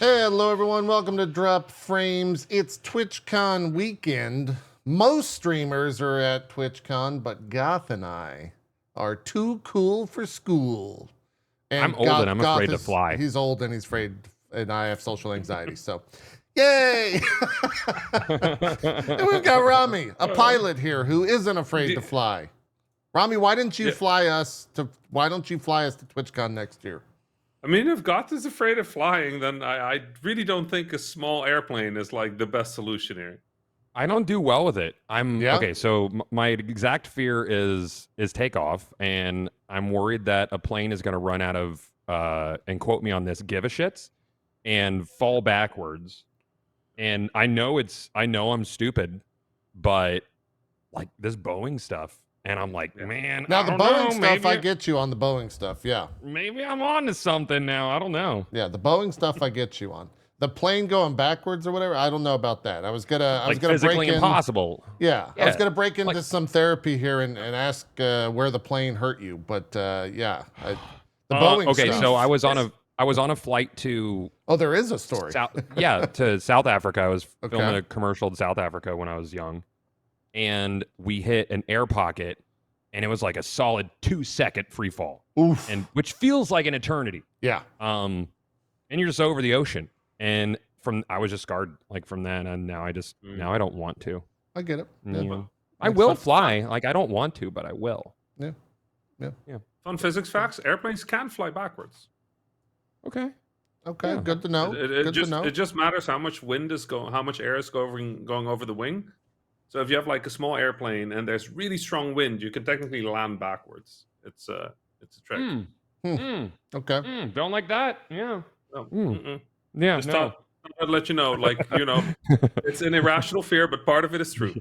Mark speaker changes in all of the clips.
Speaker 1: Hello, everyone. Welcome to Drop Frames. It's TwitchCon weekend. Most streamers are at TwitchCon, but Goth and I are too cool for school. And
Speaker 2: I'm old and I'm afraid to fly.
Speaker 1: He's old and he's afraid, and I have social anxiety. So, yay! And we've got Rami, a pilot here who isn't afraid to fly. Rami, why don't you fly us to TwitchCon next year?
Speaker 3: I mean, if Goth is afraid of flying, then I really don't think a small airplane is like the best solution here.
Speaker 2: I don't do well with it. Okay. So my exact fear is takeoff, and I'm worried that a plane is going to run out of and quote me on this, give a shits, and fall backwards. And I know I'm stupid, but like this Boeing stuff. And I'm like, man,
Speaker 1: now the Boeing stuff, I get you on the Boeing stuff. Yeah.
Speaker 2: Maybe I'm on to something now. I don't know.
Speaker 1: Yeah, the Boeing stuff, I get you on. The plane going backwards or whatever, I don't know about that. I was gonna
Speaker 2: physically
Speaker 1: break in.
Speaker 2: Impossible.
Speaker 1: Yeah, I was gonna break into some therapy here and ask where the plane hurt you, but the Boeing.
Speaker 2: Okay,
Speaker 1: stuff.
Speaker 2: so I was on a flight to.
Speaker 1: Oh, there is a story.
Speaker 2: To South Africa. I was filming a commercial in South Africa when I was young. And we hit an air pocket, and it was like a solid 2-second free fall.
Speaker 1: Oof.
Speaker 2: And which feels like an eternity.
Speaker 1: Yeah.
Speaker 2: And you're just over the ocean. And I was just scarred like from that, and now I don't want to.
Speaker 1: I get it.
Speaker 2: Yeah. I will fly. Like I don't want to, but I will.
Speaker 1: Yeah.
Speaker 3: Fun physics facts: airplanes can fly backwards.
Speaker 2: Okay.
Speaker 1: Yeah. Good to know.
Speaker 3: It just matters how much wind is how much air is going over the wing. So if you have like a small airplane and there's really strong wind, you can technically land backwards. It's a trick.
Speaker 1: Okay.
Speaker 2: Don't like that. Yeah.
Speaker 3: Yeah. Just thought I'd let you know, it's an irrational fear, but part of it is true.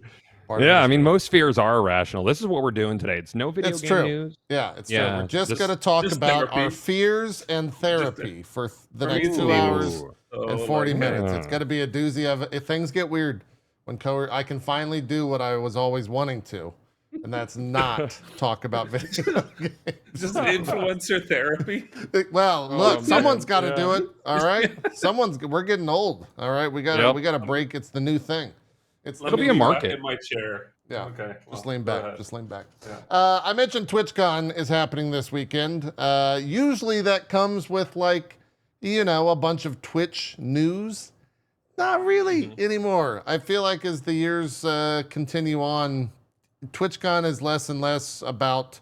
Speaker 2: I mean, most fears are irrational. This is what we're doing today. It's no video game news.
Speaker 1: Yeah, it's true. We're just going to talk about our fears and therapy for the next 2 hours and 40 minutes. It's going to be a doozy of it. Things get weird when I can finally do what I was always wanting to, and that's not talk about video games.
Speaker 3: Just influencer therapy.
Speaker 1: Well, look, someone's got to do it. All right, we're getting old. All right, we got to break. It's the new thing.
Speaker 2: It'll be a market.
Speaker 3: In my chair.
Speaker 1: Yeah.
Speaker 3: Okay.
Speaker 1: Just lean back. Just lean back.
Speaker 3: Yeah.
Speaker 1: I mentioned TwitchCon is happening this weekend. Usually that comes with a bunch of Twitch news. Not really anymore. I feel like as the years continue on, TwitchCon is less and less about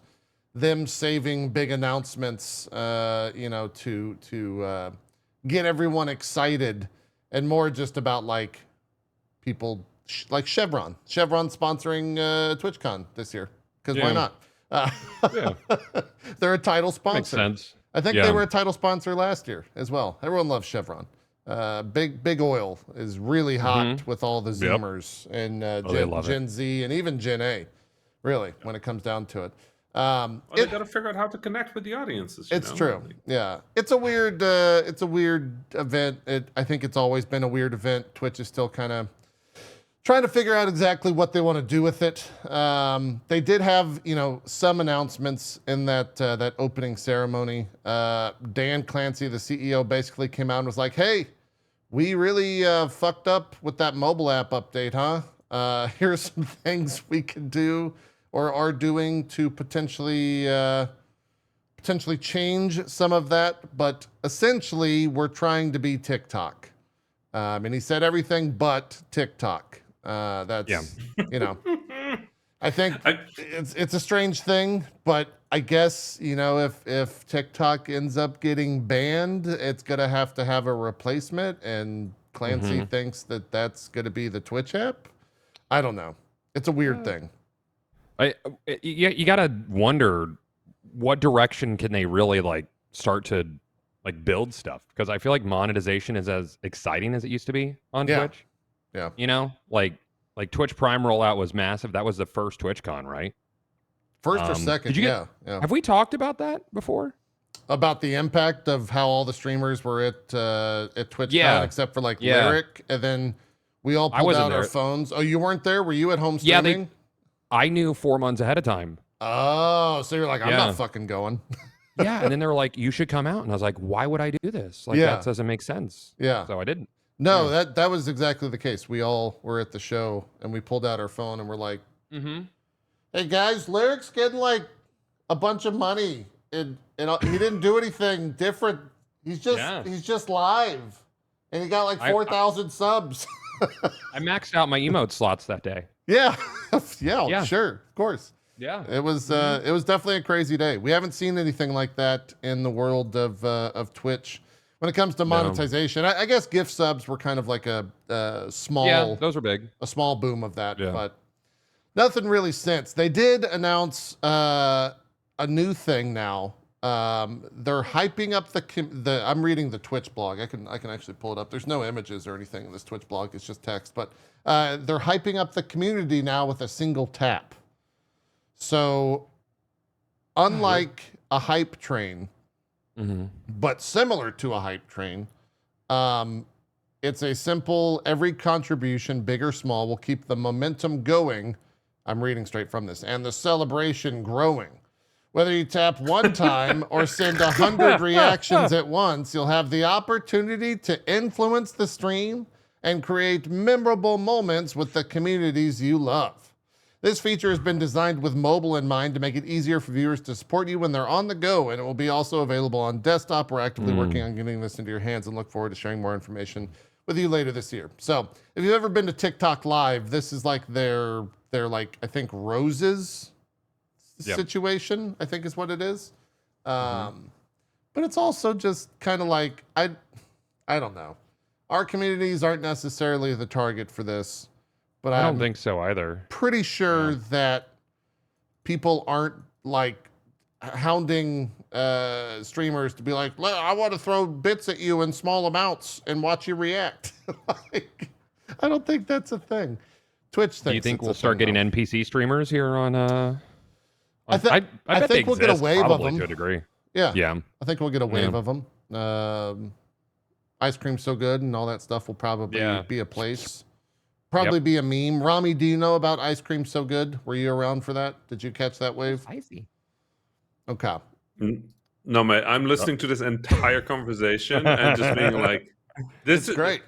Speaker 1: them saving big announcements, to get everyone excited, and more just about people like Chevron. Chevron sponsoring TwitchCon this year because why not? They're a title sponsor.
Speaker 2: Makes sense.
Speaker 1: I think they were a title sponsor last year as well. Everyone loves Chevron. Big Oil is really hot with all the Zoomers and Gen Z and even Gen A, really, when it comes down to it.
Speaker 3: They got to figure out how to connect with the audiences.
Speaker 1: It's true. Yeah. It's a weird event. I think it's always been a weird event. Twitch is still kind of trying to figure out exactly what they want to do with it. They did have, some announcements in that opening ceremony. Dan Clancy, the CEO, basically came out and was like, "Hey, we really fucked up with that mobile app update, huh? Here's some things we can do or are doing to potentially change some of that. But essentially, we're trying to be TikTok." And he said everything but TikTok. That's, I think it's a strange thing, but I guess, if TikTok ends up getting banned, it's going to have a replacement, and Clancy thinks that that's going to be the Twitch app. I don't know. It's a weird thing.
Speaker 2: You got to wonder what direction can they really start to build stuff, because I feel like monetization is as exciting as it used to be on Twitch.
Speaker 1: Yeah.
Speaker 2: Like Twitch Prime rollout was massive. That was the first TwitchCon, right?
Speaker 1: First or second, yeah.
Speaker 2: Have we talked about that before?
Speaker 1: About the impact of how all the streamers were at TwitchCon, except for Lyric, and then we all pulled out our phones. Oh, you weren't there? Were you at home streaming?
Speaker 2: I knew 4 months ahead of time.
Speaker 1: Oh, so you're like, I'm not fucking going.
Speaker 2: Yeah, and then they were like, "You should come out," and I was like, "Why would I do this? Like that doesn't make sense."
Speaker 1: Yeah.
Speaker 2: So I didn't.
Speaker 1: No, that was exactly the case. We all were at the show and we pulled out our phone and we're like, "Hey guys, Lyric's getting like a bunch of money and he didn't do anything different. He's just live, and he got like 4,000 subs."
Speaker 2: I maxed out my emote slots that day.
Speaker 1: Yeah, yeah, sure, of course.
Speaker 2: Yeah,
Speaker 1: it was definitely a crazy day. We haven't seen anything like that in the world of Twitch when it comes to monetization. I guess gift subs were kind of like a small.
Speaker 2: Yeah, those were big.
Speaker 1: A small boom of that, but nothing really since. They did announce a new thing now. They're hyping up the. I'm reading the Twitch blog. I can actually pull it up. There's no images or anything in this Twitch blog. It's just text. But they're hyping up the community now with a single tap. So, unlike a hype train, but similar to a hype train, it's a simple. Every contribution, big or small, will keep the momentum going. I'm reading straight from this, and the celebration growing. Whether you tap one time or send 100 reactions at once, you'll have the opportunity to influence the stream and create memorable moments with the communities you love. This feature has been designed with mobile in mind to make it easier for viewers to support you when they're on the go, and it will be also available on desktop. We're actively working on getting this into your hands and look forward to sharing more information with you later this year. So if you've ever been to TikTok Live, this is like their like, I think, Roses situation, I think is what it is. But it's also just kind of like, I don't know. Our communities aren't necessarily the target for this, but
Speaker 2: I don't think so either.
Speaker 1: Pretty sure that people aren't like hounding streamers to be like, I want to throw bits at you in small amounts and watch you react. Like, I don't think that's a thing. Twitch thinks.
Speaker 2: Do you think we'll start getting NPC streamers here on I
Speaker 1: think we'll get a wave of them
Speaker 2: to a degree.
Speaker 1: Yeah. I think we'll get a wave of them. Ice Cream So Good and all that stuff will probably be a place. Probably be a meme. Rami, do you know about Ice Cream So Good? Were you around for that? Did you catch that wave?
Speaker 2: Icy.
Speaker 1: Okay.
Speaker 3: No, mate. I'm listening to this entire conversation and just being like, "This is
Speaker 1: great.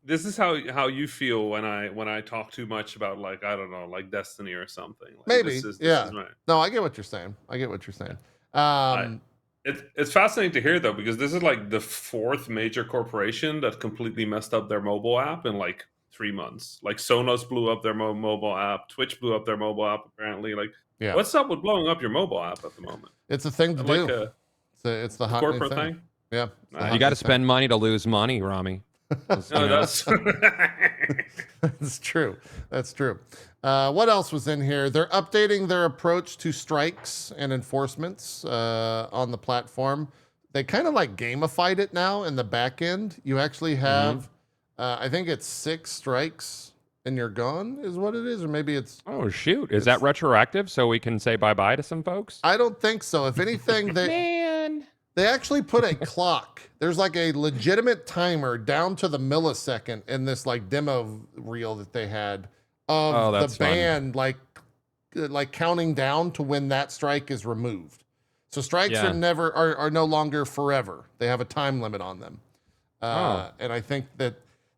Speaker 3: This is how you feel when I talk too much about, like, I don't know, like Destiny or something." Like,
Speaker 1: maybe.
Speaker 3: This is
Speaker 1: No, I get what you're saying.
Speaker 3: It's fascinating to hear though, because this is like the 4th major corporation that completely messed up their mobile app in like 3 months. Like Sonos blew up their mobile app. Twitch blew up their mobile app. Apparently, like, what's up with blowing up your mobile app at the moment?
Speaker 1: It's a thing to do. It's the hot
Speaker 3: corporate thing.
Speaker 1: Yeah,
Speaker 2: you got to spend money to lose money, Rami.
Speaker 3: That's
Speaker 1: that's true. That's true. What else was in here? They're updating their approach to strikes and enforcements on the platform. They kind of like gamified it now in the back end. You actually have, I think it's 6 strikes and you're gone is what it is. Or maybe it's...
Speaker 2: Oh, shoot. Is that retroactive so we can say bye-bye to some folks?
Speaker 1: I don't think so. If anything, they actually put a clock. There's like a legitimate timer down to the millisecond in this like demo reel that they had of the band, like counting down to when that strike is removed. So strikes are no longer forever. They have a time limit on them. And I think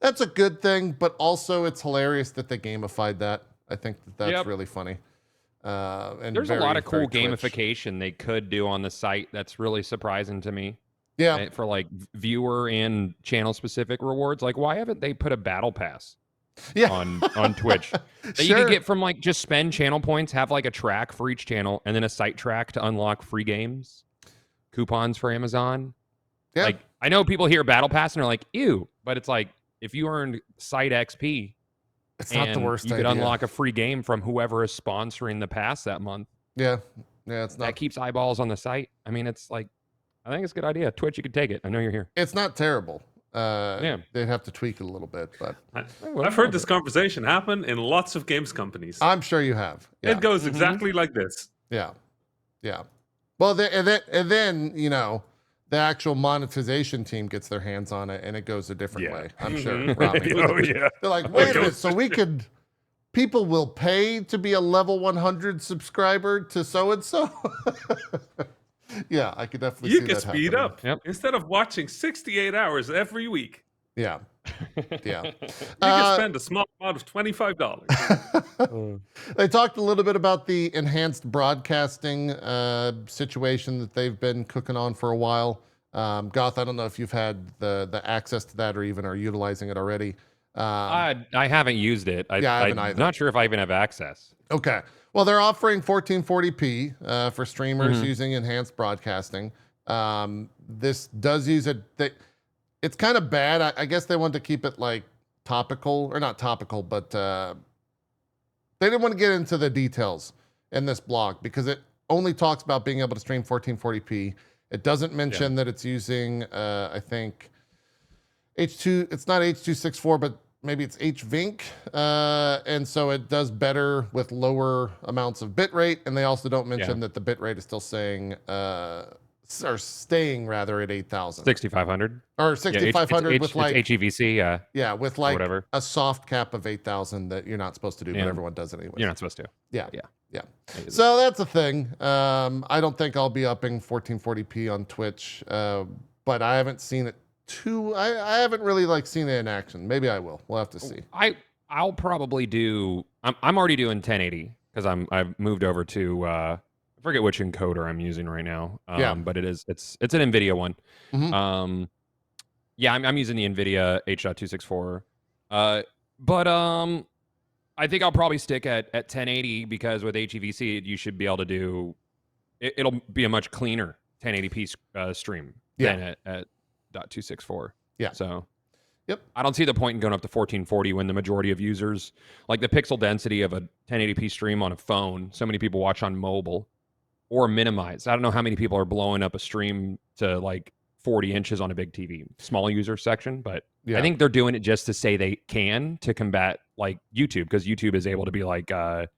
Speaker 1: that's a good thing, but also it's hilarious that they gamified that. I think that's really funny. And
Speaker 2: there's a lot of cool gamification they could do on the site that's really surprising to me.
Speaker 1: Yeah.
Speaker 2: For like viewer and channel specific rewards. Like, why haven't they put a battle pass on Twitch that you can get from like just spend channel points, have like a track for each channel, and then a site track to unlock free games, coupons for Amazon.
Speaker 1: Yeah.
Speaker 2: Like, I know people hear battle pass and are like, ew, but it's like if you earned site XP,
Speaker 1: it's not the worst
Speaker 2: idea. You could unlock a free game from whoever is sponsoring the pass that month.
Speaker 1: Yeah, it's not.
Speaker 2: That keeps eyeballs on the site. I mean, it's like, I think it's a good idea. Twitch, you could take it. I know you're here.
Speaker 1: It's not terrible. They'd have to tweak it a little bit, but
Speaker 3: I've heard this conversation happen in lots of games companies.
Speaker 1: I'm sure you have. Yeah.
Speaker 3: It goes exactly like this.
Speaker 1: Yeah. Well, and then you know, the actual monetization team gets their hands on it, and it goes a different way. I'm sure. Rami. They're like, wait a minute, so people will pay to be a level 100 subscriber to so and so. Yeah, I could definitely
Speaker 3: You
Speaker 1: see
Speaker 3: can
Speaker 1: that
Speaker 3: speed
Speaker 1: happening.
Speaker 3: up instead of watching 68 hours every week.
Speaker 1: Yeah.
Speaker 3: You can spend a small amount of $25.
Speaker 1: They talked a little bit about the enhanced broadcasting situation that they've been cooking on for a while. Goth, I don't know if you've had the access to that or even are utilizing it already.
Speaker 2: I haven't used it.
Speaker 1: I haven't
Speaker 2: I'm
Speaker 1: either.
Speaker 2: not sure if I even have access.
Speaker 1: Okay. Well, they're offering 1440p for streamers using enhanced broadcasting. This does use it. It's kind of bad. I guess they wanted to keep it like topical, or not topical, but they didn't want to get into the details in this blog because it only talks about being able to stream 1440p. It doesn't mention that it's using, I think, H2. It's not H.264, but maybe it's HVinc, and so it does better with lower amounts of bitrate. And they also don't mention that the bitrate is still saying. Or staying rather at 8,000.
Speaker 2: 6,500
Speaker 1: or 6,500 with like
Speaker 2: HEVC,
Speaker 1: with like
Speaker 2: whatever.
Speaker 1: A soft cap of 8,000 that you're not supposed to do, but everyone does it anyway.
Speaker 2: You're not supposed to.
Speaker 1: Yeah. So that's a thing. I don't think I'll be upping 1440p on Twitch, but I haven't seen it I haven't really like seen it in action. Maybe I will. We'll have to see.
Speaker 2: I'll probably do. I'm already doing 1080 because I've moved over to. I forget which encoder I'm using right now. But it's an NVIDIA one. I'm using the NVIDIA H.264. But I think I'll probably stick at 1080 because with HEVC you should be able to do. It'll be a much cleaner 1080p stream than at .264.
Speaker 1: Yeah.
Speaker 2: So.
Speaker 1: Yep.
Speaker 2: I don't see the point in going up to 1440 when the majority of users, like the pixel density of a 1080p stream on a phone, so many people watch on mobile or minimize. I don't know how many people are blowing up a stream to like 40 inches on a big TV, small user section, but I think they're doing it just to say they can to combat like YouTube, because YouTube is able to be like, like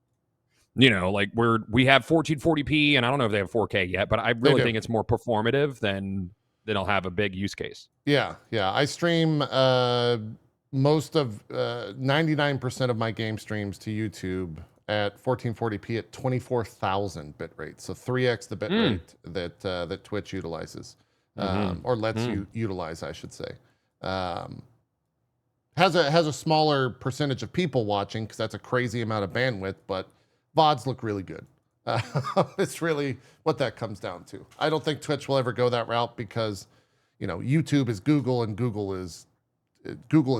Speaker 2: we have 1440p and I don't know if they have 4K yet, but I really think it's more performative than I'll have a big use case. Yeah.
Speaker 1: I stream most of 99% of my game streams to YouTube at 1440p at 24,000 bitrate, so 3x the bitrate that Twitch utilizes, or lets you utilize, I should say. Has a smaller percentage of people watching because that's a crazy amount of bandwidth, but VODs look really good. It's really what that comes down to. I don't think Twitch will ever go that route because, YouTube is Google and Google is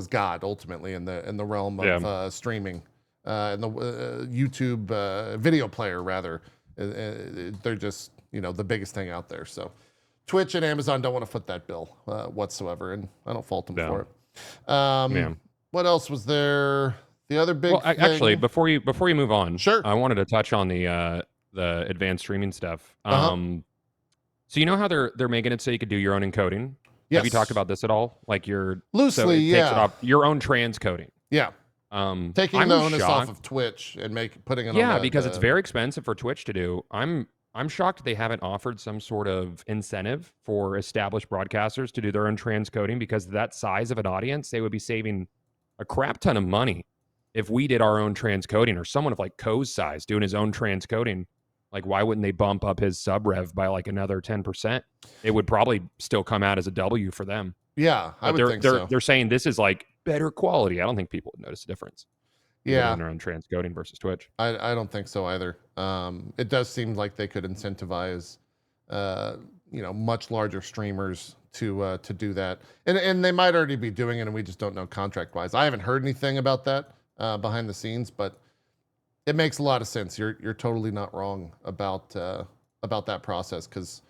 Speaker 1: God ultimately in the realm of streaming. And the YouTube video player rather, they're just the biggest thing out there. So Twitch and Amazon don't want to foot that bill whatsoever, and I don't fault them for it. What else was there? The other big thing...
Speaker 2: Actually, before you move on,
Speaker 1: sure.
Speaker 2: I wanted to touch on the advanced streaming stuff. So how they're making it so you could do your own encoding?
Speaker 1: Yes.
Speaker 2: Have you talked about this at all? Like
Speaker 1: loosely,
Speaker 2: takes it off, your own transcoding.
Speaker 1: Yeah. Taking the onus off of Twitch and putting it on
Speaker 2: because it's very expensive for Twitch to do. I'm shocked they haven't offered some sort of incentive for established broadcasters to do their own transcoding, because that size of an audience, they would be saving a crap ton of money if we did our own transcoding, or someone of like Ko's size doing his own transcoding. Like, why wouldn't they bump up his sub rev by like another 10%? It would probably still come out as a W for them.
Speaker 1: Yeah, I would think so.
Speaker 2: They're saying this is like better quality. I don't think people would notice a difference.
Speaker 1: Yeah,
Speaker 2: their own transcoding versus Twitch.
Speaker 1: I don't think so either. It does seem like they could incentivize, much larger streamers to do that, and they might already be doing it, and we just don't know contract wise. I haven't heard anything about that behind the scenes, but it makes a lot of sense. You're totally not wrong about that process, because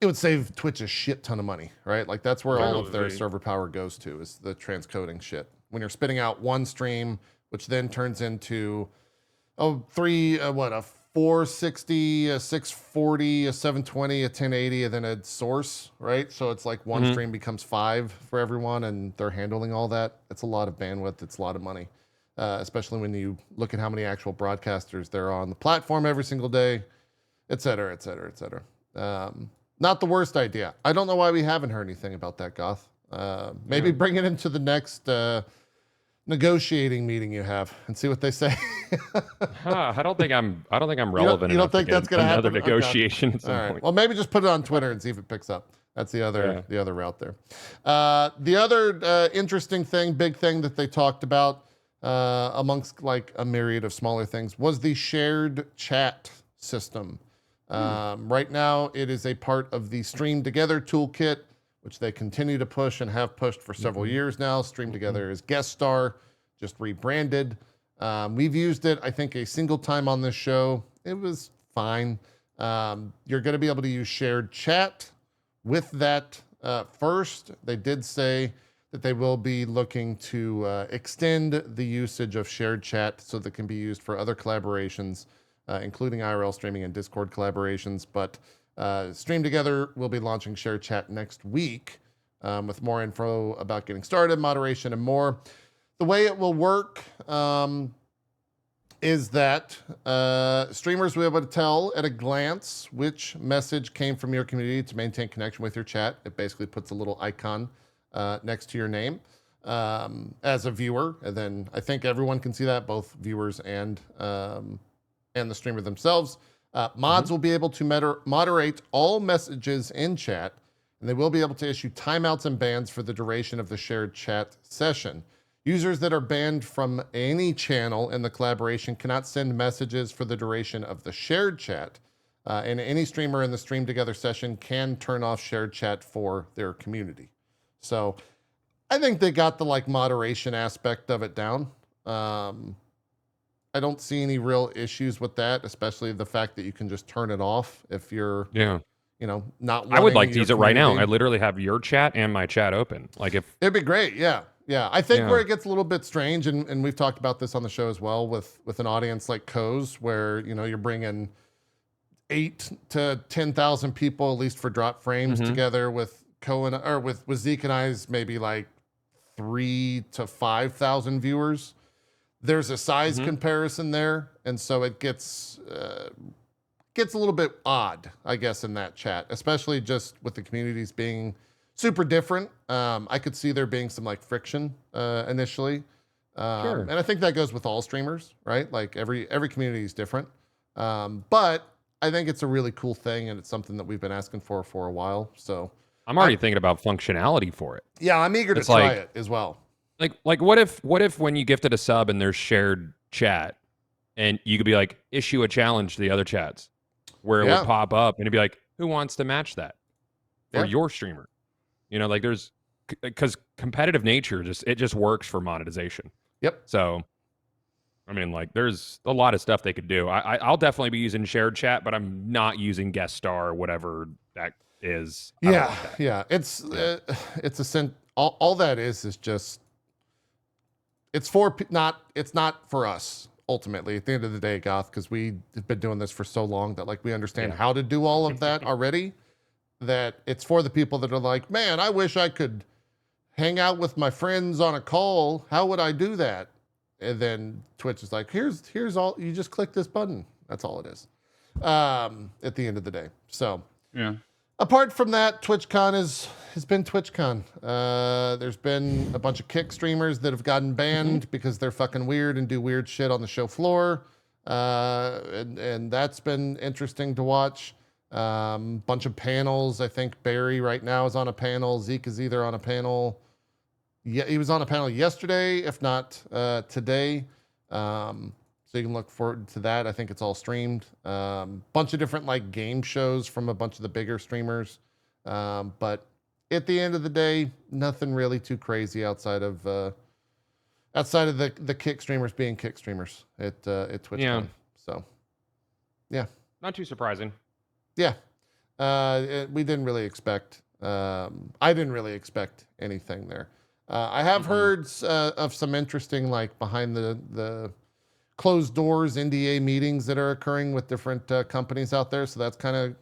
Speaker 1: it would save Twitch a shit ton of money, right? Like that's where all of their server power goes to, is the transcoding shit. When you're spitting out one stream, which then turns into a 460, a 640, a 720, a 1080, and then a source, right? So it's like one stream becomes 5 for everyone, and they're handling all that. It's a lot of bandwidth. It's a lot of money. Especially when you look at how many actual broadcasters there are on the platform every single day, et cetera, et cetera, et cetera. Not the worst idea. I don't know why we haven't heard anything about that, Goth. Maybe bring it into the next negotiating meeting you have and see what they say.
Speaker 2: I don't think I'm relevant.
Speaker 1: You don't think that's going to happen?
Speaker 2: Another negotiation at some point.
Speaker 1: Well, maybe just put it on Twitter and see if it picks up. That's the other route there. The other interesting thing, big thing that they talked about amongst like a myriad of smaller things was the shared chat system. Right now, it is a part of the Stream Together toolkit, which they continue to push and have pushed for several years now. Stream Together is Guest Star, just rebranded. We've used it, I think, a single time on this show. It was fine. You're going to be able to use shared chat with that first. They did say that they will be looking to extend the usage of shared chat so that it can be used for other collaborations, including IRL streaming and Discord collaborations. But Stream Together will be launching shared chat next week with more info about getting started, moderation, and more. The way it will work is that streamers will be able to tell at a glance which message came from your community to maintain connection with your chat. It basically puts a little icon next to your name as a viewer. And then I think everyone can see that, both viewers and the streamer themselves. Mods will be able to moderate all messages in chat, and they will be able to issue timeouts and bans for the duration of the shared chat session. Users that are banned from any channel in the collaboration cannot send messages for the duration of the shared chat, and any streamer in the Stream Together session can turn off shared chat for their community. So I think they got the like moderation aspect of it down. I don't see any real issues with that, especially the fact that you can just turn it off if you're, not.
Speaker 2: I would like to use it right now. I literally have your chat and my chat open. Like
Speaker 1: it'd be great. Yeah. I think where it gets a little bit strange, and we've talked about this on the show as well with an audience like Co's, where you're bringing 8,000 to 10,000 people at least for drop frames together with with Zeke and I's maybe like 3,000 to 5,000 viewers. There's a size comparison there, and so it gets a little bit odd, I guess, in that chat, especially just with the communities being super different. I could see there being some like friction initially, and I think that goes with all streamers, right? Like every community is different, but I think it's a really cool thing, and it's something that we've been asking for a while. So
Speaker 2: I'm already thinking about functionality for it.
Speaker 1: Yeah, I'm eager to try it as well.
Speaker 2: Like what if when you gifted a sub and there's shared chat, and you could be like, issue a challenge to the other chats, where it would pop up and it'd be like, who wants to match that for your streamer? There's, because competitive nature just works for monetization.
Speaker 1: Yep.
Speaker 2: So, I mean, like there's a lot of stuff they could do. I'll definitely be using shared chat, but I'm not using guest star or whatever that is.
Speaker 1: Yeah. It's all that is just. It's not for us ultimately at the end of the day, Goth, because we have been doing this for so long that like we understand how to do all of that already. That it's for the people that are like, man, I wish I could hang out with my friends on a call. How would I do that? And then Twitch is like, here's all. You just click this button. That's all it is. At the end of the day. So apart from that, TwitchCon has been TwitchCon. There's been a bunch of Kick streamers that have gotten banned because they're fucking weird and do weird shit on the show floor. And that's been interesting to watch. Bunch of panels. I think Barry right now is on a panel. Zeke is either on a panel. Yeah, he was on a panel yesterday, if not today. So you can look forward to that. I think it's all streamed. Bunch of different like game shows from a bunch of the bigger streamers. But at the end of the day, nothing really too crazy outside of the Kick streamers being Kick streamers at TwitchCon.
Speaker 2: Yeah.
Speaker 1: So
Speaker 2: Not too surprising.
Speaker 1: Yeah. We didn't really expect. I didn't really expect anything there. I have heard of some interesting like behind the closed doors NDA meetings that are occurring with different companies out there. So that's kind of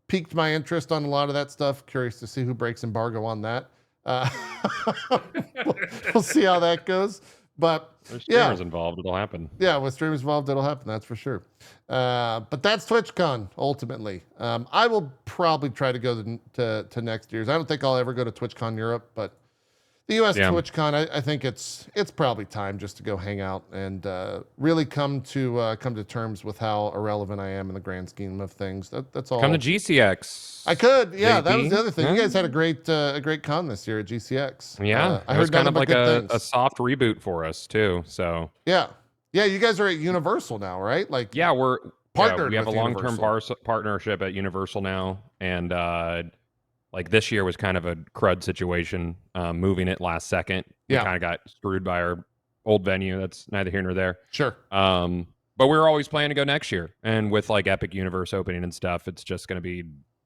Speaker 1: piqued my interest on a lot of that stuff. Curious to see who breaks embargo on that. We'll see how that goes. But
Speaker 2: there's streamers involved, it'll happen.
Speaker 1: Yeah, with streamers involved, it'll happen. That's for sure. But that's TwitchCon ultimately. I will probably try to go to next year's. I don't think I'll ever go to TwitchCon Europe, but the US TwitchCon, I think it's probably time just to go hang out and really come to terms with how irrelevant I am in the grand scheme of things. That's all.
Speaker 2: Come to GCX.
Speaker 1: I could, yeah.
Speaker 2: JP.
Speaker 1: That was the other thing.
Speaker 2: Yeah.
Speaker 1: You guys had a great con this year at GCX.
Speaker 2: Yeah,
Speaker 1: I heard
Speaker 2: kind of like
Speaker 1: a
Speaker 2: soft reboot for us too. So
Speaker 1: yeah. You guys are at Universal now, right? Like
Speaker 2: we're
Speaker 1: partnered.
Speaker 2: We have a
Speaker 1: with
Speaker 2: long-term partnership at Universal now, and like this year was kind of a crud situation, moving it last second. We kind of got screwed by our old venue. That's neither here nor there.
Speaker 1: Sure.
Speaker 2: But we're always planning to go next year, and with like Epic Universe opening and stuff, it's just going to be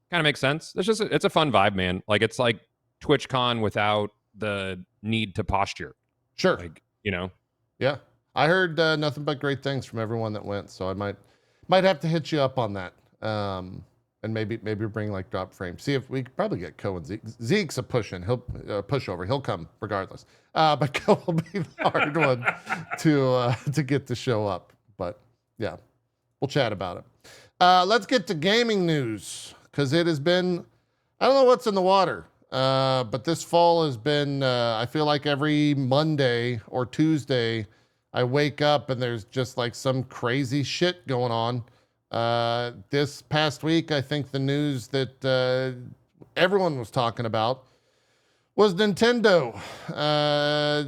Speaker 2: kind of makes sense. It's a fun vibe, man. Like it's like TwitchCon without the need to posture.
Speaker 1: Sure.
Speaker 2: Like
Speaker 1: Yeah, I heard nothing but great things from everyone that went, so I might have to hit you up on that. And maybe bring like drop frame. See if we could probably get Ko and Zeke. Zeke's a he'll pushover. He'll come regardless. But Ko will be the hard one to get to show up. But yeah, we'll chat about it. Let's get to gaming news because it has been, I don't know what's in the water, but this fall has been. I feel like every Monday or Tuesday, I wake up and there's just like some crazy shit going on. This past week, I think the news that everyone was talking about was Nintendo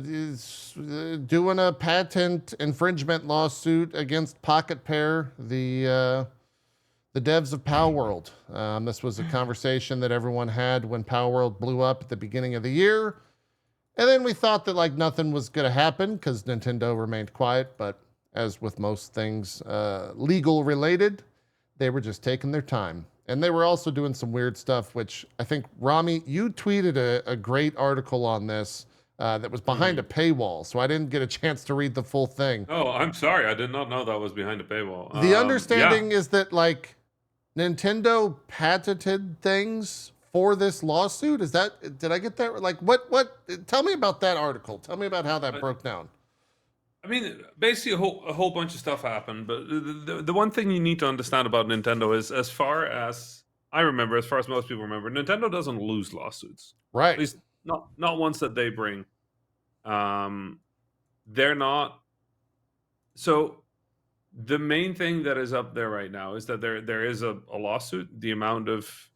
Speaker 1: is doing a patent infringement lawsuit against Pocket Pair, the devs of Palworld. This was a conversation that everyone had when Palworld blew up at the beginning of the year. And then we thought that like nothing was going to happen because Nintendo remained quiet, but as with most things legal related, they were just taking their time. And they were also doing some weird stuff, which I think, Rami, you tweeted a great article on this that was behind a paywall, so I didn't get a chance to read the full thing.
Speaker 3: Oh, I'm sorry. I did not know that was behind a paywall.
Speaker 1: The understanding is that, like, Nintendo patented things for this lawsuit? Did I get that? Like, what, tell me about that article. Tell me about how that broke down.
Speaker 3: I mean, basically a whole bunch of stuff happened, but the one thing you need to understand about Nintendo is, as far as I remember, as far as most people remember, Nintendo doesn't lose lawsuits.
Speaker 1: Right.
Speaker 3: At least not ones that they bring. They're not. So the main thing that is up there right now is that there is a lawsuit. The amount of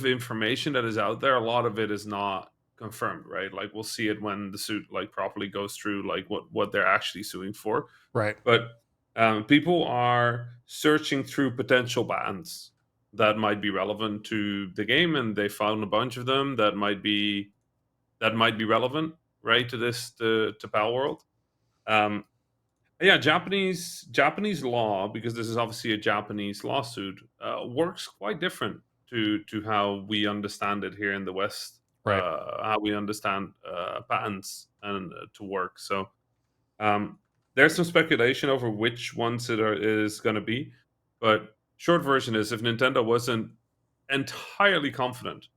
Speaker 3: information that is out there, a lot of it is not confirmed, right? Like we'll see it when the suit like properly goes through, like what they're actually suing for.
Speaker 1: Right.
Speaker 3: But people are searching through potential patents that might be relevant to the game, and they found a bunch of them that might be relevant, right, to Palworld. Japanese law, because this is obviously a Japanese lawsuit, works quite different to how we understand it here in the West.
Speaker 1: Right.
Speaker 3: How we understand patents and to work. So there's some speculation over which ones it is going to be, but short version is, if Nintendo wasn't entirely confident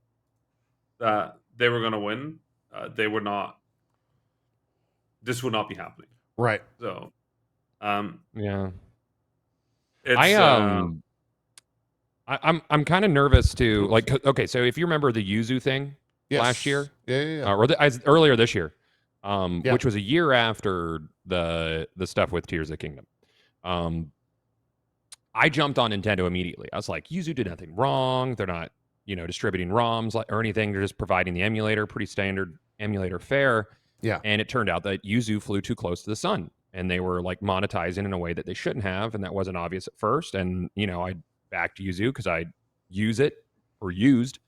Speaker 3: that they were going to win, they would not. This would not be happening.
Speaker 1: Right.
Speaker 3: So,
Speaker 2: yeah.
Speaker 3: It's,
Speaker 2: I'm kind of nervous to like. Okay, so if you remember the Yuzu thing.
Speaker 1: Yes.
Speaker 2: Last year,
Speaker 1: or
Speaker 2: earlier this year,
Speaker 1: yeah.
Speaker 2: which was a year after the stuff with Tears of the Kingdom. I jumped on Nintendo immediately. I was like, Yuzu did nothing wrong. They're not, distributing ROMs or anything. They're just providing the emulator, pretty standard emulator fare.
Speaker 1: Yeah.
Speaker 2: And it turned out that Yuzu flew too close to the sun, and they were like monetizing in a way that they shouldn't have, and that wasn't obvious at first. And I backed Yuzu because I use it or used,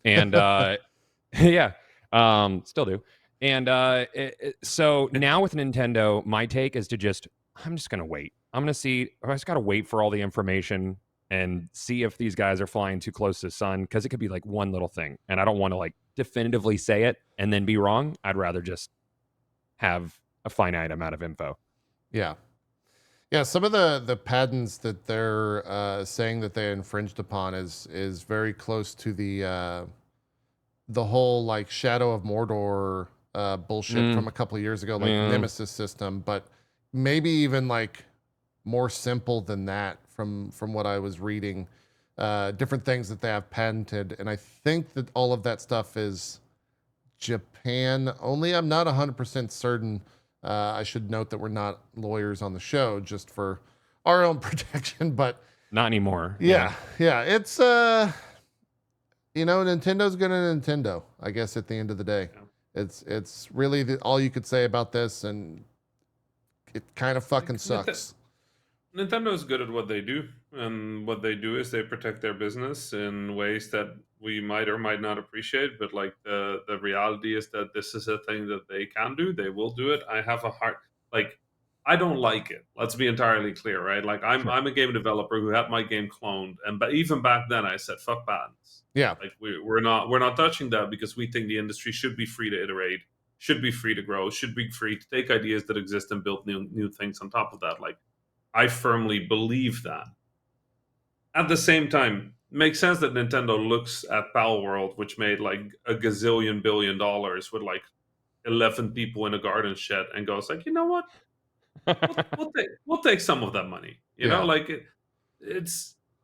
Speaker 2: and. Yeah, still do. And so now with Nintendo, my take is I'm just going to wait. I'm going to see. I just got to wait for all the information and see if these guys are flying too close to the sun, because it could be like one little thing. And I don't want to like definitively say it and then be wrong. I'd rather just have a finite amount of info.
Speaker 1: Yeah. Yeah, some of the patents that they're saying that they infringed upon is very close to the whole like Shadow of Mordor bullshit from a couple of years ago, like Nemesis system, but maybe even like more simple than that from what I was reading. Different things that they have patented, and I think that all of that stuff is Japan only. I'm not 100% certain. I should note that we're not lawyers on the show, just for our own protection, but
Speaker 2: not anymore.
Speaker 1: Yeah. It's Nintendo's gonna Nintendo, I guess, at the end of the day. Yeah. It's really all you could say about this, and it kind of fucking sucks.
Speaker 3: Nintendo is good at what they do, and what they do is they protect their business in ways that we might or might not appreciate. But like the reality is that this is a thing that they can do. They will do it. I have a heart I don't like it. Let's be entirely clear, right? Like I'm a game developer who had my game cloned, but even back then I said fuck patents.
Speaker 1: Yeah,
Speaker 3: like we're not touching that because we think the industry should be free to iterate, should be free to grow, should be free to take ideas that exist and build new things on top of that. Like I firmly believe that. At the same time, it makes sense that Nintendo looks at Palworld, which made like a gazillion $billion with like 11 people in a garden shed, and goes like, you know what? we'll take some of that money. You know, like it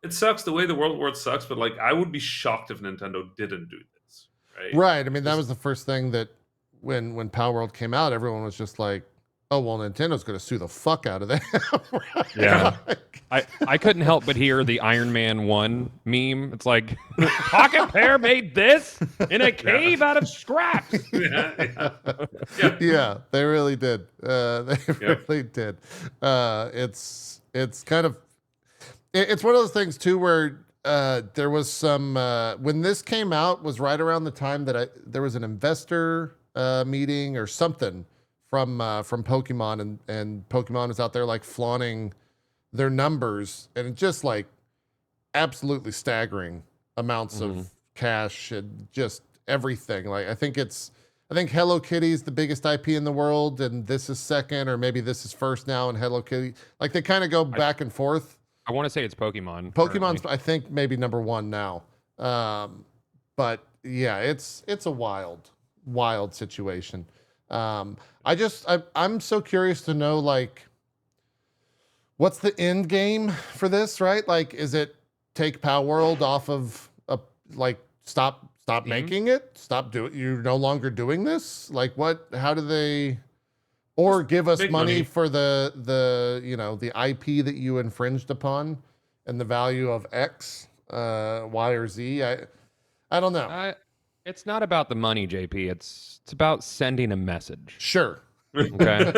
Speaker 3: sucks the way the world sucks, but like I would be shocked if Nintendo didn't do this.
Speaker 1: Right. I mean, that was the first thing that when Palworld came out, everyone was just like, oh, well, Nintendo's going to sue the fuck out of them. Right?
Speaker 2: Yeah. I couldn't help but hear the Iron Man 1 meme. It's like, Pocket Pair made this in a cave out of scraps.
Speaker 1: Yeah, they really did. Really did. It's kind of, it's one of those things too, where there was some, when this came out was right around the time that there was an investor meeting or something from Pokemon, and Pokemon is out there like flaunting their numbers, and it's just like absolutely staggering amounts of cash and just everything. Like I think Hello Kitty is the biggest IP in the world, and this is second, or maybe this is first now, and Hello Kitty, like they kind of go back and forth.
Speaker 2: I want to say it's Pokemon.
Speaker 1: Pokemon's I think maybe number one now. But yeah, it's a wild situation. I'm so curious to know, like, what's the end game for this, right? Like, is it take Palworld off of stop making it? Stop doing, you're no longer doing this? Like how do they, or give us money for the IP that you infringed upon and the value of X, Y, or Z? I don't know.
Speaker 2: It's not about the money, JP. It's about sending a message.
Speaker 1: Sure.
Speaker 2: Okay.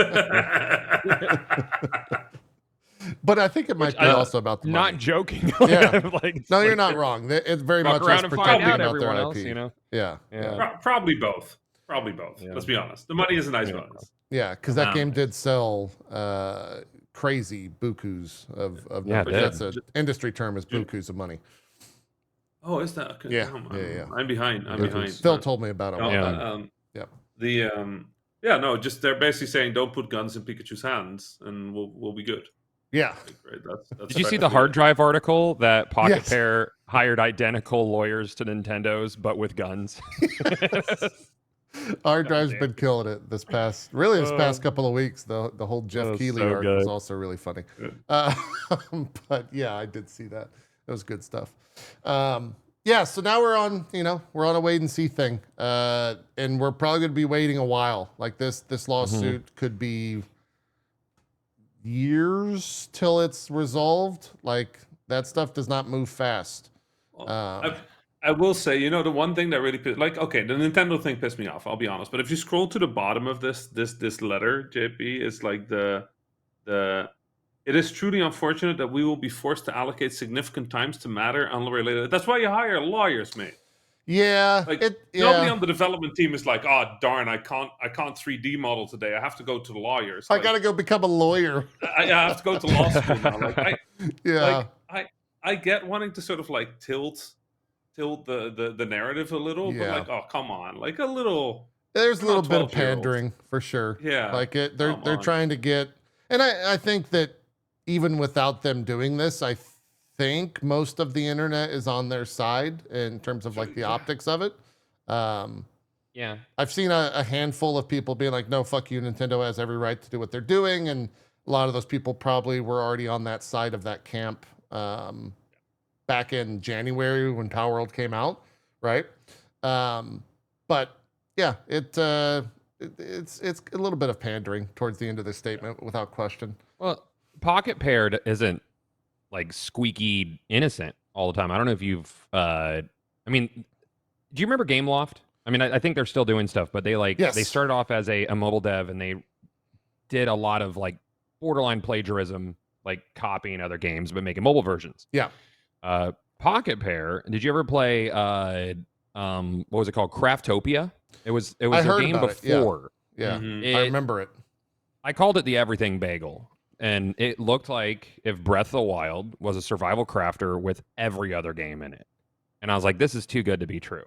Speaker 1: But I think it might be also about the money.
Speaker 2: Not joking.
Speaker 1: Yeah. No, you're not wrong. It's very much us protecting about their IP.
Speaker 2: Else, you know?
Speaker 1: Yeah.
Speaker 3: Probably both. Yeah. Let's be honest. The money is a nice bonus.
Speaker 1: Yeah, because that game did sell crazy bukus of numbers. That's an industry term, is bukus of money.
Speaker 3: Oh, is that? Okay.
Speaker 1: Yeah.
Speaker 3: I'm behind.
Speaker 1: Phil told me about it.
Speaker 3: Just they're basically saying don't put guns in Pikachu's hands and we'll be good.
Speaker 1: Yeah.
Speaker 3: That's
Speaker 2: Did you see the hard drive article that Pocket Pair hired identical lawyers to Nintendo's, but with guns?
Speaker 1: Hard drive's been killing it this past couple of weeks. The whole Jeff Keighley arc was also really funny. But yeah, I did see that. It was good stuff. So now we're on a wait and see thing. And we're probably going to be waiting a while. Like this lawsuit could be years till it's resolved. Like that stuff does not move fast.
Speaker 3: I will say, the one thing that really the Nintendo thing pissed me off, I'll be honest. But if you scroll to the bottom of this letter, JP, is like it is truly unfortunate that we will be forced to allocate significant times to matter unrelated. That's why you hire lawyers, mate.
Speaker 1: Yeah.
Speaker 3: Nobody on the development team is like, oh darn, I can't 3D model today. I have to go to the lawyers.
Speaker 1: I gotta go become a lawyer.
Speaker 3: I have to go to law school now. I get wanting to sort of like tilt the narrative a little, but like, oh come on, like a little.
Speaker 1: There's a little bit of pandering for sure.
Speaker 3: Yeah,
Speaker 1: like they're trying to get, and I think that even without them doing this, I think most of the internet is on their side in terms of like the optics of it. I've seen a handful of people being like, no, fuck you, Nintendo has every right to do what they're doing, and a lot of those people probably were already on that side of that camp back in January when Palworld came out, right? But yeah, it's a little bit of pandering towards the end of this statement, without question.
Speaker 2: Well, Pocket Paired isn't like squeaky innocent all the time. I don't know if you've. I mean, do you remember Gameloft? I mean, I think they're still doing stuff, but they they started off as a mobile dev, and they did a lot of like borderline plagiarism, like copying other games but making mobile versions.
Speaker 1: Yeah.
Speaker 2: Pocket Pair. Did you ever play? What was it called? Craftopia. It was a game before.
Speaker 1: Yeah, I remember it.
Speaker 2: I called it the Everything Bagel, and it looked like if Breath of the Wild was a survival crafter with every other game in it. And I was like, this is too good to be true.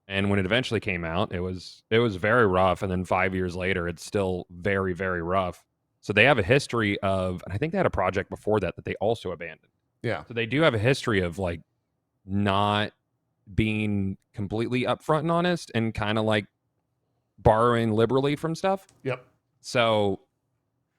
Speaker 2: And when it eventually came out, it was very rough. And then 5 years later, it's still very, very rough. So they have a history of, and I think they had a project before that they also abandoned.
Speaker 1: Yeah.
Speaker 2: So they do have a history of like not being completely upfront and honest, and kind of like borrowing liberally from stuff.
Speaker 1: Yep.
Speaker 2: So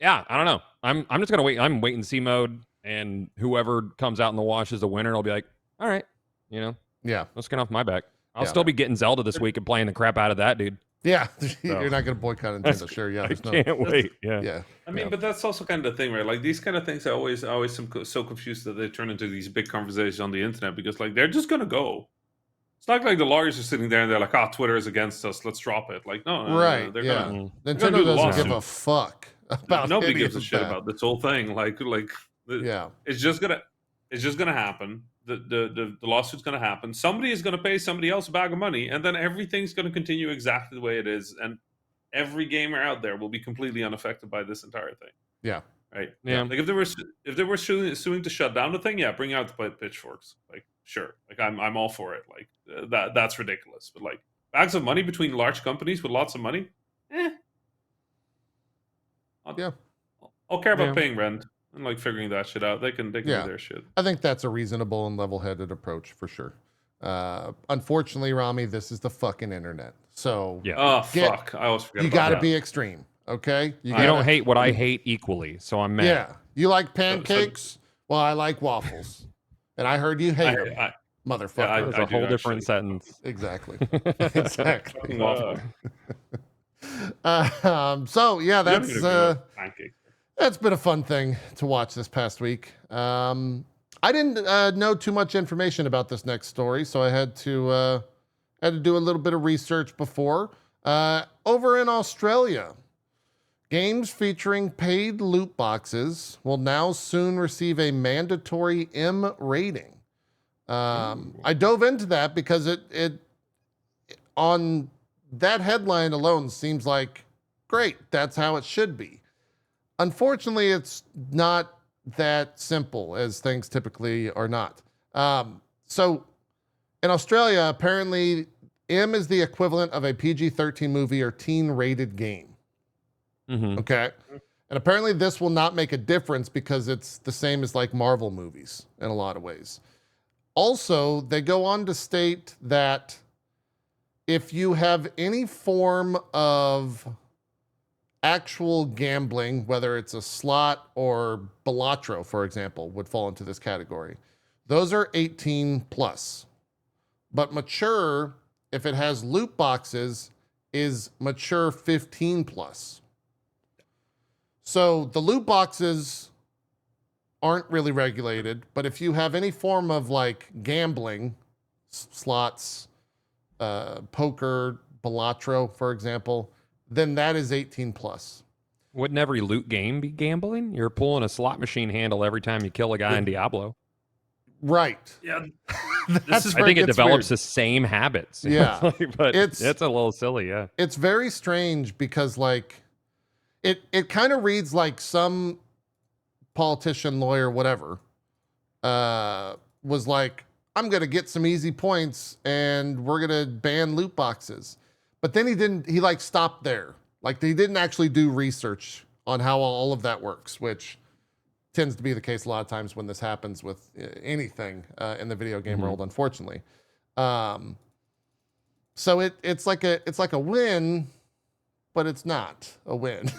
Speaker 2: yeah, I don't know. I'm just gonna wait. I'm wait and see mode, and whoever comes out in the wash as the winner, I'll be like, all right,
Speaker 1: yeah,
Speaker 2: let's get off my back. I'll still be getting Zelda this week and playing the crap out of that, dude.
Speaker 1: Yeah, you're not gonna boycott Nintendo, sure? Yeah,
Speaker 2: I can't wait.
Speaker 1: Yeah.
Speaker 3: I mean, but that's also kind of the thing, right? Like these kind of things, I always so confused that they turn into these big conversations on the internet, because like they're just gonna go. It's not like the lawyers are sitting there and they're like, Twitter is against us, let's drop it. Like, no,
Speaker 1: right?
Speaker 3: They're
Speaker 1: yeah,
Speaker 3: they're
Speaker 1: Nintendo doesn't give a fuck about.
Speaker 3: Nobody gives a shit about this whole thing.
Speaker 1: Yeah,
Speaker 3: it's just gonna happen. The lawsuit's gonna happen. Somebody is gonna pay somebody else a bag of money, and then everything's gonna continue exactly the way it is, and every gamer out there will be completely unaffected by this entire thing.
Speaker 1: Yeah.
Speaker 3: Right.
Speaker 2: Yeah.
Speaker 3: Like if they were suing to shut down the thing, yeah, bring out the pitchforks. Like, sure. Like I'm all for it. Like that's ridiculous. But like bags of money between large companies with lots of money, I'll care about paying rent and like figuring that shit out. They can do their shit.
Speaker 1: I think that's a reasonable and level-headed approach for sure. Unfortunately, Rami, this is the fucking internet. So
Speaker 2: yeah.
Speaker 3: Fuck. I always forget.
Speaker 1: You got to be extreme. Okay,
Speaker 2: you don't hate what I hate equally, so I'm mad.
Speaker 1: Yeah, you like pancakes? Well, I like waffles, and I heard you hate them, motherfucker.
Speaker 2: It's a whole different sentence.
Speaker 1: Exactly. Exactly. So yeah, that's been a fun thing to watch this past week. I didn't know too much information about this next story, so I had to do a little bit of research before. Over in Australia, games featuring paid loot boxes will now soon receive a mandatory M rating. I dove into that because it on that headline alone seems like great. That's how it should be. Unfortunately, it's not that simple, as things typically are not. So in Australia, apparently M is the equivalent of a PG-13 movie or teen-rated game.
Speaker 2: Mm-hmm.
Speaker 1: Okay. And apparently this will not make a difference because it's the same as like Marvel movies in a lot of ways. Also, they go on to state that if you have any form of actual gambling, whether it's a slot or Balatro, for example, would fall into this category. Those are 18 plus. But mature, if it has loot boxes, is mature 15 plus. So the loot boxes aren't really regulated, but if you have any form of like gambling, slots, poker, Balatro, for example, then that is 18 plus.
Speaker 2: Wouldn't every loot game be gambling? You're pulling a slot machine handle every time you kill a guy in Diablo.
Speaker 1: Right.
Speaker 3: Yeah.
Speaker 2: I think it develops the same habits.
Speaker 1: Yeah.
Speaker 2: But it's a little silly, yeah.
Speaker 1: It's very strange because like it kind of reads like some politician, lawyer, whatever, was like, I'm going to get some easy points and we're going to ban loot boxes. But then he like stopped there. Like they didn't actually do research on how all of that works, which tends to be the case a lot of times when this happens with anything in the video game world, unfortunately. So it's like a win, but it's not a win.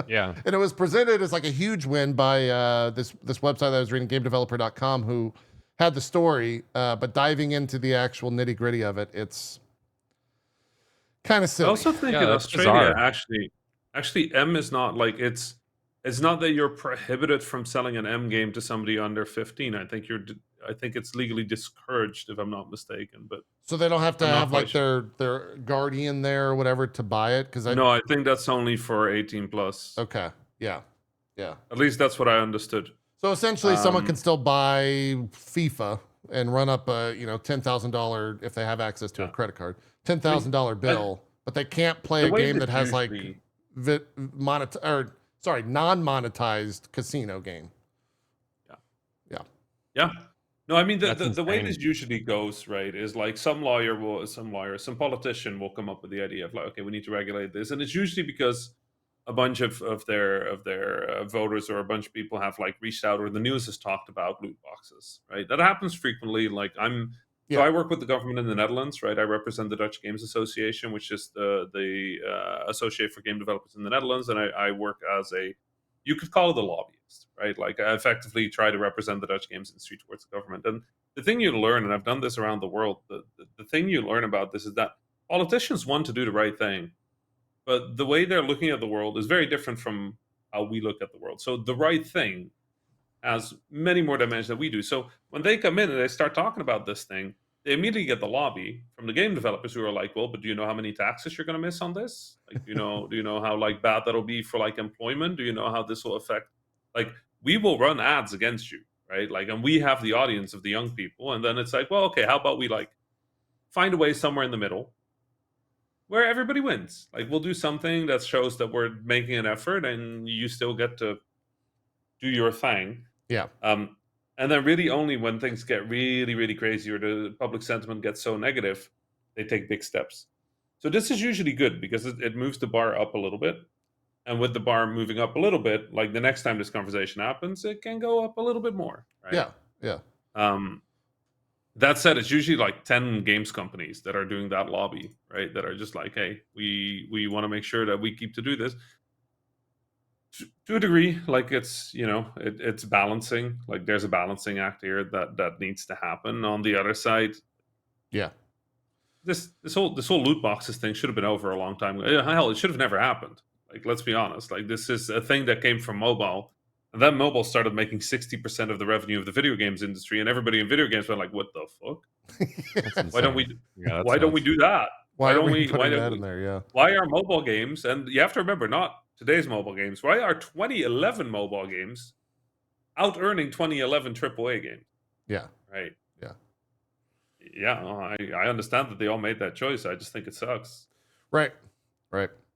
Speaker 2: Yeah.
Speaker 1: And it was presented as like a huge win by this website that I was reading, GameDeveloper.com, who had the story, but diving into the actual nitty gritty of it, it's kind of silly.
Speaker 3: I also think in Australia, actually, M is not like it's not that you're prohibited from selling an M game to somebody under 15. I think it's legally discouraged, if I'm not mistaken. But
Speaker 1: so they don't have to have like their guardian there or whatever to buy it, because
Speaker 3: no, I think that's only for 18 plus.
Speaker 1: Okay, yeah.
Speaker 3: At least that's what I understood.
Speaker 1: So essentially, someone can still buy FIFA and run up a $10,000 if they have access to a credit card, $10,000 bill, but they can't play a game that has like non-monetized casino game.
Speaker 3: Yeah. No, I mean the way this usually goes, right, is like some politician will come up with the idea of like, okay, we need to regulate this, and it's usually because a bunch of their voters or a bunch of people have like reached out, or the news has talked about loot boxes, right? That happens frequently. Like so I work with the government in the Netherlands, right? I represent the Dutch Games Association, which is the associate for game developers in the Netherlands, and I work as you could call it a lobbyist, right? Like I effectively try to represent the Dutch games industry towards the government. And the thing you learn, and I've done this around the world, the thing you learn about this is that politicians want to do the right thing, but the way they're looking at the world is very different from how we look at the world. So the right thing has many more dimensions than we do. So when they come in and they start talking about this thing, they immediately get the lobby from the game developers who are like, well, but do you know how many taxes you're going to miss on this? Like, do you know how like bad that'll be for like employment? Do you know how this will affect, like, we will run ads against you, right? Like, and we have the audience of the young people. And then it's like, well, okay, how about we like find a way somewhere in the middle where everybody wins? Like, we'll do something that shows that we're making an effort and you still get to do your thing.
Speaker 1: Yeah.
Speaker 3: And then really only when things get really, really crazy or the public sentiment gets so negative, they take big steps. So this is usually good because it moves the bar up a little bit. And with the bar moving up a little bit, like the next time this conversation happens, it can go up a little bit more. Right?
Speaker 1: Yeah.
Speaker 3: That said, it's usually like 10 games companies that are doing that lobby, right? That are just like, hey, we want to make sure that we keep to do this. To a degree, like it's it's balancing. Like there's a balancing act here that needs to happen. On the other side, this whole loot boxes thing should have been over a long time ago. Hell, it should have never happened. Like, let's be honest. Like, this is a thing that came from mobile, and then mobile started making 60% of the revenue of the video games industry, and everybody in video games went like, "What the fuck? Why don't we? Why don't we do that?
Speaker 1: Why don't we put that in there? Yeah.
Speaker 3: Why are mobile games? And you have to remember, not today's mobile games. Why are 2011 mobile games out earning 2011 AAA games?
Speaker 1: Yeah.
Speaker 3: Right.
Speaker 1: Yeah.
Speaker 3: Yeah. I understand that they all made that choice. I just think it sucks.
Speaker 1: Right.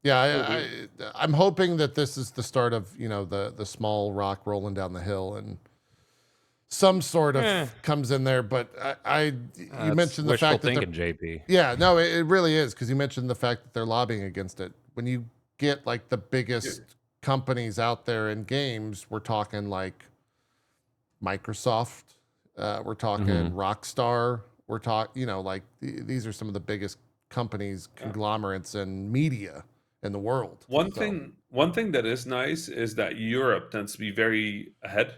Speaker 1: Yeah. I'm hoping that this is the start of the small rock rolling down the hill and some sort of comes in there. But you mentioned the fact that
Speaker 2: thinking, JP.
Speaker 1: Yeah. No, it really is, because you mentioned the fact that they're lobbying against it. When you get like the biggest companies out there in games, we're talking like Microsoft, we're talking Rockstar, we're talking like these are some of the biggest companies, conglomerates, and media in the world.
Speaker 3: One thing that is nice is that Europe tends to be very ahead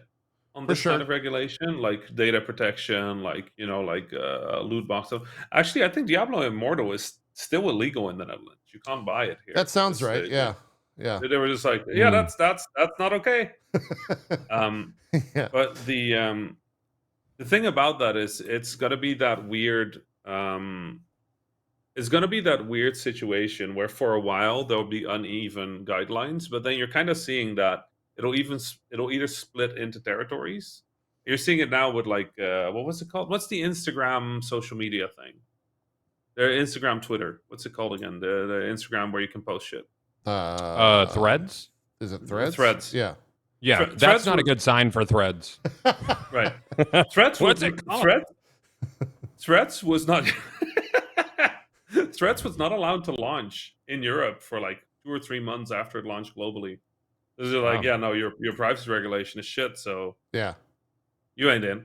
Speaker 3: on this kind of regulation, like data protection, like loot box. Actually, I think Diablo Immortal is still illegal in the Netherlands. You can't buy it here.
Speaker 1: That sounds right. Yeah.
Speaker 3: They were just like, that's not okay. But the thing about that is it's gonna be that weird. It's gonna be that weird situation where for a while there'll be uneven guidelines, but then you're kind of seeing that it'll either split into territories. You're seeing it now with like what was it called? What's the Instagram social media thing? Instagram, Twitter. What's it called again? The Instagram where you can post shit.
Speaker 2: Threads?
Speaker 1: Is it Threads?
Speaker 3: Threads.
Speaker 1: Yeah.
Speaker 2: Yeah, that's not a good sign for Threads.
Speaker 3: Right. Threads. What's it called? Threads was not. Threads was not allowed to launch in Europe for like 2 or 3 months after it launched globally. They're like, your privacy regulation is shit, so you ain't in.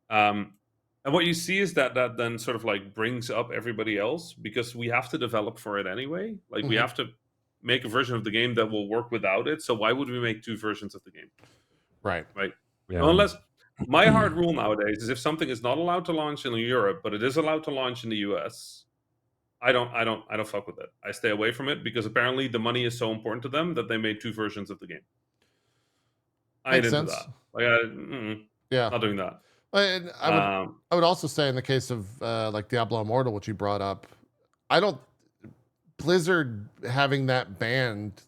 Speaker 3: And what you see is that then sort of like brings up everybody else, because we have to develop for it anyway. Like we have to make a version of the game that will work without it. So why would we make 2 versions of the game?
Speaker 1: Right.
Speaker 3: Yeah. Unless my hard rule nowadays is if something is not allowed to launch in Europe, but it is allowed to launch in the US, I don't fuck with it. I stay away from it because apparently the money is so important to them that they made 2 versions of the game. I ain't into that. Like,
Speaker 1: yeah,
Speaker 3: not doing that.
Speaker 1: And I would also say in the case of like Diablo Immortal, which you brought up, I don't Blizzard having that banned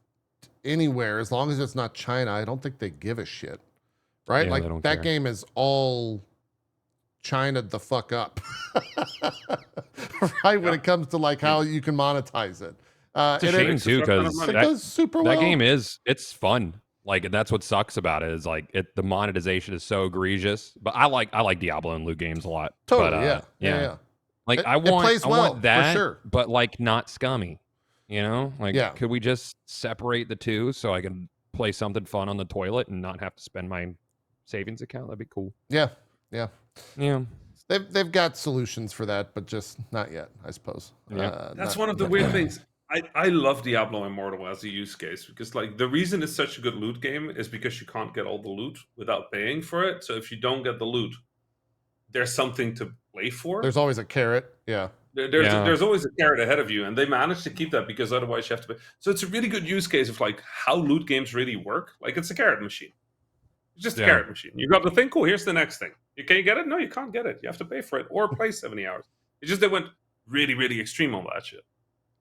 Speaker 1: anywhere as long as it's not China. I don't think they give a shit, right?
Speaker 2: Yeah,
Speaker 1: like that game is all China the fuck up, right? When it comes to like how you can monetize it.
Speaker 2: It's a shame too because
Speaker 1: it does super well.
Speaker 2: That game it's fun. Like that's what sucks about it is like the monetization is so egregious. But I like Diablo and loot games a lot.
Speaker 1: Totally,
Speaker 2: but,
Speaker 1: yeah.
Speaker 2: Like I want that, for sure. But like not scummy. You know, like could we just separate the two so I can play something fun on the toilet and not have to spend my savings account? That'd be cool.
Speaker 1: Yeah.
Speaker 2: They've
Speaker 1: got solutions for that, but just not yet, I suppose.
Speaker 2: Yeah.
Speaker 3: That's one of the weird things. I love Diablo Immortal as a use case because like the reason it's such a good loot game is because you can't get all the loot without paying for it. So if you don't get the loot, there's something to play for.
Speaker 1: There's always a carrot. Yeah.
Speaker 3: There's always a carrot ahead of you, and they managed to keep that because otherwise you have to pay. So it's a really good use case of like how loot games really work. Like it's a carrot machine. It's just a carrot machine. You got the thing, cool, here's the next thing. Can you get it? No, you can't get it. You have to pay for it or play 70 hours. It's just they went really, really extreme on that shit.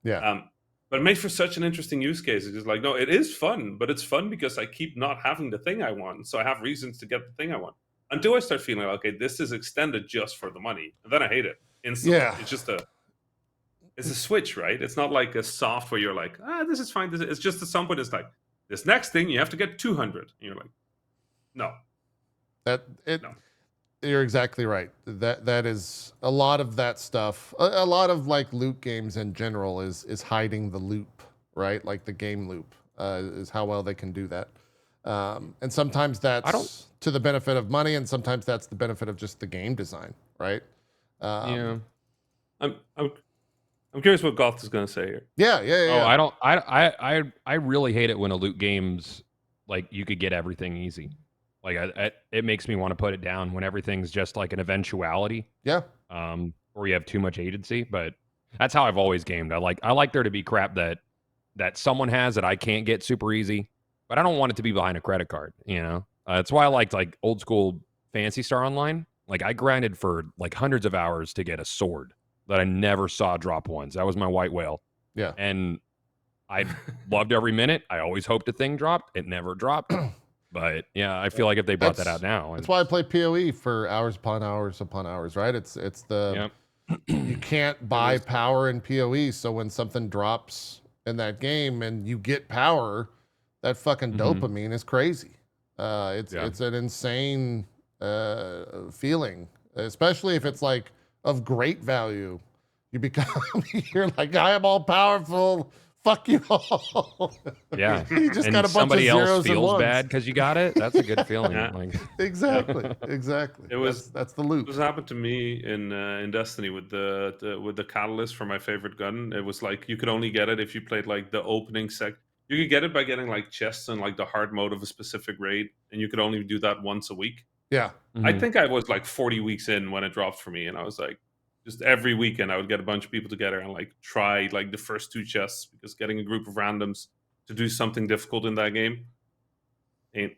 Speaker 1: Yeah.
Speaker 3: But it made for such an interesting use case. It's just like, no, it is fun, but it's fun because I keep not having the thing I want. So I have reasons to get the thing I want. Until I start feeling like, okay, this is extended just for the money. And then I hate it instantly.
Speaker 1: Yeah.
Speaker 3: It's a switch, right? It's not like a soft where you're like, this is fine. It's just at some point it's like, this next thing, you have to get 200. And you're like, no.
Speaker 1: No. You're exactly right. That is a lot of that stuff. A lot of like loot games in general is hiding the loop, right? Like the game loop is how well they can do that. And sometimes that's to the benefit of money, and sometimes that's the benefit of just the game design, right?
Speaker 3: I'm curious what Goth is going to say here.
Speaker 1: Yeah.
Speaker 2: Oh, I really hate it when a loot game's like you could get everything easy. Like it makes me want to put it down when everything's just like an eventuality.
Speaker 1: Yeah.
Speaker 2: Or you have too much agency. But that's how I've always gamed. I like there to be crap that someone has that I can't get super easy, but I don't want it to be behind a credit card. You know, that's why I liked like old school Phantasy Star Online. Like I grinded for like hundreds of hours to get a sword that I never saw drop once. That was my white whale.
Speaker 1: Yeah.
Speaker 2: And I loved every minute. I always hoped a thing dropped. It never dropped. But yeah, I feel like if they brought that out now,
Speaker 1: that's why I play PoE for hours upon hours upon hours, right? It's the you can't buy power in PoE, so when something drops in that game and you get power, that fucking dopamine is crazy. It's an insane feeling, especially if it's like of great value. You're like, I am all powerful. Fuck you all.
Speaker 2: Yeah.
Speaker 1: You just
Speaker 2: and
Speaker 1: got a bunch
Speaker 2: somebody
Speaker 1: of zeros
Speaker 2: else feels
Speaker 1: and
Speaker 2: bad because you got it. That's a good feeling. Like,
Speaker 1: exactly. That's the loop.
Speaker 3: This happened to me in Destiny with the catalyst for my favorite gun. It was like you could only get it if you played like the opening You could get it by getting like chests and like the hard mode of a specific raid, and you could only do that once a week.
Speaker 1: Yeah.
Speaker 3: I think I was like 40 weeks in when it dropped for me, and I was like, just every weekend I would get a bunch of people together and like try like the first 2 chests, because getting a group of randoms to do something difficult in that game ain't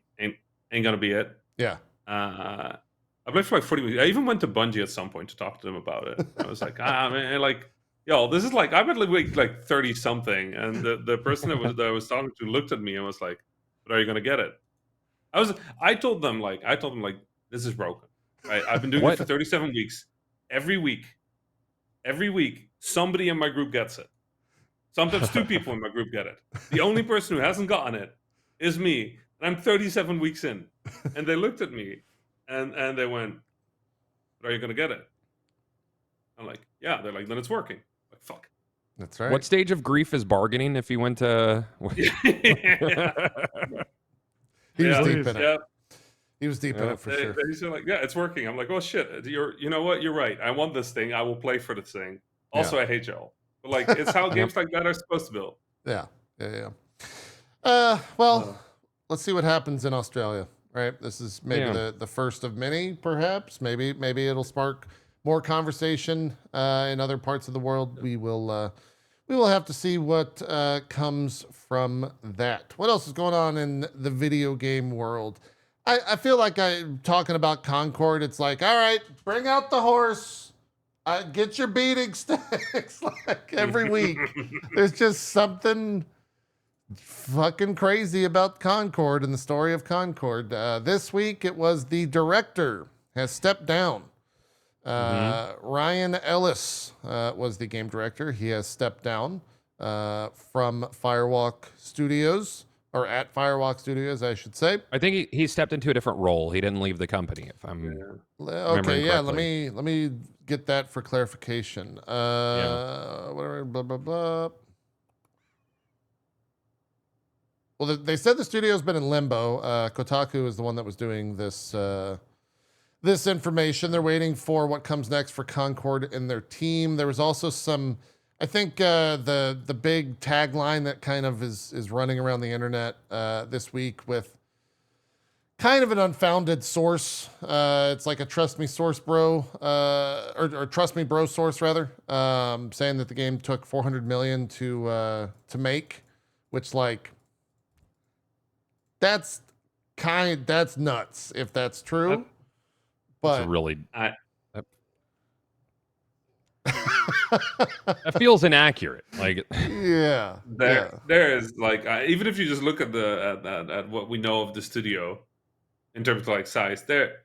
Speaker 3: gonna be it.
Speaker 1: Yeah.
Speaker 3: I played for like 40 weeks. I even went to Bungie at some point to talk to them about it. I was like, man, like, yo, this is like, I'm at like 30 something, and the person that I was talking to looked at me and was like, "But are you gonna get it?" I told them like, this is broken. Right? I've been doing it for 37 weeks. Every week, somebody in my group gets it. Sometimes 2 people in my group get it. The only person who hasn't gotten it is me, and I'm 37 weeks in. And they looked at me, and they went, "But are you gonna get it?" I'm like, "Yeah." They're like, "Then it's working." I'm like, fuck.
Speaker 1: That's right.
Speaker 2: What stage of grief is bargaining if you went to?
Speaker 1: He was deep in it. He was deep in it for sure.
Speaker 3: He's like, "Yeah, it's working." I'm like, "Oh shit! You know what? You're right. I want this thing. I will play for this thing." Also, I hate y'all. But like, it's how games like that are supposed to build.
Speaker 1: Yeah. Well, let's see what happens in Australia. Right. This is maybe the first of many, perhaps. Maybe it'll spark more conversation in other parts of the world. We will have to see what comes from that. What else is going on in the video game world? I feel like I'm talking about Concord. It's like, all right, bring out the horse. Get your beating sticks. Like every week, there's just something fucking crazy about Concord and the story of Concord. This week, it was the director has stepped down. Ryan Ellis was the game director. He has stepped down from Firewalk Studios, or at Firewalk Studios, I should say.
Speaker 2: I think he stepped into a different role. He didn't leave the company, if I'm
Speaker 1: okay. Yeah,
Speaker 2: correctly.
Speaker 1: let me get that for clarification. Whatever. Blah blah blah. Well, they said the studio's been in limbo. Kotaku is the one that was doing this this information. They're waiting for what comes next for Concord and their team. There was also some, I think the big tagline that kind of is running around the internet this week with kind of an unfounded source. It's like a trust me source bro, or trust me bro source rather, saying that the game took $400 million to make, which like that's nuts if that's true. But
Speaker 2: really, that feels inaccurate. Like,
Speaker 3: there is like even if you just look at at what we know of the studio in terms of like size, there.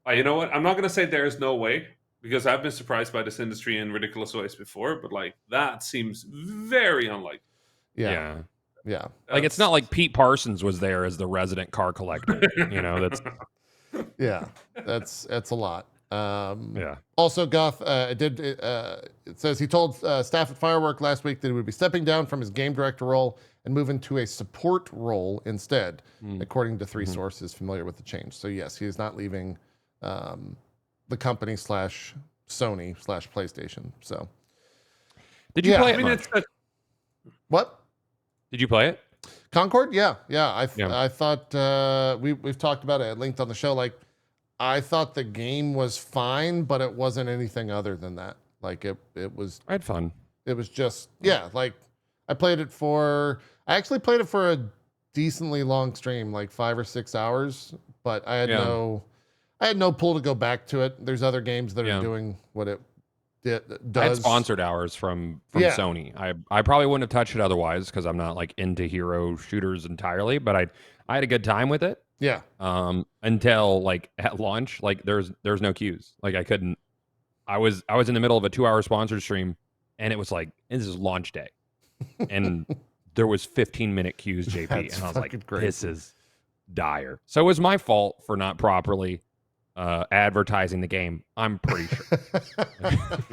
Speaker 3: You know what? I'm not gonna say there is no way, because I've been surprised by this industry in ridiculous ways before, but like that seems very unlikely.
Speaker 1: Yeah.
Speaker 2: Like it's not like Pete Parsons was there as the resident car collector. You know, that's.
Speaker 1: Yeah, that's a lot.
Speaker 2: Yeah.
Speaker 1: Also, Goth it says he told staff at Firework last week that he would be stepping down from his game director role and moving to a support role instead, according to three sources familiar with the change. So yes, he is not leaving the company / Sony / PlayStation. So
Speaker 2: did you play it?
Speaker 1: What?
Speaker 2: Did you play it?
Speaker 1: Concord? Yeah. I thought we've talked about it. I linked on the show. Like, I thought the game was fine, but it wasn't anything other than that. Like it was.
Speaker 2: I had fun.
Speaker 1: It was just like I actually played it for a decently long stream, like 5 or 6 hours. But I had no pull to go back to it. There's other games that are doing what it does.
Speaker 2: I had sponsored hours from Sony. I probably wouldn't have touched it otherwise because I'm not like into hero shooters entirely, but I had a good time with it.
Speaker 1: Yeah.
Speaker 2: Until like at launch, like there's no queues. Like I couldn't. I was in the middle of a 2-hour sponsored stream, and it was like this is launch day, and there was 15-minute queues, JP, and I was like, this is dire. So it was my fault for not properly advertising the game. I'm pretty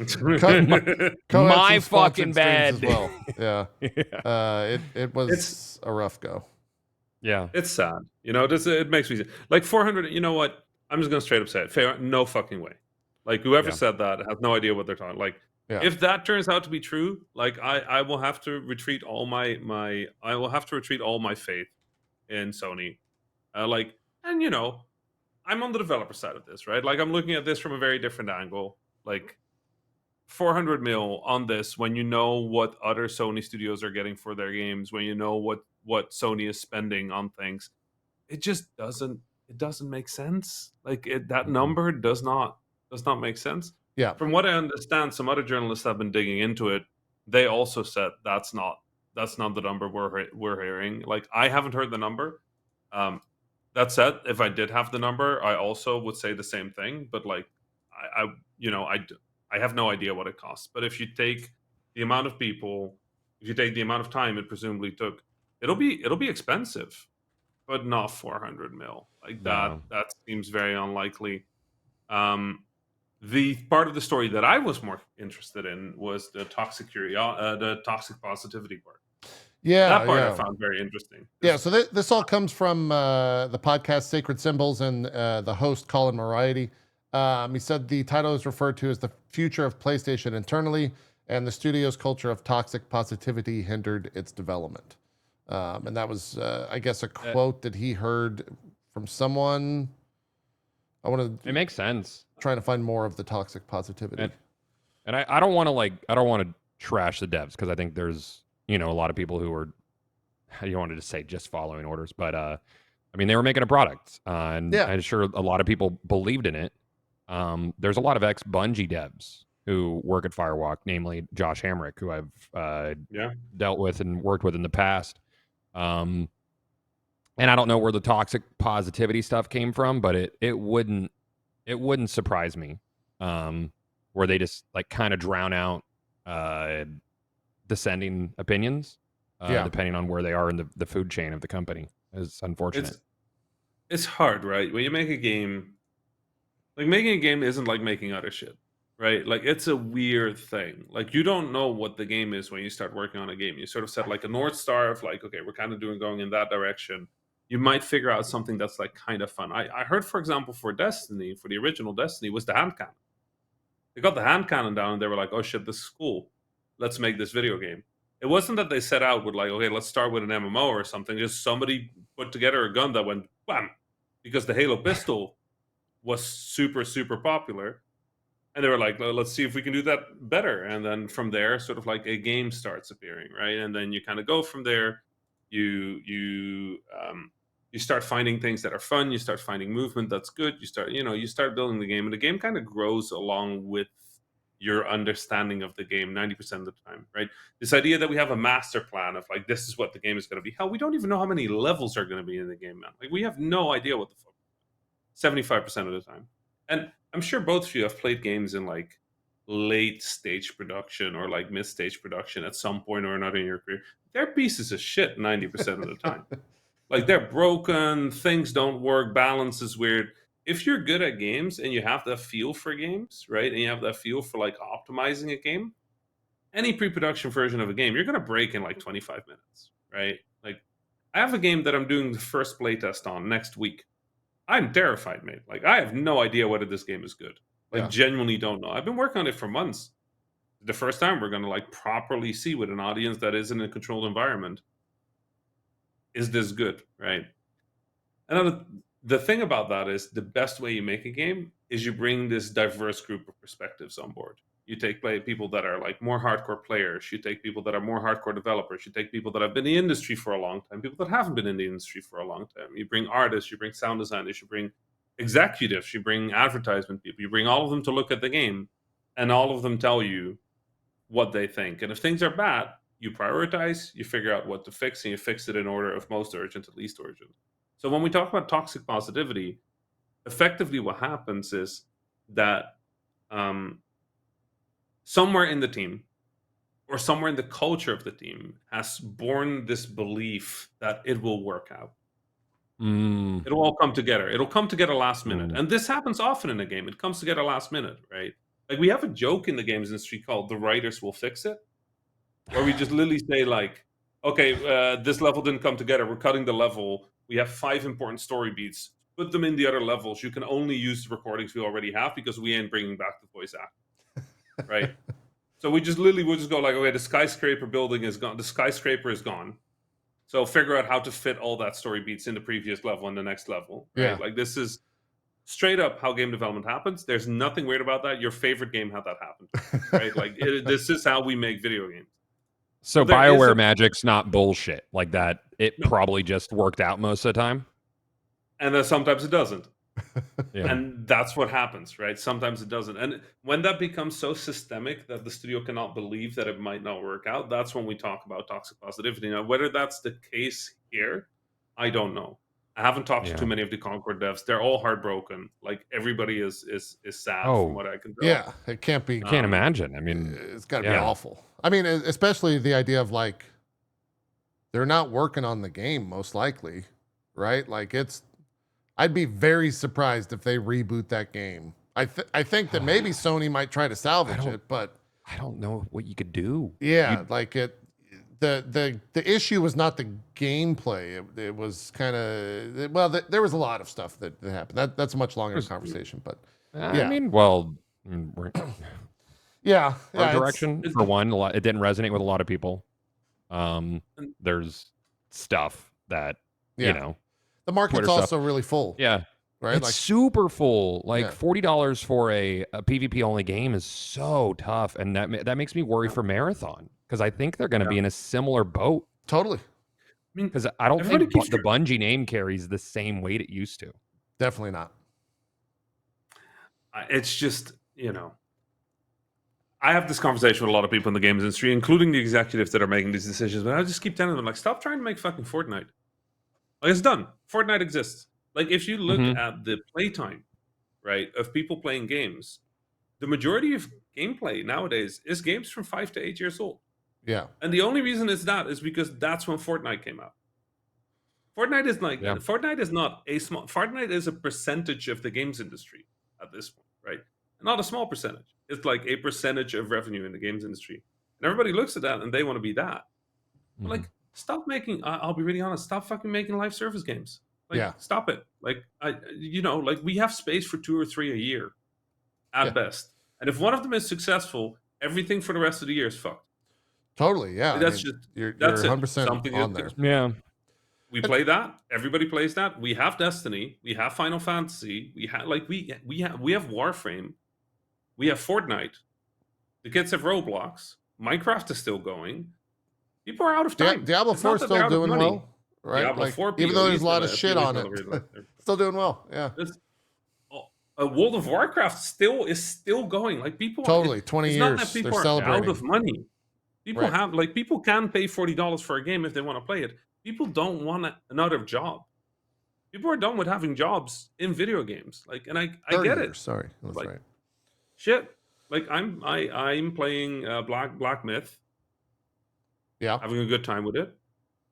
Speaker 2: sure. my fucking bad.
Speaker 1: As well. Yeah. It was a rough go.
Speaker 2: Yeah.
Speaker 3: It's sad. You know, it makes me like 400. You know what? I'm just gonna straight up say it. Fair, no fucking way. Like whoever said that has no idea what they're talking. Like if that turns out to be true, like I will have to retreat all my faith in Sony. And you know, I'm on the developer side of this, right? Like I'm looking at this from a very different angle. Like 400 mil on this, when you know what other Sony studios are getting for their games, when you know what Sony is spending on things, it just doesn't make sense. Like that number does not make sense.
Speaker 1: Yeah.
Speaker 3: From what I understand, some other journalists have been digging into it. They also said that's not the number we're hearing. Like I haven't heard the number. That said, if I did have the number, I also would say the same thing. But like, I have no idea what it costs. But if you take the amount of people, if you take the amount of time it presumably took, it'll be expensive, but not 400 mil. Like that seems very unlikely. The part of the story that I was more interested in was the toxic positivity part.
Speaker 1: Yeah,
Speaker 3: that part I found very interesting.
Speaker 1: Yeah, so this all comes from the podcast Sacred Symbols and the host Colin Moriarty. He said the title is referred to as the future of PlayStation internally, and the studio's culture of toxic positivity hindered its development. And that was, I guess, a quote that he heard from someone. I want to.
Speaker 2: It makes sense.
Speaker 1: Trying to find more of the toxic positivity.
Speaker 2: And I don't want to trash the devs, because I think there's, a lot of people who are, you wanted to say just following orders, but I mean, they were making a product, and I'm sure a lot of people believed in it. There's a lot of ex-Bungie devs who work at Firewalk, namely Josh Hamrick, who I've dealt with and worked with in the past. And I don't know where the toxic positivity stuff came from, but it wouldn't surprise me, where they just like kind of drown out dissenting opinions, depending on where they are in the food chain of the company. It's unfortunate.
Speaker 3: It's hard, right? When you make a game, like making a game isn't like making other shit, right? Like it's a weird thing. Like you don't know what the game is when you start working on a game. You sort of set like a North Star of like, okay, we're kind of going in that direction. You might figure out something that's like kind of fun. I heard, for example, for Destiny, for the original Destiny, was the hand cannon. They got the hand cannon down and they were like, oh shit, this is cool. Let's make this video game. It wasn't that they set out with like, okay, let's start with an MMO or something. Just somebody put together a gun that went wham, because the Halo pistol was super, super popular. And they were like, let's see if we can do that better. And then from there, sort of like a game starts appearing, right? And then you kind of go from there. You start finding things that are fun. You start finding movement that's good. You start building the game, and the game kind of grows along with your understanding of the game 90% of the time, right? This idea that we have a master plan of like, this is what the game is going to be. Hell, we don't even know how many levels are going to be in the game, man. Like we have no idea what the fuck. 75% of the time. And I'm sure both of you have played games in like late stage production or like mid stage production at some point or another in your career. They're pieces of shit 90% of the time. Like they're broken, things don't work, balance is weird. If you're good at games and you have that feel for games, right? And you have that feel for like optimizing a game, any pre-production version of a game, you're going to break in like 25 minutes, right? Like I have a game that I'm doing the first playtest on next week. I'm terrified, mate. Like I have no idea whether this game is good. Like genuinely don't know. I've been working on it for months. The first time we're going to like properly see with an audience that is in a controlled environment, is this good, right? And the thing about that is the best way you make a game is you bring this diverse group of perspectives on board. You take people that are like more hardcore players. You take people that are more hardcore developers. You take people that have been in the industry for a long time, people that haven't been in the industry for a long time. You bring artists, you bring sound designers, you bring executives, you bring advertisement people. You bring all of them to look at the game, and all of them tell you what they think. And if things are bad, you prioritize, you figure out what to fix, and you fix it in order of most urgent to least urgent. So when we talk about toxic positivity, effectively what happens is that somewhere in the team or somewhere in the culture of the team has born this belief that it will work out. It'll all come together. It'll come together last minute. And this happens often in a game. It comes together last minute, right? Like we have a joke in the games industry called the writers will fix it, where we just literally say like, okay, this level didn't come together. We're cutting the level. We have 5 important story beats. Put them in the other levels. You can only use the recordings we already have because we ain't bringing back the voice acting, right? So we just literally will just go like, okay, the skyscraper building is gone. The skyscraper is gone. So figure out how to fit all that story beats in the previous level and the next level. Right?
Speaker 1: Yeah.
Speaker 3: Like this is straight up how game development happens. There's nothing weird about that. Your favorite game had that happen, right? Like this is how we make video games.
Speaker 2: So BioWare magic's not bullshit like that. It probably just worked out most of the time.
Speaker 3: And then sometimes it doesn't. And that's what happens, right? Sometimes it doesn't. And when that becomes so systemic that the studio cannot believe that it might not work out, that's when we talk about toxic positivity. Now, whether that's the case here, I don't know. I haven't talked to too many of the Concord devs. They're all heartbroken. Like everybody is sad from what I can tell.
Speaker 1: Yeah, it can't be.
Speaker 2: Can't imagine. I mean,
Speaker 1: it's got to be awful. I mean, especially the idea of like they're not working on the game, most likely, right? Like I'd be very surprised if they reboot that game. I think that maybe Sony might try to salvage it, but
Speaker 2: I don't know what you could do.
Speaker 1: Yeah, like the issue was not the gameplay. It was kind of there was a lot of stuff that happened. That's a much longer conversation, but
Speaker 2: I mean, well,
Speaker 1: yeah,
Speaker 2: art direction for one, it didn't resonate with a lot of people. There's stuff that you know.
Speaker 1: The market's also really full.
Speaker 2: Yeah.
Speaker 1: right?
Speaker 2: It's
Speaker 1: Like
Speaker 2: super full. Like $40 for a PvP only game is so tough, and that makes me worry for Marathon because I think they're going to be in a similar boat.
Speaker 1: Totally.
Speaker 3: I mean,
Speaker 2: because I don't think
Speaker 3: keeps
Speaker 2: the Bungie name carries the same weight it used to.
Speaker 1: Definitely not.
Speaker 3: It's just, I have this conversation with a lot of people in the games industry, including the executives that are making these decisions, but I just keep telling them, like, stop trying to make fucking Fortnite. Like, it's done. Fortnite exists. Like, if you look at the playtime, right, of people playing games, the majority of gameplay nowadays is games from 5 to 8 years old.
Speaker 1: Yeah.
Speaker 3: And the only reason it's that is because that's when Fortnite came out. Fortnite is not a small. Fortnite is a percentage of the games industry at this point, right? Not a small percentage. It's like a percentage of revenue in the games industry, and everybody looks at that and they want to be that. But like, stop making. I'll be really honest. Stop fucking making live service games. Like, stop it. Like, like we have space for 2 or 3 a year, at best. And if one of them is successful, everything for the rest of the year is fucked.
Speaker 1: Totally. Yeah.
Speaker 3: That's
Speaker 1: you're
Speaker 3: 100%
Speaker 1: on there.
Speaker 2: Yeah.
Speaker 3: We play that. Everybody plays that. We have Destiny. We have Final Fantasy. We have we have Warframe. We have Fortnite. The kids have Roblox. Minecraft is still going. People are out of time.
Speaker 1: Diablo 4 is still doing well, right?
Speaker 3: Diablo 4
Speaker 1: even though there's a lot of shit on it, still doing well. Yeah.
Speaker 3: World of Warcraft is still going. Like, people
Speaker 1: totally 20 years.
Speaker 3: Not that people
Speaker 1: they're
Speaker 3: are
Speaker 1: celebrating.
Speaker 3: out of money. People people can pay $40 for a game if they want to play it. People don't want another job. People are done with having jobs in video games. Like, and I get it.
Speaker 1: Sorry, that's
Speaker 3: like,
Speaker 1: right.
Speaker 3: Shit. Like, I'm playing Black Myth.
Speaker 1: Yeah,
Speaker 3: having a good time with it.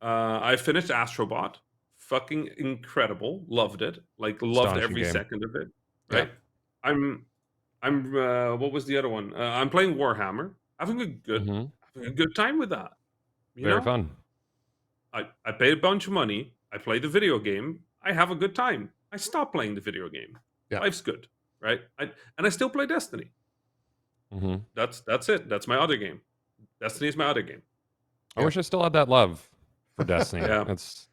Speaker 3: I finished Astrobot. Fucking incredible. Loved it. Like, loved every second of it. Right. Yeah. I'm what was the other one? I'm playing Warhammer. Having a good time with that.
Speaker 2: Very fun.
Speaker 3: I paid a bunch of money. I played the video game. I have a good time. I stopped playing the video game.
Speaker 1: Yeah.
Speaker 3: Life's good, right? And I still play Destiny. That's it. That's my other game. Destiny is my other game.
Speaker 2: I wish I still had that love for Destiny. It's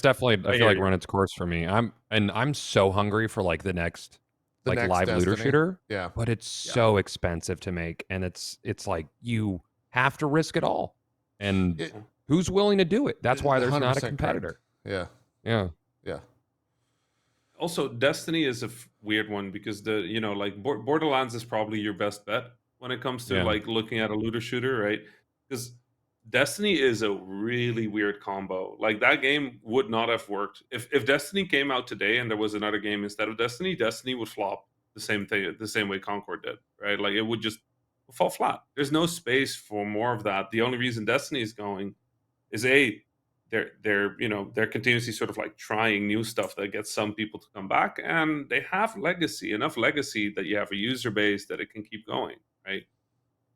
Speaker 2: definitely I feel like run its course for me. I'm so hungry for like the next live looter shooter.
Speaker 1: Yeah.
Speaker 2: But it's so expensive to make, and it's like you have to risk it all. And who's willing to do it? That's why there's not a competitor.
Speaker 1: Correct.
Speaker 2: Yeah.
Speaker 3: Also, Destiny is a weird one because Borderlands is probably your best bet when it comes to like looking at a looter shooter, right? Because Destiny is a really weird combo. Like, that game would not have worked if Destiny came out today and there was another game instead of Destiny. Destiny would flop the same way Concord did, right? Like, it would just fall flat. There's no space for more of that. The only reason Destiny is going is they're continuously sort of like trying new stuff that gets some people to come back, and they have enough legacy that you have a user base that it can keep going, right?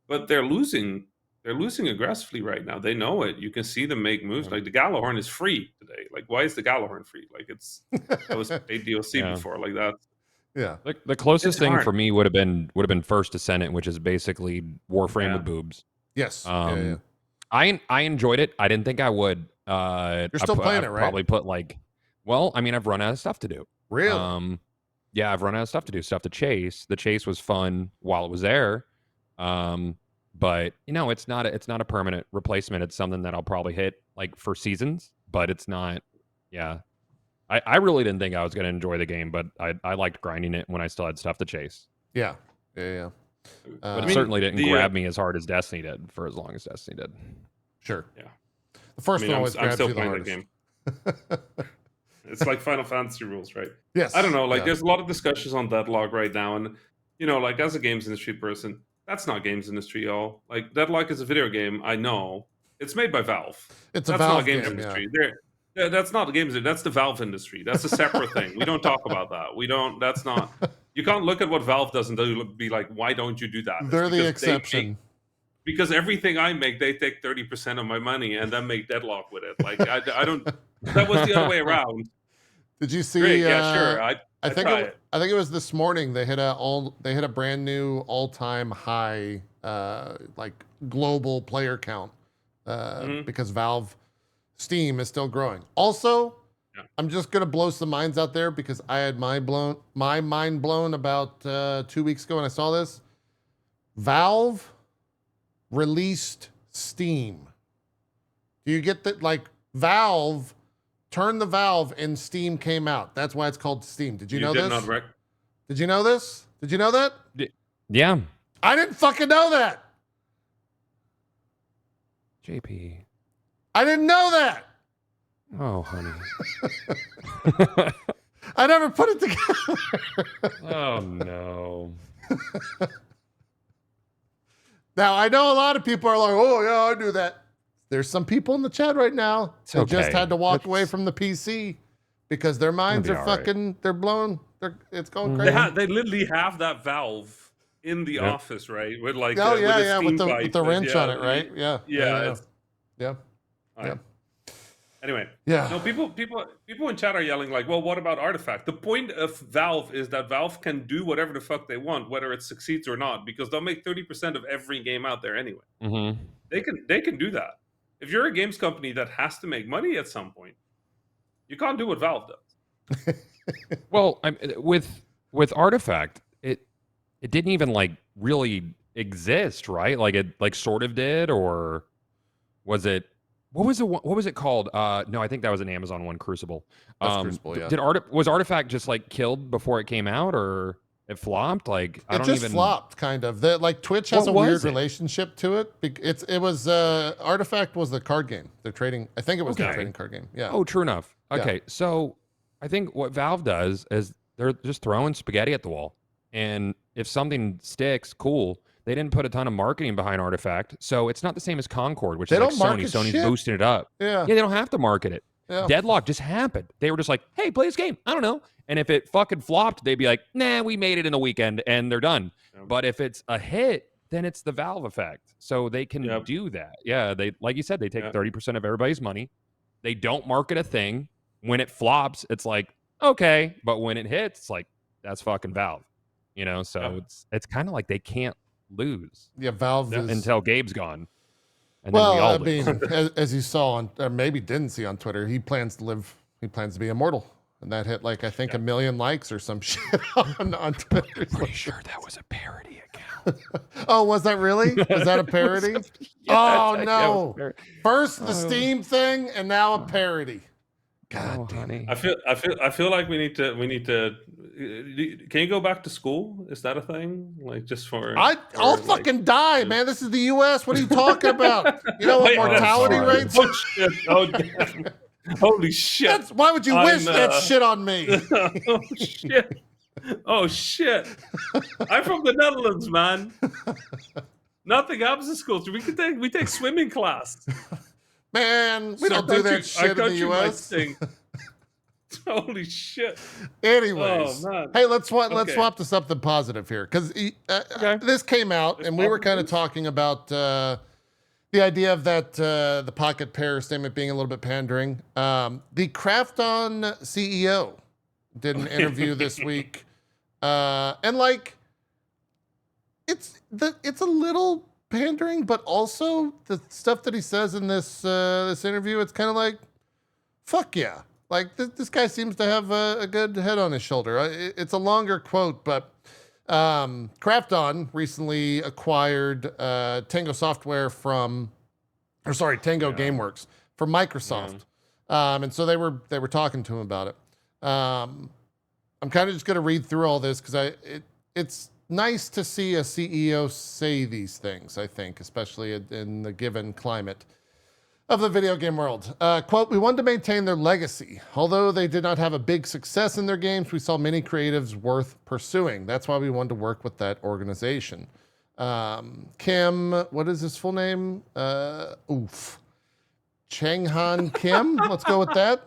Speaker 3: But they're losing aggressively right now. They know it. You can see them make moves. Like, the Gallahorn is free today. Like, why is the Gallahorn free? Like, that was paid DLC before. Like, that.
Speaker 1: Yeah.
Speaker 2: The closest thing for me would have been First Descendant, which is basically Warframe with boobs.
Speaker 1: Yes.
Speaker 2: I enjoyed it. I didn't think I would.
Speaker 1: You're still playing it, right?
Speaker 2: Probably put I've run out of stuff to do.
Speaker 1: Really?
Speaker 2: Yeah, I've run out of stuff to do. Stuff to chase. The chase was fun while it was there. But it's not a permanent replacement. It's something that I'll probably hit like for seasons, but it's not. Yeah. I really didn't think I was going to enjoy the game, but I liked grinding it when I still had stuff to chase.
Speaker 1: Yeah.
Speaker 2: But it certainly didn't grab me as hard as Destiny did for as long as Destiny did.
Speaker 1: Sure.
Speaker 3: Yeah.
Speaker 1: The first one always grabs you the hardest.
Speaker 3: Game. It's like Final Fantasy rules, right?
Speaker 1: Yes.
Speaker 3: I don't know. Like, there's a lot of discussions on Deadlock right now, and like, as a games industry person, that's not games industry, y'all. Like, Deadlock is a video game. I know it's made by Valve.
Speaker 1: That's
Speaker 3: a
Speaker 1: Valve
Speaker 3: not games industry. That's not the games. That's the Valve industry. That's a separate thing. We don't talk about that. We don't. That's not. You can't look at what Valve does and be like, why don't you do that?
Speaker 1: They're the exception.
Speaker 3: Because everything I make, they take 30% of my money and then make Deadlock with it. Like, I don't. That was the other way around.
Speaker 1: Did you see?
Speaker 3: Great. Yeah, sure.
Speaker 1: I think it was this morning. They hit a brand new all-time high, like, global player count, because Valve Steam is still growing. Also, I'm just gonna blow some minds out there because I had my mind blown about 2 weeks ago when I saw this. Valve released Steam. Do you get that? Like Valve turned the valve and Steam came out. That's why it's called Steam. Did you know this? Did you know this? Did you know that?
Speaker 2: Yeah.
Speaker 1: I didn't fucking know that.
Speaker 2: JP.
Speaker 1: I didn't know that.
Speaker 2: Oh, honey.
Speaker 1: I never put it together.
Speaker 2: Oh, no.
Speaker 1: Now, I know a lot of people are like, oh, yeah, I knew that. There's some people in the chat right now who just had to walk away from the PC because their minds are fucking, they're blown. It's going crazy.
Speaker 3: They literally have that valve in the office, right? With like,
Speaker 1: with the wrench on it, right? Yeah.
Speaker 3: Anyway,
Speaker 1: yeah.
Speaker 3: No, people in chat are yelling like, "Well, what about Artifact?" The point of Valve is that Valve can do whatever the fuck they want, whether it succeeds or not, because they'll make 30% of every game out there anyway.
Speaker 2: Mm-hmm.
Speaker 3: They can do that. If you're a games company that has to make money at some point, you can't do what Valve does.
Speaker 2: Well, with Artifact, it didn't even like really exist, right? Like it like sort of did, or was it? What was it called? No, I think that was an Amazon one, Crucible.
Speaker 1: Crucible, yeah.
Speaker 2: Was Artifact just like killed before it came out, or it flopped? Like
Speaker 1: it just flopped, kind of. Like Twitch has a weird relationship to it. It was Artifact was the card game. They're trading. I think it was the trading card game. Yeah.
Speaker 2: Oh, true enough. Okay, so I think what Valve does is they're just throwing spaghetti at the wall, and if something sticks, cool. They didn't put a ton of marketing behind Artifact, so it's not the same as Concord, which is like Sony. Sony's boosting it up.
Speaker 1: Yeah,
Speaker 2: they don't have to market it. Yeah. Deadlock just happened. They were just like, hey, play this game. I don't know. And if it fucking flopped, they'd be like, nah, we made it in a weekend, and they're done. But if it's a hit, then it's the Valve effect. So they can do that. Yeah, they like you said, they take 30% of everybody's money. They don't market a thing. When it flops, it's like, okay. But when it hits, it's like, that's fucking Valve. You know, so it's kind of like they can't lose.
Speaker 1: Yeah, Valve is...
Speaker 2: until Gabe's gone.
Speaker 1: And well, I mean, as you saw on, or maybe didn't see on Twitter, he plans to be immortal, and that hit like I think 1 million likes or some shit on Twitter.
Speaker 2: I'm pretty sure that was a parody account.
Speaker 1: Oh, was that really? Was that a parody? Oh no! First the Steam thing, and now a parody. God damn.
Speaker 2: Honey.
Speaker 3: I feel like we need to. Can you go back to school? Is that a thing? Like just for
Speaker 1: I'll fucking die, man. This is the U.S. What are you talking about? You know what mortality rates?
Speaker 3: Oh shit! Oh damn! Holy shit!
Speaker 1: Why would you wish that shit on me?
Speaker 3: Oh shit! Oh shit! I'm from the Netherlands, man. Nothing happens in schools. We take swimming class.
Speaker 1: Man, we don't do that shit in the U.S.
Speaker 3: Holy shit!
Speaker 1: Anyways, hey, let's swap to something positive here because this came out and we were kind of talking about the idea of that the Pocket Pair statement being a little bit pandering. The Krafton CEO did an interview this week, and like it's a little pandering, but also the stuff that he says in this interview, it's kind of like, fuck yeah. Like, this guy seems to have a good head on his shoulder. It's a longer quote, but Krafton recently acquired Tango Gameworks from Microsoft. And so they were talking to him about it. I'm kind of just going to read through all this because it's nice to see a CEO say these things, I think, especially in the given climate of the video game world. Quote, we wanted to maintain their legacy. Although they did not have a big success in their games, we saw many creatives worth pursuing. That's why we wanted to work with that organization. Kim, what is his full name? Changhan Kim? Let's go with that.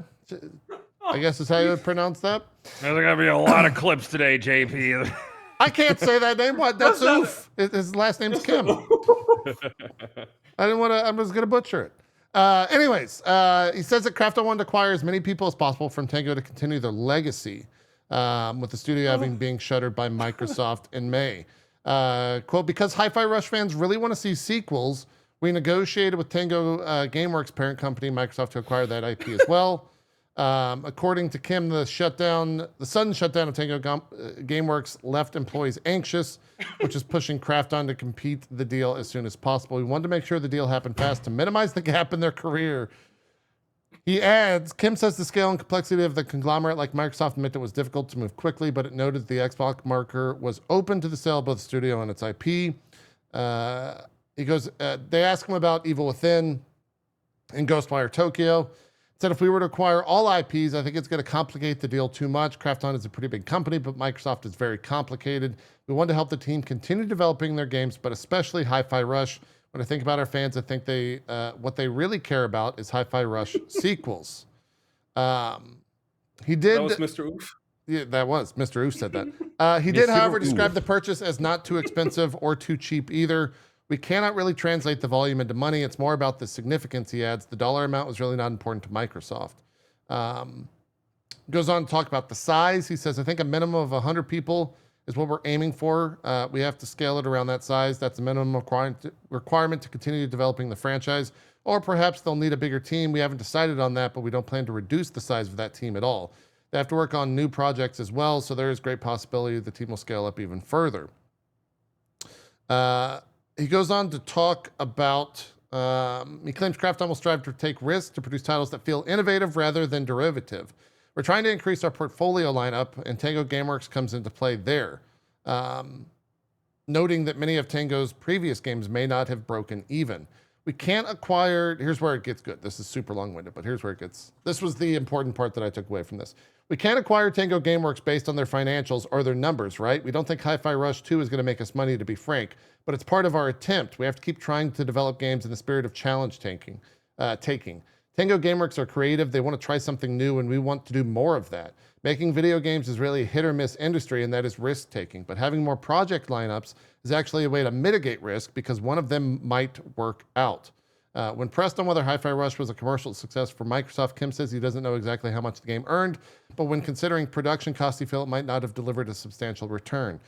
Speaker 1: I guess is how you would pronounce that.
Speaker 2: There's going to be a lot of clips today, JP.
Speaker 1: I can't say that name. What? That's Oof. His last name's Kim. I was going to butcher it. Anyways, he says that Krafton wanted to acquire as many people as possible from Tango to continue their legacy, with the studio being shuttered by Microsoft in May. Quote, because Hi-Fi Rush fans really want to see sequels, we negotiated with Tango Gameworks parent company, Microsoft, to acquire that IP as well. According to Kim, the sudden shutdown of Tango Gameworks left employees anxious, which is pushing Krafton to complete the deal as soon as possible. We wanted to make sure the deal happened fast to minimize the gap in their career. He adds, Kim says the scale and complexity of the conglomerate like Microsoft meant it was difficult to move quickly, but it noted the Xbox marker was open to the sale of both the studio and its IP. He goes, they ask him about Evil Within and Ghostwire Tokyo. Said if we were to acquire all IPs, I think it's going to complicate the deal too much. Krafton is a pretty big company, but Microsoft is very complicated. We want to help the team continue developing their games, but especially Hi-Fi Rush. When I think about our fans, I think what they really care about is Hi-Fi Rush sequels. He did.
Speaker 3: That was Mr. Oof.
Speaker 1: Yeah, that was Mr. Oof said that. He did, however, describe the purchase as not too expensive or too cheap either. We cannot really translate the volume into money. It's more about the significance, he adds. The dollar amount was really not important to Microsoft. Goes on to talk about the size. He says, I think a minimum of 100 people is what we're aiming for. We have to scale it around that size. That's a minimum requirement to continue developing the franchise. Or perhaps they'll need a bigger team. We haven't decided on that, but we don't plan to reduce the size of that team at all. They have to work on new projects as well, so there is great possibility the team will scale up even further. He goes on to talk about, he claims Krafton will strive to take risks to produce titles that feel innovative rather than derivative. We're trying to increase our portfolio lineup, and Tango Gameworks comes into play there. Noting that many of Tango's previous games may not have broken even. We can't acquire, here's where it gets good. This is super long-winded, but here's where it gets, this was the important part that I took away from this. We can't acquire Tango Gameworks based on their financials or their numbers, right? We don't think Hi-Fi Rush 2 is going to make us money, to be frank, but it's part of our attempt. We have to keep trying to develop games in the spirit of challenge taking. Tango Gameworks are creative. They want to try something new, and we want to do more of that. Making video games is really a hit or miss industry, and that is risk taking. But having more project lineups is actually a way to mitigate risk because one of them might work out. When pressed on whether Hi-Fi Rush was a commercial success for Microsoft, Kim says he doesn't know exactly how much the game earned, but when considering production costs, he felt it might not have delivered a substantial return.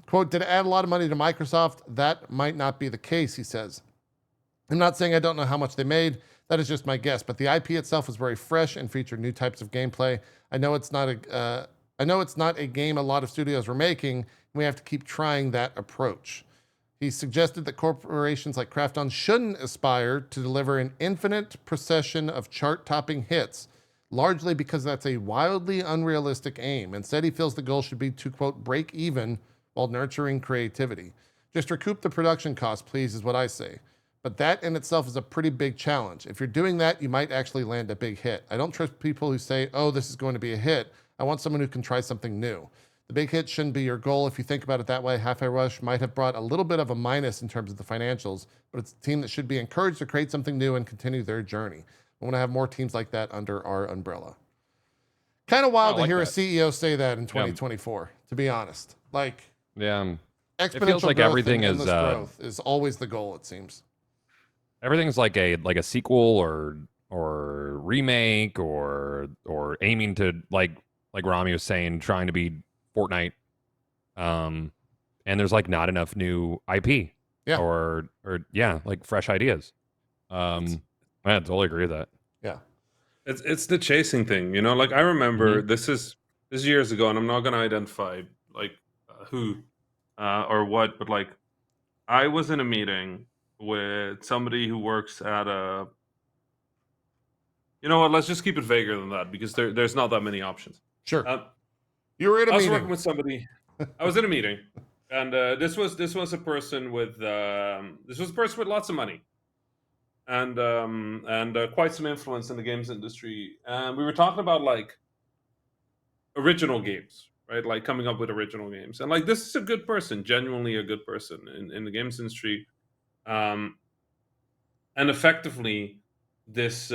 Speaker 1: Quote, did it add a lot of money to Microsoft? That might not be the case, he says. I'm not saying I don't know how much they made. That is just my guess, but the IP itself was very fresh and featured new types of gameplay. I know it's not a game a lot of studios were making, and we have to keep trying that approach. He suggested that corporations like Krafton shouldn't aspire to deliver an infinite procession of chart-topping hits, largely because that's a wildly unrealistic aim. Instead, he feels the goal should be to, quote, break even while nurturing creativity. Just recoup the production cost, please, is what I say. But that in itself is a pretty big challenge. If you're doing that, you might actually land a big hit. I don't trust people who say, oh, this is going to be a hit. I want someone who can try something new. The big hit shouldn't be your goal. If you think about it that way, Hi-Fi Rush might have brought a little bit of a minus in terms of the financials, but it's a team that should be encouraged to create something new and continue their journey. I want to have more teams like that under our umbrella. Kind of wild to hear a CEO say that in 2024, to be honest. Like,
Speaker 2: exponential
Speaker 1: it
Speaker 2: feels like
Speaker 1: growth
Speaker 2: everything
Speaker 1: and
Speaker 2: is
Speaker 1: growth is always the goal, it seems.
Speaker 2: Everything's like a sequel or remake or aiming to like Rami was saying, trying to be Fortnite. And there's like not enough new IP.
Speaker 1: Yeah.
Speaker 2: Or like fresh ideas. I totally agree with that.
Speaker 1: Yeah.
Speaker 3: It's the chasing thing, you know. Like I remember this is years ago, and I'm not gonna identify like who or what, but like I was in a meeting with somebody who works at a. You know what? Let's just keep it vaguer than that because there's not that many options.
Speaker 1: Sure. You were in a meeting.
Speaker 3: I was working with somebody. I was in a meeting, and this was a person with lots of money, and quite some influence in the games industry. And we were talking about like original games, right? Like coming up with original games, and like this is a good person, genuinely a good person in the games industry, and effectively this.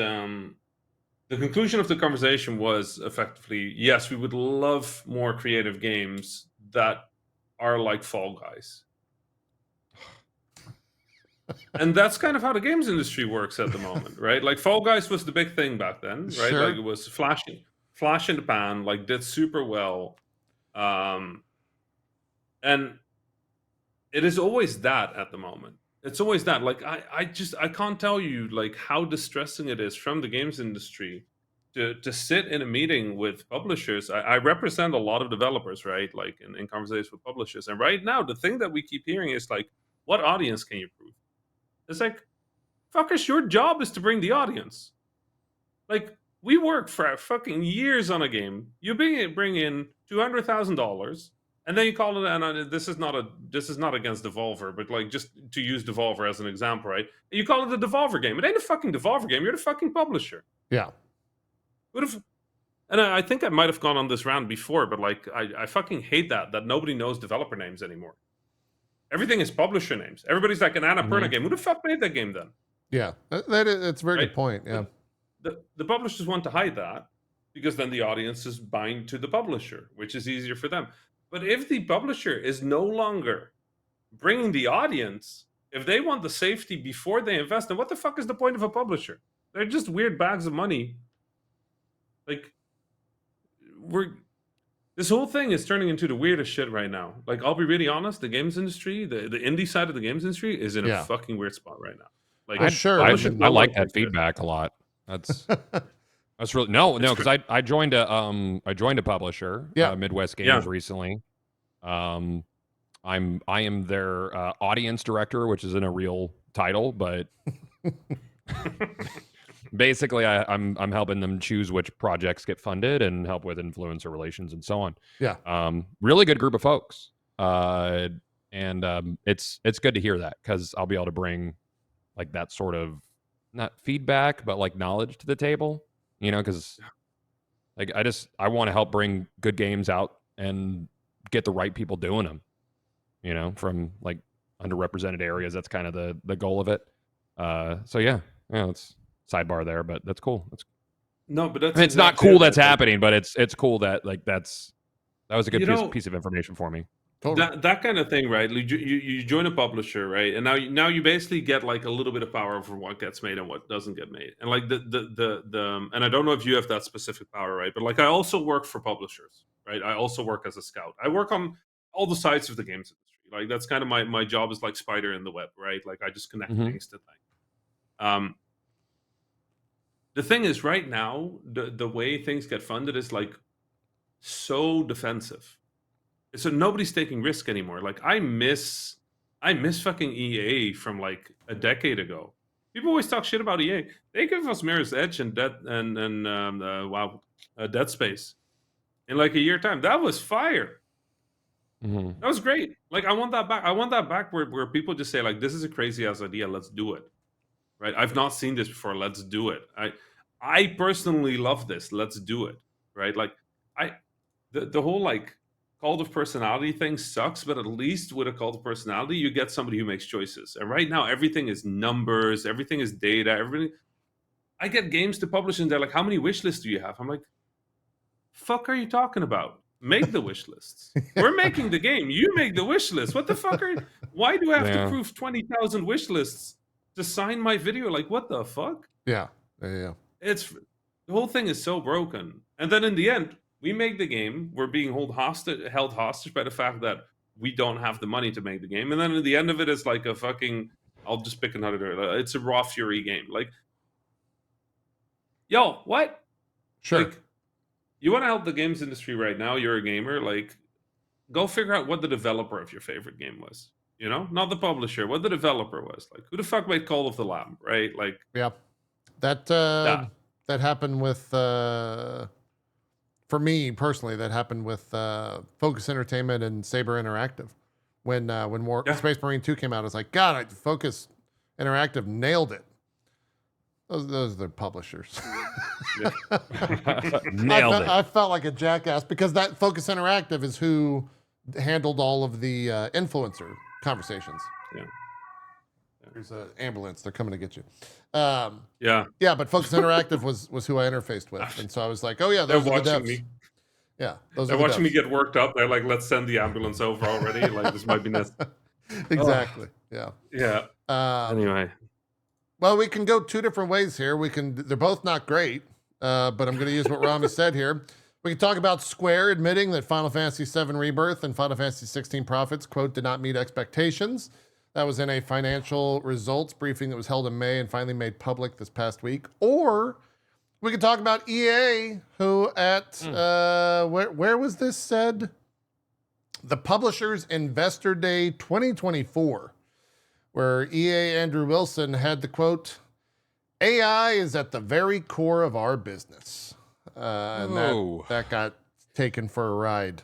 Speaker 3: The conclusion of the conversation was effectively, yes, we would love more creative games that are like Fall Guys. And that's kind of how the games industry works at the moment, right? Like Fall Guys was the big thing back then, right?
Speaker 1: Sure.
Speaker 3: Like it was flash in the pan, like did super well. And it is always that at the moment. It's always that. Like I can't tell you like how distressing it is from the games industry to sit in a meeting with publishers. I represent a lot of developers, right? Like in conversations with publishers. And right now, the thing that we keep hearing is like, what audience can you prove? It's like, fuckers, your job is to bring the audience. Like, we work for fucking years on a game. You bring in $200,000, and then you call it. And this is not against Devolver, but like just to use Devolver as an example, right? You call it a Devolver game. It ain't a fucking Devolver game. You're the fucking publisher.
Speaker 1: Yeah.
Speaker 3: And I think I might have gone on this round before, but like I fucking hate that nobody knows developer names anymore. Everything is publisher names. Everybody's like an Annapurna game. Who the fuck made that game then?
Speaker 1: Yeah, that's a very good point. Yeah,
Speaker 3: the publishers want to hide that because then the audience is bind to the publisher, which is easier for them. But if the publisher is no longer bringing the audience, if they want the safety before they invest, then what the fuck is the point of a publisher? They're just weird bags of money. Like, this whole thing is turning into the weirdest shit right now. Like, I'll be really honest, the games industry, the indie side of the games industry is in a fucking weird spot right now. Like,
Speaker 2: I like that feedback a lot. That's really no, because I joined a publisher, Midwest Games recently. I am their audience director, which isn't a real title, but basically I'm helping them choose which projects get funded and help with influencer relations and so on.
Speaker 1: Yeah.
Speaker 2: Really good group of folks. And it's good to hear that, because I'll be able to bring like that sort of, not feedback, but like knowledge to the table, you know, because like I want to help bring good games out and get the right people doing them, you know, from like underrepresented areas. That's kind of the goal of it. So yeah, it's sidebar there, but that's cool.
Speaker 3: No, but that's,
Speaker 2: it's not cool that's happening, but it's cool that like that was a good piece of information for me.
Speaker 1: Totally.
Speaker 3: That kind of thing, right? You join a publisher, right? And now you basically get like a little bit of power over what gets made and what doesn't get made. And like the and I don't know if you have that specific power, right? But like I also work for publishers, right? I also work as a scout. I work on all the sides of the games industry. Like that's kind of my job is like spider in the web, right? Like I just connect things to things. The thing is, right now, the way things get funded is like so defensive. So nobody's taking risk anymore. Like I miss fucking EA from like a decade ago. People always talk shit about EA. They give us Mirror's Edge and Dead Space in like a year time. That was fire. That was great. Like I want that back. I want that back where people just say like, this is a crazy ass idea. Let's do it. Right? I've not seen this before. Let's do it. I personally love this. Let's do it. Right? Like the whole like cult of personality thing sucks, but at least with a cult of personality, you get somebody who makes choices. And right now, everything is numbers, everything is data, everything. I get games to publish and they're like, how many wish lists do you have? I'm like, fuck are you talking about? Make the wish lists. We're making the game. You make the wish list. What the fuck why do I have to prove 20,000 wish lists to sign my video? Like, what the fuck?
Speaker 1: Yeah.
Speaker 3: The whole thing is so broken. And then in the end, we make the game. We're being held hostage by the fact that we don't have the money to make the game. And then at the end of it, it's like a fucking, I'll just pick another, it's a Raw Fury game. Like, yo, what?
Speaker 1: Sure.
Speaker 3: Like, you want to help the games industry right now, you're a gamer, like, go figure out what the developer of your favorite game was. You know? Not the publisher, what the developer was. Like, who the fuck made Call of the Lamb, right? Like,
Speaker 1: yeah. That happened with... for me personally, that happened with Focus Entertainment and Saber Interactive. When Space Marine 2 came out, I was like, God, Focus Interactive nailed it. Those are the publishers.
Speaker 2: Nailed it.
Speaker 1: I felt like a jackass because that Focus Interactive is who handled all of the influencer conversations.
Speaker 3: Yeah.
Speaker 1: There's an ambulance. They're coming to get you.
Speaker 3: Yeah,
Speaker 1: but Focus Interactive was who I interfaced with, and so I was like, oh yeah, those are the devs.
Speaker 3: Me.
Speaker 1: Yeah,
Speaker 3: they're watching me get worked up. They're like, let's send the ambulance over already. Like this might be necessary.
Speaker 1: Exactly. Yeah.
Speaker 3: Anyway,
Speaker 1: well, we can go two different ways here. They're both not great, but I'm going to use what Rami said here. We can talk about Square admitting that Final Fantasy VII Rebirth and Final Fantasy XVI Profits, quote, did not meet expectations. That was in a financial results briefing that was held in May and finally made public this past week. Or We can talk about EA, who at where was this said? The Publishers Investor Day 2024, where EA Andrew Wilson had the quote, "AI is at the very core of our business," and that got taken for a ride.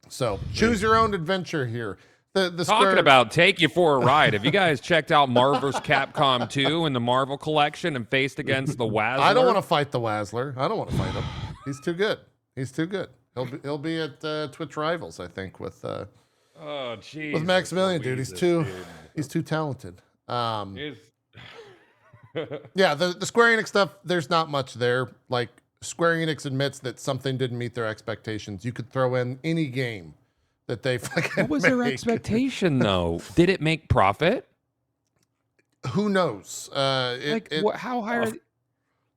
Speaker 1: So choose your own adventure here.
Speaker 2: Talking about take you for a ride. Have you guys checked out Marvel's Capcom 2 and the Marvel Collection and faced against the Wazzler?
Speaker 1: I don't want to fight the Wazzler. I don't want to fight him. He's too good. He's too good. He'll be at Twitch Rivals, I think, with with Maximilian, dude. He's too talented. Yeah, the Square Enix stuff, there's not much there. Like, Square Enix admits that something didn't meet their expectations. You could throw in any game that they fucking
Speaker 2: What was their expectation, though? Did it make profit?
Speaker 1: Who knows?
Speaker 2: How high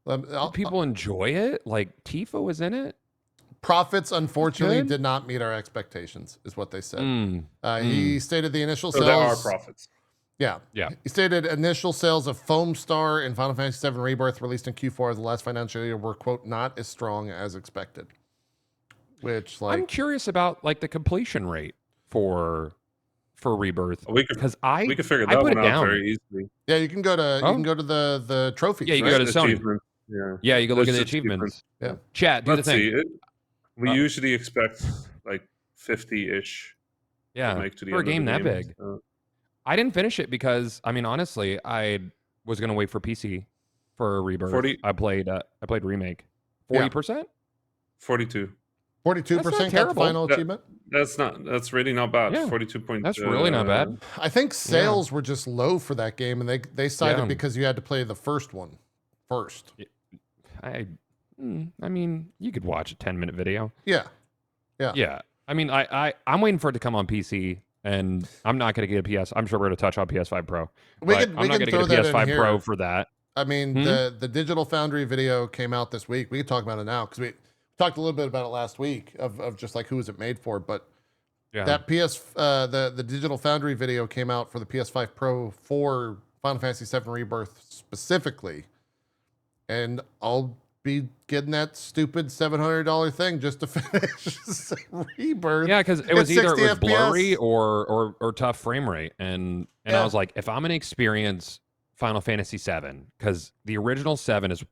Speaker 2: do people enjoy it? Like, Tifa was in it?
Speaker 1: Profits, unfortunately, did not meet our expectations, is what they said. He stated the initial sales.
Speaker 3: There are profits.
Speaker 1: Yeah. He stated initial sales of Foam Star and Final Fantasy VII Rebirth released in Q4 of the last financial year were, quote, not as strong as expected. Which, like,
Speaker 2: I'm curious about like the completion rate for Rebirth, because we could figure that one out very easily.
Speaker 1: Yeah, you can go to the trophies.
Speaker 2: Yeah, you can go to Sony. Yeah, you can look at the achievements.
Speaker 1: Yeah,
Speaker 2: chat. Do the thing.
Speaker 3: We usually expect like 50-ish.
Speaker 2: Yeah,
Speaker 3: to make to the
Speaker 2: for a game that big.
Speaker 3: So.
Speaker 2: I didn't finish it because, I mean, honestly, I was gonna wait for PC for Rebirth. I played Remake. 40%.
Speaker 3: 42.
Speaker 1: 42% got the final achievement.
Speaker 3: That's really not bad.
Speaker 2: Yeah.
Speaker 3: 42 points.
Speaker 2: That's really not bad.
Speaker 1: I think sales were just low for that game, and they cited because you had to play the first one first.
Speaker 2: I mean, you could watch a 10-minute video.
Speaker 1: Yeah.
Speaker 2: I mean, I'm waiting for it to come on PC, and I'm not going to get a PS. I'm sure we're going to touch on PS5 Pro. I'm not going to get a PS5 Pro for that.
Speaker 1: I mean, the Digital Foundry video came out this week. We can talk about it now because we talked a little bit about it last week of just like who is it made for. But that the Digital Foundry video came out for the PS5 Pro for Final Fantasy VII Rebirth specifically, and I'll be getting that stupid $700 thing just to finish Rebirth.
Speaker 2: Yeah, because it was either blurry or tough frame rate, and I was like, if I'm gonna experience Final Fantasy VII, because the original 7 is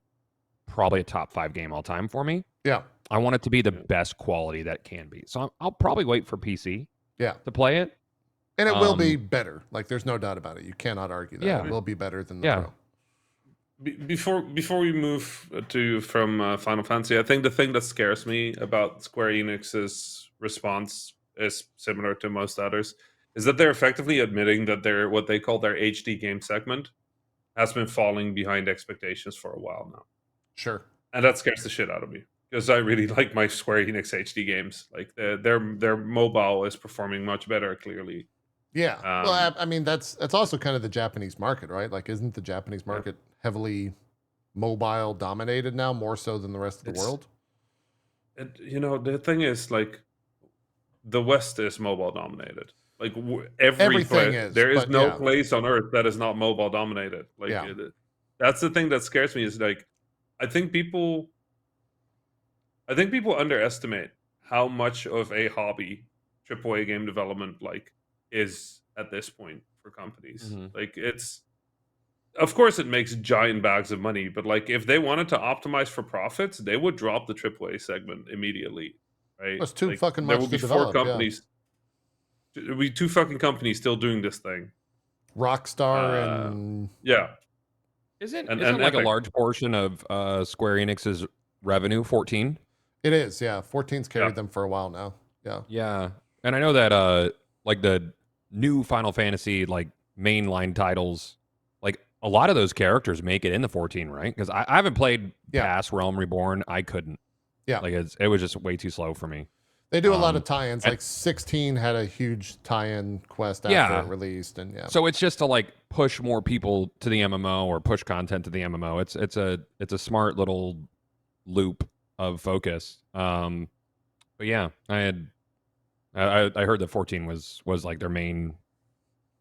Speaker 2: probably a top 5 game all time for me.
Speaker 1: Yeah,
Speaker 2: I want it to be the best quality that can be. So I'll probably wait for PC. To play it,
Speaker 1: and it will be better. Like, there's no doubt about it. You cannot argue that.
Speaker 2: Yeah.
Speaker 1: It will be better than the Pro.
Speaker 3: Before we move from Final Fantasy, I think the thing that scares me about Square Enix's response is similar to most others, is that they're effectively admitting that their what they call their HD game segment has been falling behind expectations for a while now.
Speaker 1: Sure.
Speaker 3: And that scares the shit out of me, because I really like my Square Enix HD games. Like, their mobile is performing much better, clearly.
Speaker 1: Yeah. Well, I mean, that's also kind of the Japanese market, right? Like, isn't the Japanese market heavily mobile dominated now, more so than the rest of the world?
Speaker 3: The thing is, like, the West is mobile dominated. Like, everything is. There is no place on Earth that is not mobile dominated. Like, that's the thing that scares me. Is like, I think people underestimate how much of a hobby AAA game development is at this point for companies. Like, it's, of course, it makes giant bags of money, but like, if they wanted to optimize for profits, they would drop the AAA segment immediately, right?
Speaker 1: That's too fucking much.
Speaker 3: There will be four companies. There will be 2 fucking companies still doing this thing.
Speaker 1: Rockstar and
Speaker 2: Isn't like a large portion of Square Enix's revenue 14?
Speaker 1: It is, yeah. 14's carried them for a while now.
Speaker 2: Yeah. And I know that like the new Final Fantasy like mainline titles, like a lot of those characters make it in the 14, right? Because I haven't played past Realm Reborn. I couldn't. Yeah. Like, it was just way too slow for me.
Speaker 1: They do a lot of tie-ins. Like 16 had a huge tie-in quest after it released, and
Speaker 2: So it's just to like push more people to the MMO or push content to the MMO. It's a smart little loop of focus. But yeah, I heard that 14 was like their main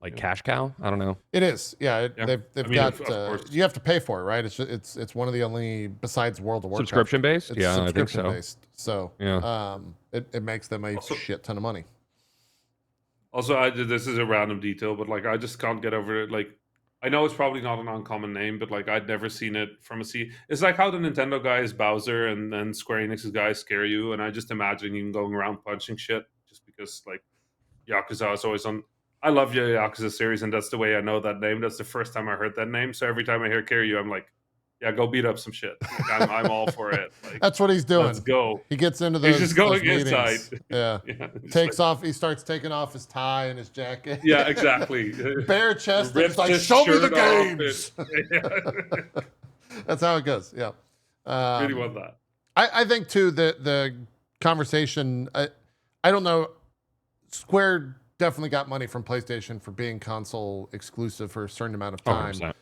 Speaker 2: like cash cow. I don't know.
Speaker 1: It is, yeah.
Speaker 3: Yeah.
Speaker 1: They've
Speaker 3: I mean,
Speaker 1: got.
Speaker 3: of course.
Speaker 1: You have to pay for it, right? It's one of the only, besides World of Warcraft,
Speaker 2: Subscription based.
Speaker 1: It's
Speaker 2: Yeah, I think
Speaker 1: subscription
Speaker 2: so.
Speaker 1: based. So
Speaker 2: Yeah.
Speaker 1: it makes them a
Speaker 3: Also-
Speaker 1: shit ton of money.
Speaker 3: Also, this is a random detail, but like I just can't get over it. Like, I know it's probably not an uncommon name, but like I'd never seen it from a C. It's like how the Nintendo guy is Bowser and then Square Enix's guys scare you, and I just imagine him going around punching shit just because like Yakuza is always on. I love the Yakuza series, and that's the way I know that name. That's the first time I heard that name. So every time I hear Kiryu, I'm like, yeah, go beat up some shit. Like, I'm all for it. Like,
Speaker 1: That's what he's doing.
Speaker 3: let's go.
Speaker 1: He gets into those.
Speaker 3: He's just going
Speaker 1: those
Speaker 3: inside.
Speaker 1: meetings. Yeah.
Speaker 3: Yeah,
Speaker 1: Takes off. He starts taking off his tie and his jacket.
Speaker 3: Yeah, exactly.
Speaker 1: Bare chest. And
Speaker 3: Rips
Speaker 1: it's like,
Speaker 3: his
Speaker 1: show me the
Speaker 3: shirt off
Speaker 1: games.
Speaker 3: Yeah.
Speaker 1: That's how it goes. Yeah.
Speaker 3: Really want that.
Speaker 1: I think too the conversation. I don't know. Square definitely got money from PlayStation for being console exclusive for a certain amount of time.
Speaker 2: 100%.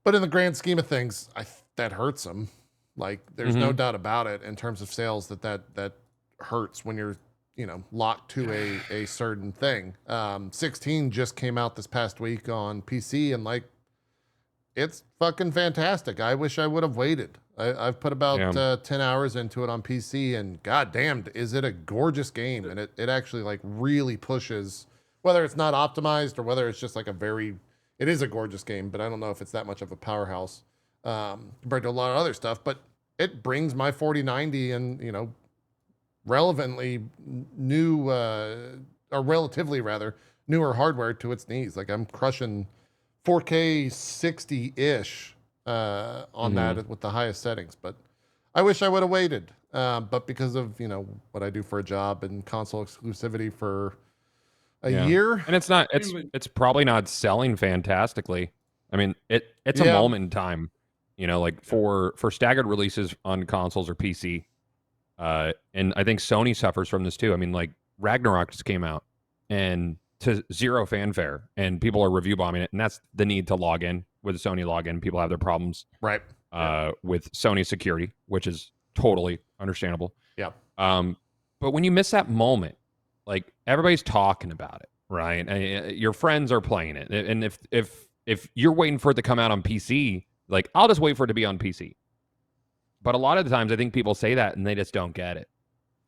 Speaker 1: But in the grand scheme of things, that hurts them. Like, there's no doubt about it in terms of sales that hurts when you're, locked to a certain thing. 16 just came out this past week on PC, and like, it's fucking fantastic. I wish I would have waited. I've put about 10 hours into it on PC, and goddamn, is it a gorgeous game? And it actually like really pushes, whether it's not optimized or whether it's just like it is a gorgeous game, but I don't know if it's that much of a powerhouse compared to a lot of other stuff. But it brings my 4090 and relevantly new or relatively rather newer hardware to its knees. Like, I'm crushing 4K 60-ish on that with the highest settings. But I wish I would have waited. But because of what I do for a job and console exclusivity for a year,
Speaker 2: and it's probably not selling fantastically. I mean, it's a moment in time, like for staggered releases on consoles or PC. And I think Sony suffers from this too. I mean, like Ragnarok just came out and to zero fanfare, and people are review bombing it, and that's the need to log in with a Sony login. People have their problems,
Speaker 1: right?
Speaker 2: With Sony security, which is totally understandable.
Speaker 1: Yeah.
Speaker 2: But when you miss that moment, like everybody's talking about it, right? And your friends are playing it, and if you're waiting for it to come out on PC, like I'll just wait for it to be on PC. But a lot of the times, I think people say that and they just don't get it.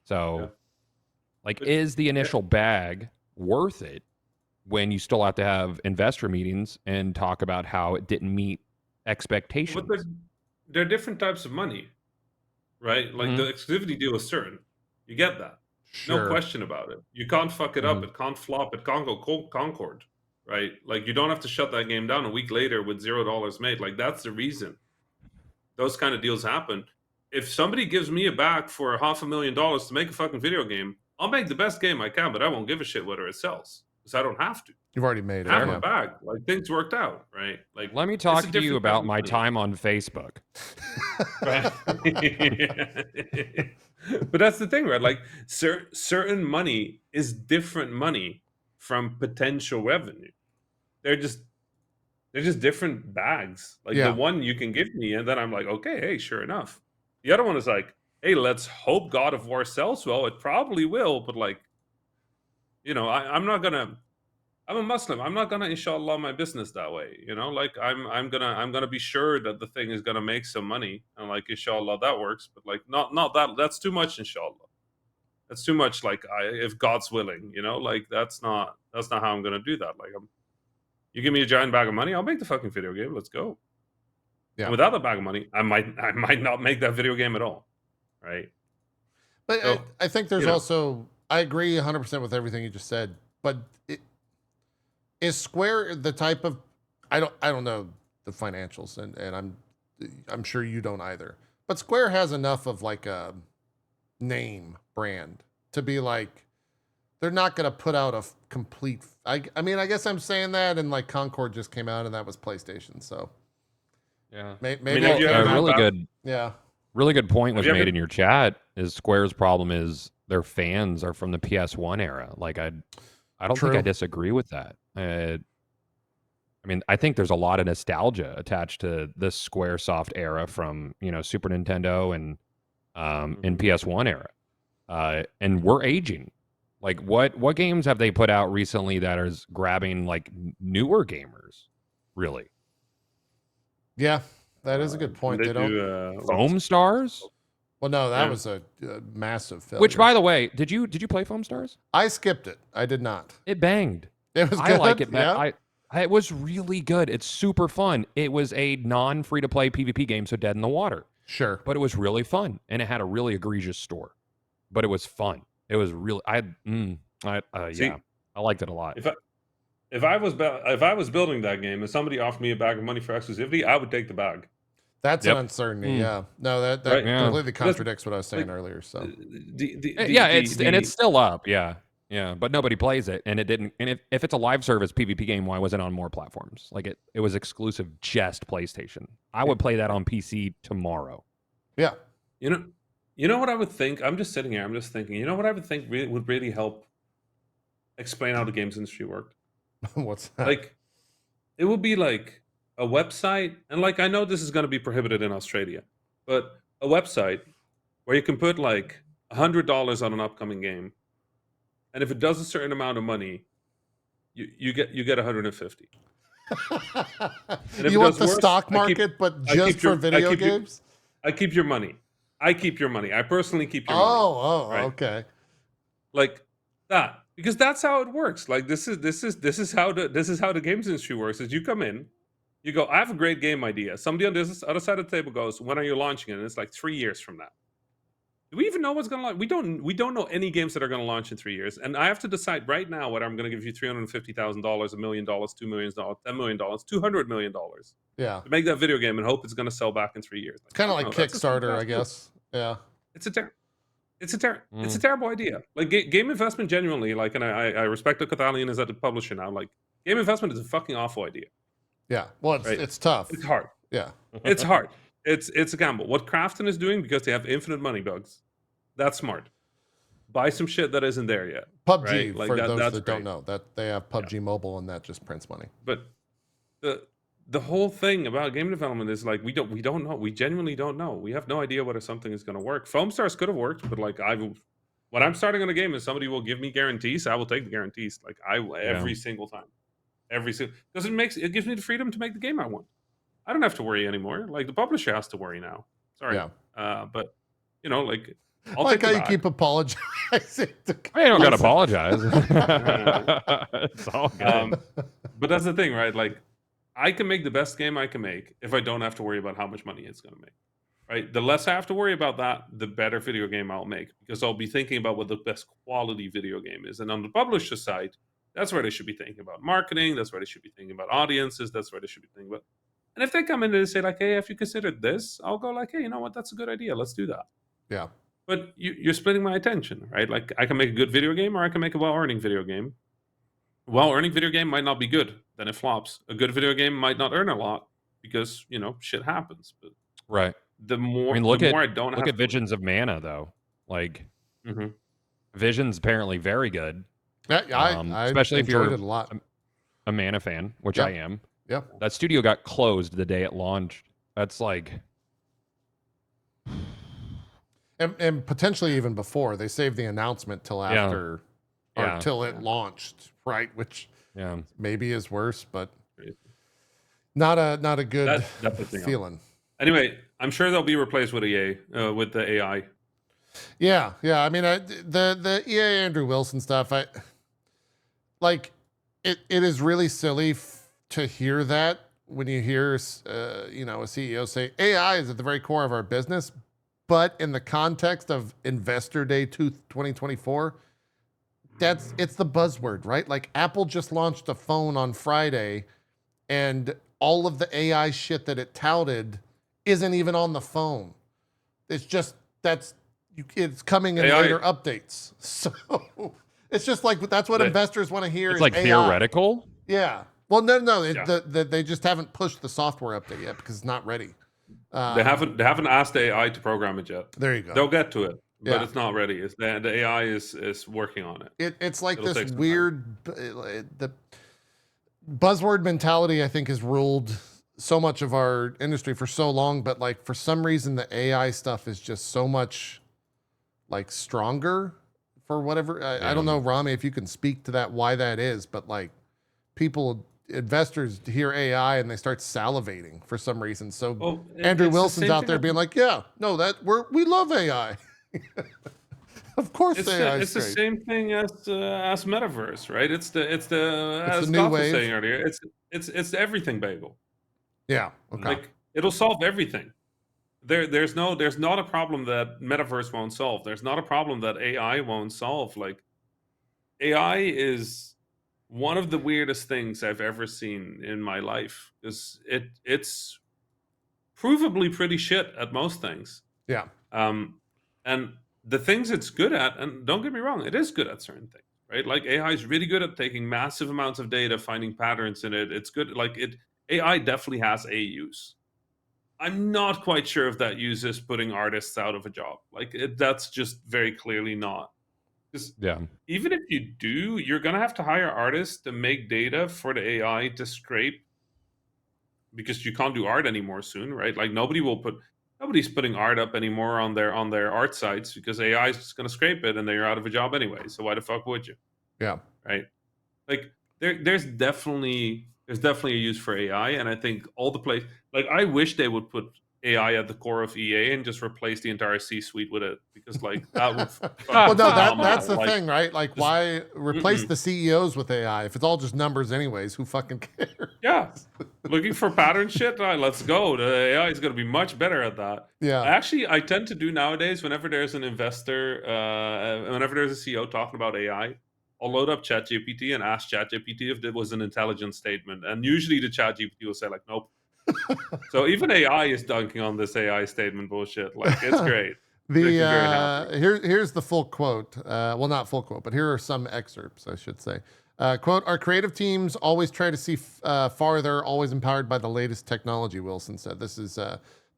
Speaker 2: So, is the initial bag worth it when you still have to have investor meetings and talk about how it didn't meet expectations?
Speaker 3: But there are different types of money, right? Like the exclusivity deal is certain. You get that.
Speaker 1: Sure.
Speaker 3: No question about it. You can't fuck it up. It can't flop. It can't go Concord, right? Like, you don't have to shut that game down a week later with $0 made. Like, that's the reason those kind of deals happen. If somebody gives me a bag for $500,000 to make a fucking video game, I'll make the best game I can, but I won't give a shit whether it sells because I don't have to.
Speaker 1: You've already made it.
Speaker 3: I have a bag. Like, things worked out, right? Like,
Speaker 2: let me talk to you about my time on Facebook.
Speaker 3: But that's the thing, right? Like, certain money is different money from potential revenue. They're just different bags. Like, the one you can give me, and then I'm like, okay, hey, sure enough. The other one is like, hey, let's hope God of War sells well. It probably will, but like, I'm not gonna. I'm a Muslim. I'm not gonna inshallah my business that way. Like, I'm gonna be sure that the thing is gonna make some money, and like, inshallah that works. But like, not that. That's too much, inshallah. That's too much. Like, if God's willing, like that's not how I'm gonna do that. Like, you give me a giant bag of money, I'll make the fucking video game. Let's go. Yeah. And without a bag of money, I might not make that video game at all. Right.
Speaker 1: But so, I think there's also, I agree 100% with everything you just said, but is Square the type of, I don't know the financials, and I'm sure you don't either, but Square has enough of like a name brand to be like, they're not going to put out a complete, I mean, I guess I'm saying that, and like Concord just came out and that was PlayStation. So
Speaker 2: yeah,
Speaker 1: maybe
Speaker 2: really good.
Speaker 1: Yeah.
Speaker 2: Really good point was made in your chat. Is Square's problem is their fans are from the PS1 era. Like, I don't think I disagree with that. I mean, I think there's a lot of nostalgia attached to the SquareSoft era from Super Nintendo and PS1 era, and we're aging. Like what games have they put out recently that is grabbing like newer gamers? Really?
Speaker 1: Yeah, that is a good point. They don't.
Speaker 2: Foam Stars?
Speaker 1: Well, no, that was a massive failure.
Speaker 2: Which, by the way, did you play Foam Stars?
Speaker 1: I skipped it. I did not.
Speaker 2: It banged.
Speaker 1: It was good.
Speaker 2: I like it.
Speaker 1: Yeah.
Speaker 2: It was really good. It's super fun. It was a non-free-to-play PvP game, so Dead in the Water.
Speaker 1: Sure.
Speaker 2: But it was really fun, and it had a really egregious store. But it was fun. It was really. Yeah, I liked it a lot.
Speaker 3: If I was building that game and somebody offered me a bag of money for exclusivity, I would take the bag.
Speaker 1: That's an uncertainty. Yeah. No, that completely contradicts what I was saying earlier. So.
Speaker 2: It's still up. Yeah. Yeah, but nobody plays it, and it didn't. And if it's a live service PvP game, why wasn't it on more platforms? Like it was exclusive just PlayStation. I would play that on PC tomorrow.
Speaker 1: Yeah.
Speaker 3: You know what I would think? I'm just sitting here. I'm just thinking. You know what I would think would really help explain how the games industry worked?
Speaker 1: What's that?
Speaker 3: Like, it would be like a website, and like I know this is going to be prohibited in Australia, but a website where you can put like $100 on an upcoming game. And if it does a certain amount of money, you get 150.
Speaker 1: You want the stock market, but just for video games?
Speaker 3: I keep your money. I personally keep your money.
Speaker 1: Oh, okay.
Speaker 3: Like that, because that's how it works. Like this is how the games industry works. Is you come in, you go, I have a great game idea. Somebody on this other side of the table goes, when are you launching it? And it's like 3 years from now. Do we even know what's going to launch? We don't know any games that are going to launch in 3 years. And I have to decide right now whether I'm going to give you $350,000, $1 million, $2 million, $10 million, $200 million.
Speaker 1: Yeah.
Speaker 3: To make that video game and hope it's going to sell back in 3 years.
Speaker 1: It's kind of like Kickstarter, I guess. Yeah.
Speaker 3: It's a terrible idea. Like game investment genuinely, like, and I respect that Gothalion is at the publisher now. Like game investment is a fucking awful idea.
Speaker 1: Yeah. Well, it's tough.
Speaker 3: It's hard.
Speaker 1: Yeah.
Speaker 3: It's hard. It's a gamble. What Krafton is doing, because they have infinite money bugs, that's smart. Buy some shit that isn't there yet.
Speaker 1: PUBG,
Speaker 3: right? Like
Speaker 1: for those that
Speaker 3: great.
Speaker 1: don't know, that they have PUBG Mobile, and that just prints money.
Speaker 3: But the whole thing about game development is like we don't know. We genuinely don't know. We have no idea whether something is going to work. Foam Stars could have worked, but like when I'm starting on a game and somebody will give me guarantees, I will take the guarantees. Like every single time, because it gives me the freedom to make the game I want. I don't have to worry anymore. Like the publisher has to worry now. Sorry.
Speaker 1: Yeah.
Speaker 3: But like
Speaker 1: I'll like how you keep apologizing.
Speaker 2: I don't gotta apologize. It's all good.
Speaker 3: But that's the thing, right? Like I can make the best game I can make if I don't have to worry about how much money it's gonna make. Right? The less I have to worry about that, the better video game I'll make, because I'll be thinking about what the best quality video game is. And on the publisher side, that's where they should be thinking about marketing. That's where they should be thinking about audiences. That's where they should be thinking about. And if they come in and say like, hey, if you considered this, I'll go like, hey, you know what? That's a good idea. Let's do that.
Speaker 1: Yeah.
Speaker 3: But you're splitting my attention, right? Like I can make a good video game or I can make a well-earning video game. A well-earning video game might not be good. Then it flops. A good video game might not earn a lot because, shit happens. But
Speaker 2: right.
Speaker 3: The more,
Speaker 2: look
Speaker 3: at
Speaker 2: Visions of Mana, though. Like, Vision's apparently very good.
Speaker 1: Yeah, I
Speaker 2: especially if you're
Speaker 1: it a lot.
Speaker 2: A Mana fan, which I am.
Speaker 1: Yep.
Speaker 2: That studio got closed the day it launched. That's like...
Speaker 1: And potentially even before. They saved the announcement till after, or till it launched, right? Which maybe is worse, but not a good feeling.
Speaker 3: Anyway, I'm sure they'll be replaced with EA, with the AI.
Speaker 1: Yeah. I mean, the EA Andrew Wilson stuff, it is really silly to hear that when you hear, a CEO say AI is at the very core of our business, but in the context of Investor Day 2024, it's the buzzword, right? Like Apple just launched a phone on Friday, and all of the AI shit that it touted isn't even on the phone. It's just it's coming in later updates. So it's just like that's what investors want to hear.
Speaker 2: It's like AI. Theoretical.
Speaker 1: Yeah. Well, no. They just haven't pushed the software update yet because it's not ready.
Speaker 3: They haven't asked the AI to program it yet.
Speaker 1: There you go.
Speaker 3: They'll get to it, but it's not ready. The AI is working on it.
Speaker 1: It's like this weird the buzzword mentality. I think has ruled so much of our industry for so long, but like for some reason the AI stuff is just so much like stronger for whatever. I don't know, Rami, if you can speak to that, why that is, but like investors hear AI and they start salivating for some reason. So Andrew Wilson's out there being like, yeah, no, we love AI. Of course,
Speaker 3: it's the same thing as metaverse, right? It's the as Goth was saying earlier, it's the everything bagel.
Speaker 1: Yeah. Okay.
Speaker 3: Like it'll solve everything. There's not a problem that metaverse won't solve. There's not a problem that AI won't solve. Like AI is one of the weirdest things I've ever seen in my life. Because it's provably pretty shit at most things.
Speaker 1: Yeah.
Speaker 3: And the things it's good at, and don't get me wrong, it is good at certain things, right? Like AI is really good at taking massive amounts of data, finding patterns in it. It's good. Like AI definitely has a use. I'm not quite sure if that use is putting artists out of a job. Like that's just very clearly not. Because even if you do, you're gonna have to hire artists to make data for the AI to scrape, because you can't do art anymore soon, right? Like nobody's putting art up anymore on their art sites because AI is just gonna scrape it and then you're out of a job anyway. So why the fuck would you?
Speaker 1: Yeah.
Speaker 3: Right. Like there's definitely a use for AI, and I think all the place. Like I wish they would put AI at the core of EA and just replace the entire C-suite with it, because like that would.
Speaker 1: Well, no, that's the thing, right? Like, why replace the CEOs with AI if it's all just numbers anyways? Who fucking cares?
Speaker 3: Yeah, looking for pattern shit. Right, let's go. The AI is going to be much better at that.
Speaker 1: Yeah.
Speaker 3: Actually, I tend to do nowadays whenever there's an investor, whenever there's a CEO talking about AI, I'll load up ChatGPT and ask ChatGPT if it was an intelligent statement, and usually the ChatGPT will say like, nope. So even AI is dunking on this AI statement bullshit. Like it's great.
Speaker 1: Here's the full quote. Well, not full quote, but here are some excerpts, I should say. Quote, our creative teams always try to see farther, always empowered by the latest technology, Wilson said. This is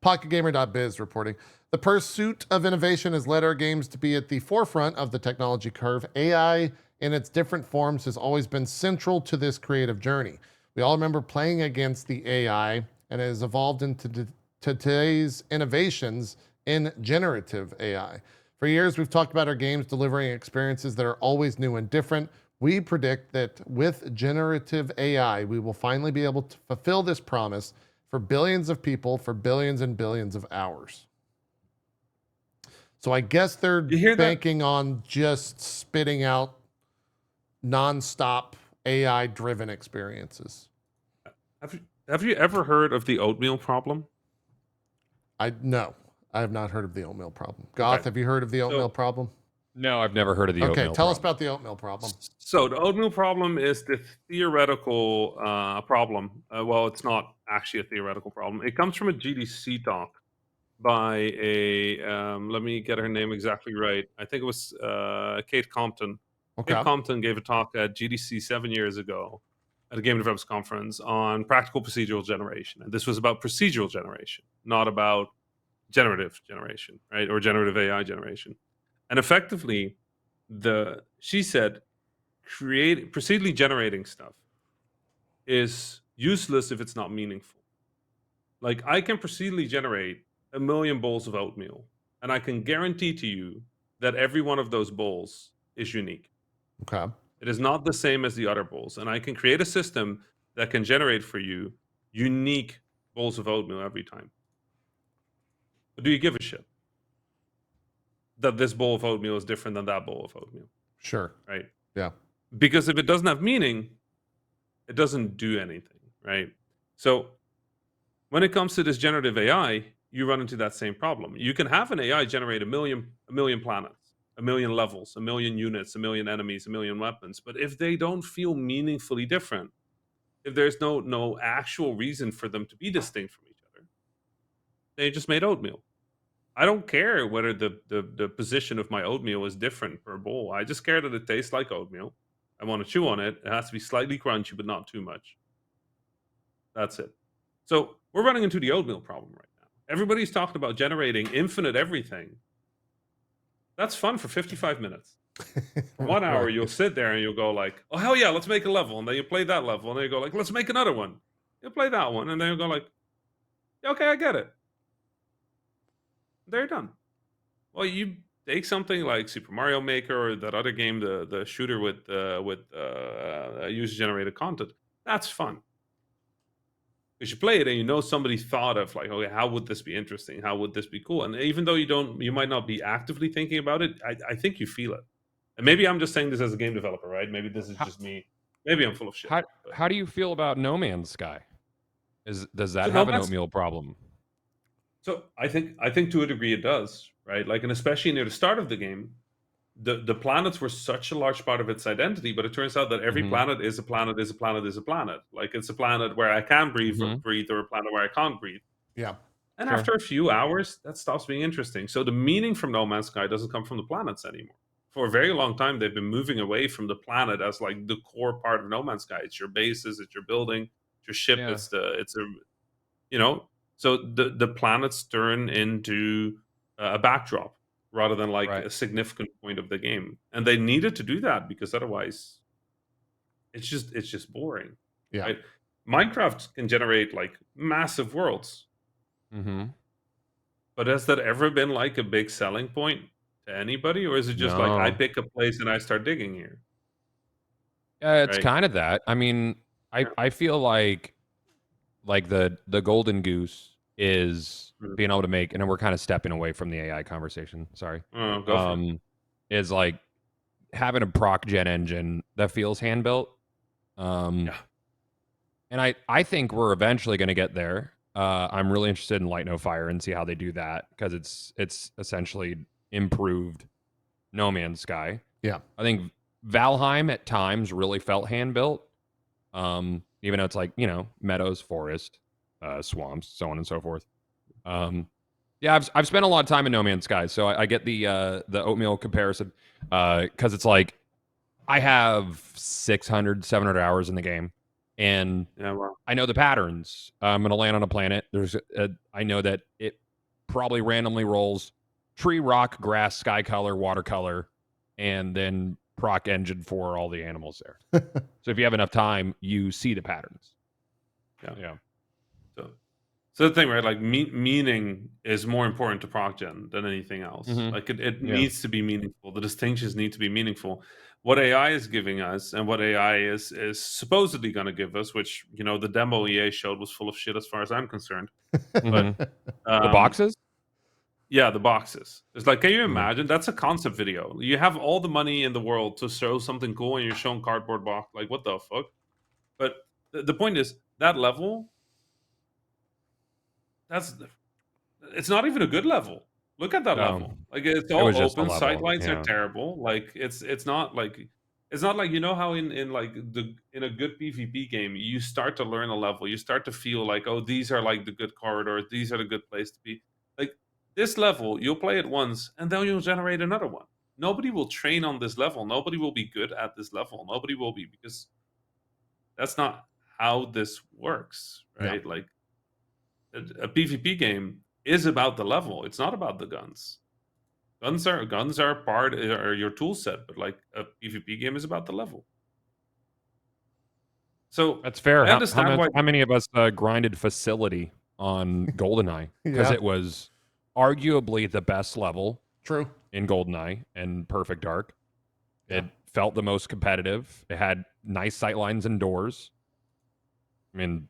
Speaker 1: PocketGamer.biz reporting. The pursuit of innovation has led our games to be at the forefront of the technology curve. AI in its different forms has always been central to this creative journey. We all remember playing against the AI, and it has evolved into today's innovations in generative AI. For years, we've talked about our games delivering experiences that are always new and different. We predict that with generative AI, we will finally be able to fulfill this promise for billions of people for billions and billions of hours. So I guess they're banking on just spitting out nonstop AI-driven experiences.
Speaker 3: Have you ever heard of the oatmeal problem?
Speaker 1: No, I have not heard of the oatmeal problem. Goth, have you heard of the oatmeal problem?
Speaker 2: No, I've never heard of the oatmeal problem.
Speaker 1: Okay, tell us about the oatmeal problem.
Speaker 3: So the oatmeal problem is the theoretical problem. Well, it's not actually a theoretical problem. It comes from a GDC talk by let me get her name exactly right. I think it was Kate Compton.
Speaker 1: Okay.
Speaker 3: Kate Compton gave a talk at GDC 7 years ago at a Game Developers Conference on practical procedural generation. And this was about procedural generation, not about generative generation, right? Or generative AI generation. And effectively, she said, procedurally generating stuff is useless if it's not meaningful. Like I can procedurally generate 1 million bowls of oatmeal, and I can guarantee to you that every one of those bowls is unique.
Speaker 1: Okay.
Speaker 3: It is not the same as the other bowls, and I can create a system that can generate for you unique bowls of oatmeal every time. But do you give a shit that this bowl of oatmeal is different than that bowl of oatmeal?
Speaker 1: Sure.
Speaker 3: Right?
Speaker 1: Yeah.
Speaker 3: Because if it doesn't have meaning, it doesn't do anything, right? So when it comes to this generative AI, you run into that same problem. You can have an AI generate a million planets, 1 million levels, 1 million units, 1 million enemies, 1 million weapons. But if they don't feel meaningfully different, if there's no actual reason for them to be distinct from each other, they just made oatmeal. I don't care whether the position of my oatmeal is different per bowl. I just care that it tastes like oatmeal. I want to chew on it. It has to be slightly crunchy, but not too much. That's it. So we're running into the oatmeal problem right now. Everybody's talking about generating infinite everything. That's fun for 55 minutes. For 1 hour, you'll sit there and you'll go like, oh, hell yeah, let's make a level. And then you play that level. And then you go like, let's make another one. You'll play that one. And then you'll go like, okay, I get it. They're done. Well, you take something like Super Mario Maker or that other game, the shooter with user generated content. That's fun. Because you play it and you know somebody thought of like, okay, how would this be interesting? How would this be cool? And even though you might not be actively thinking about it, I think you feel it. And maybe I'm just saying this as a game developer, right? Maybe this is just me. Maybe I'm full of shit.
Speaker 2: How do you feel about No Man's Sky? Does that have an Oatmeal problem?
Speaker 3: So I think to a degree it does, right? Like, and especially near the start of the game, the planets were such a large part of its identity, but it turns out that every planet is a planet is a planet is a planet. Like, it's a planet where I can breathe, or a planet where I can't breathe.
Speaker 1: Yeah.
Speaker 3: And after a few hours, that stops being interesting. So the meaning from No Man's Sky doesn't come from the planets anymore. For a very long time, they've been moving away from the planet as like the core part of No Man's Sky. It's your bases, it's your building, it's your ship, it's a, you know. So the planets turn into a backdrop rather than like a significant point of the game, and they needed to do that because otherwise, it's just boring.
Speaker 1: Yeah.
Speaker 3: Right? Minecraft can generate like massive worlds, but has that ever been like a big selling point to anybody, or is it just like I pick a place and I start digging here?
Speaker 2: It's kind of that. I mean, I feel like the golden goose is being able to make, and then we're kind of stepping away from the AI conversation. Sorry. Is like having a proc gen engine that feels hand built. And I think we're eventually going to get there. I'm really interested in Light No Fire and see how they do that, because it's essentially improved No Man's Sky.
Speaker 1: Yeah.
Speaker 2: I think Valheim at times really felt hand built. Even though it's like, you know, meadows, forest, swamps, so on and so forth. Yeah, I've spent a lot of time in No Man's Sky, so I get the Oatmeal comparison, because it's like I have 600, 700 hours in the game, and I know the patterns. I'm going to land on a planet. I know that it probably randomly rolls tree, rock, grass, sky color, watercolor, and then proc engine for all the animals there. So if you have enough time, you see the patterns. Yeah.
Speaker 3: So the thing, right? Like meaning is more important to proc gen than anything else. Like it needs to be meaningful. The distinctions need to be meaningful. What AI is giving us, and what AI is supposedly going to give us, which, you know, the demo EA showed was full of shit as far as I'm concerned. But
Speaker 2: the boxes.
Speaker 3: Yeah, the boxes. It's like, can you imagine? That's a concept video. You have all the money in the world to show something cool, and you're showing cardboard box. Like, what the fuck? But the point is, that level, it's not even a good level. Look at that level. Like, it's all open. Sightlines are terrible. Like, it's not like you know how in a good PvP game, you start to learn a level. You start to feel like, oh, these are like the good corridors. These are the good place to be. Like, this level, you'll play it once, and then you'll generate another one. Nobody will train on this level. Nobody will be good at this level. Nobody will be, because that's not how this works, right? Yeah. Like, a PvP game is about the level. It's not about the guns. Guns are part are your tool set, but like a PvP game is about the level. So
Speaker 2: that's fair. How many of us grinded Facility on GoldenEye, because it was arguably the best level.
Speaker 1: True.
Speaker 2: In GoldenEye and Perfect Dark. It felt the most competitive. It had nice sightlines and doors. I mean,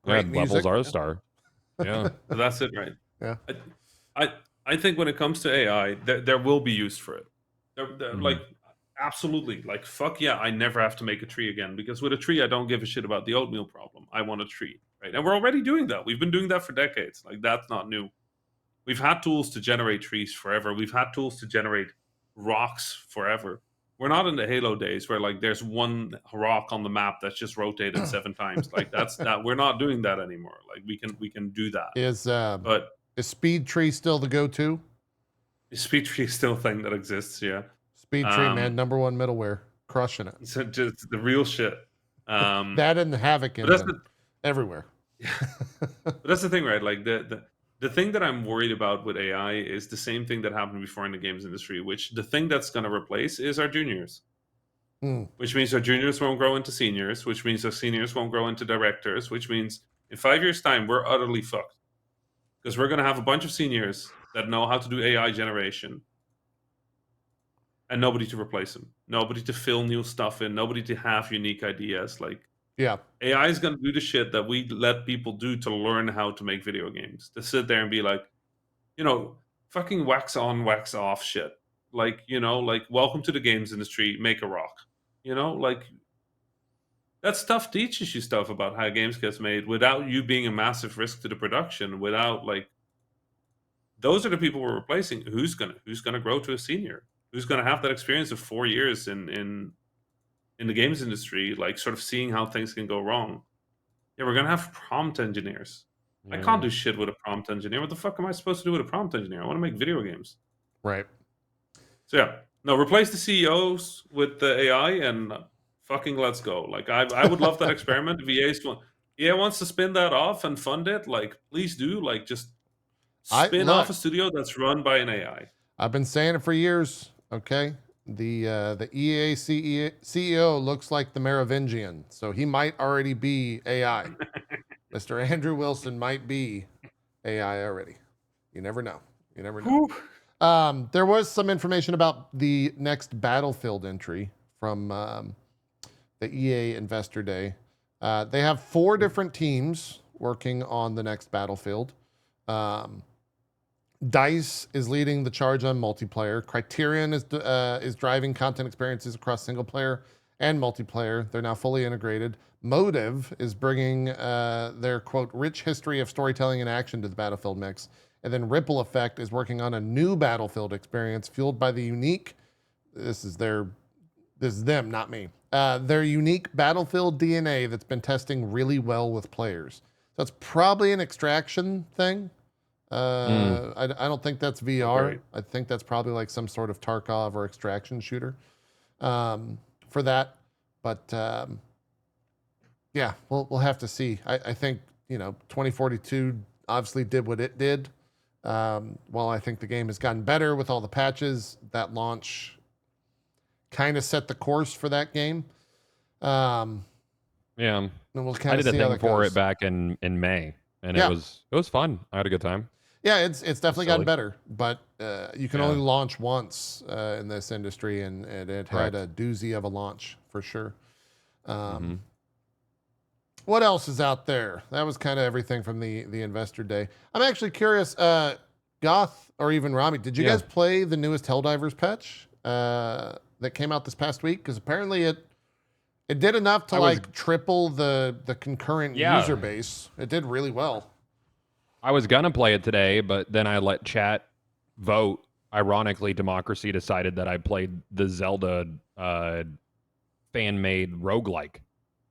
Speaker 2: levels are a star. Yeah.
Speaker 3: So that's it, right?
Speaker 1: Yeah.
Speaker 3: I think when it comes to AI, there will be use for it. Like, absolutely. Like, fuck yeah, I never have to make a tree again, because with a tree, I don't give a shit about the oatmeal problem. I want a tree, right? And we're already doing that. We've been doing that for decades. Like, that's not new. We've had tools to generate trees forever. We've had tools to generate rocks forever. We're not in the Halo days where like there's one rock on the map that's just rotated 7 times. Like, that's that. We're not doing that anymore. Like, we can do that.
Speaker 1: Is speed tree still the go-to?
Speaker 3: Speed tree is still a thing that exists. Yeah.
Speaker 1: Speed tree, man, #1 middleware, crushing it.
Speaker 3: So just the real shit.
Speaker 1: That and the Havoc engine everywhere.
Speaker 3: But that's the thing, right? Like the thing that I'm worried about with AI is the same thing that happened before in the games industry, which the thing that's going to replace is our juniors. Which means our juniors won't grow into seniors, which means our seniors won't grow into directors, which means in 5 years' time, we're utterly fucked. Because we're going to have a bunch of seniors that know how to do AI generation. and nobody to replace them, nobody to fill new stuff in, nobody to have unique ideas. Like,
Speaker 1: yeah,
Speaker 3: AI is going to do the shit that we let people do to learn how to make video games. To sit there and be like, fucking wax on, wax off shit. Like, like, welcome to the games industry, make a rock. Like, that stuff teaches you stuff about how games gets made without you being a massive risk to the production, without, like, those are the people we're replacing. Who's gonna grow to a senior? Who's gonna have that experience of 4 years in the games industry, like, sort of seeing how things can go wrong? Yeah, we're gonna have prompt engineers. I can't do shit with a prompt engineer. What the fuck am I supposed to do with a prompt engineer? I want to make video games.
Speaker 1: right.
Speaker 3: So yeah, no, replace the CEOs with the AI and fucking let's go. Like, I would love that experiment. If EA wants to spin that off and fund it, like, please do. Like, just spin off a studio that's run by an AI.
Speaker 1: I've been saying it for years. Okay, the EA CEO looks like the Merovingian, so he might already be AI. Mr. Andrew Wilson might be AI already. You never know. You never know. There was some information about the next Battlefield entry from the EA Investor Day. They have 4 different teams working on the next Battlefield. DICE is leading the charge on multiplayer. Criterion is driving content experiences across single player and multiplayer. They're now fully integrated. Motive is bringing their, quote, rich history of storytelling and action to the Battlefield mix. And then Ripple Effect is working on a new Battlefield experience fueled by the unique, this is them, not me, their unique Battlefield DNA that's been testing really well with players. So it's probably an extraction thing. I don't think that's VR. Right. I think that's probably like some sort of Tarkov or extraction shooter for that. But yeah, we'll have to see. I think 2042 obviously did what it did. While I think the game has gotten better with all the patches, that launch kind of set the course for that game.
Speaker 2: Yeah,
Speaker 1: and we'll
Speaker 2: I did a thing for it back in May, and it was fun. I had a good time.
Speaker 1: Yeah, it's definitely gotten better, but you can only launch once in this industry, and it had a doozy of a launch for sure. What else is out there? That was kind of everything from the Investor Day. I'm actually curious, Goth or even Rami, did you guys play the newest Helldivers patch that came out this past week? Because apparently it did enough to triple the concurrent user base. It did really well.
Speaker 2: I was gonna play it today, but then I let chat vote. Ironically, Democracy decided that I played the Zelda fan-made roguelike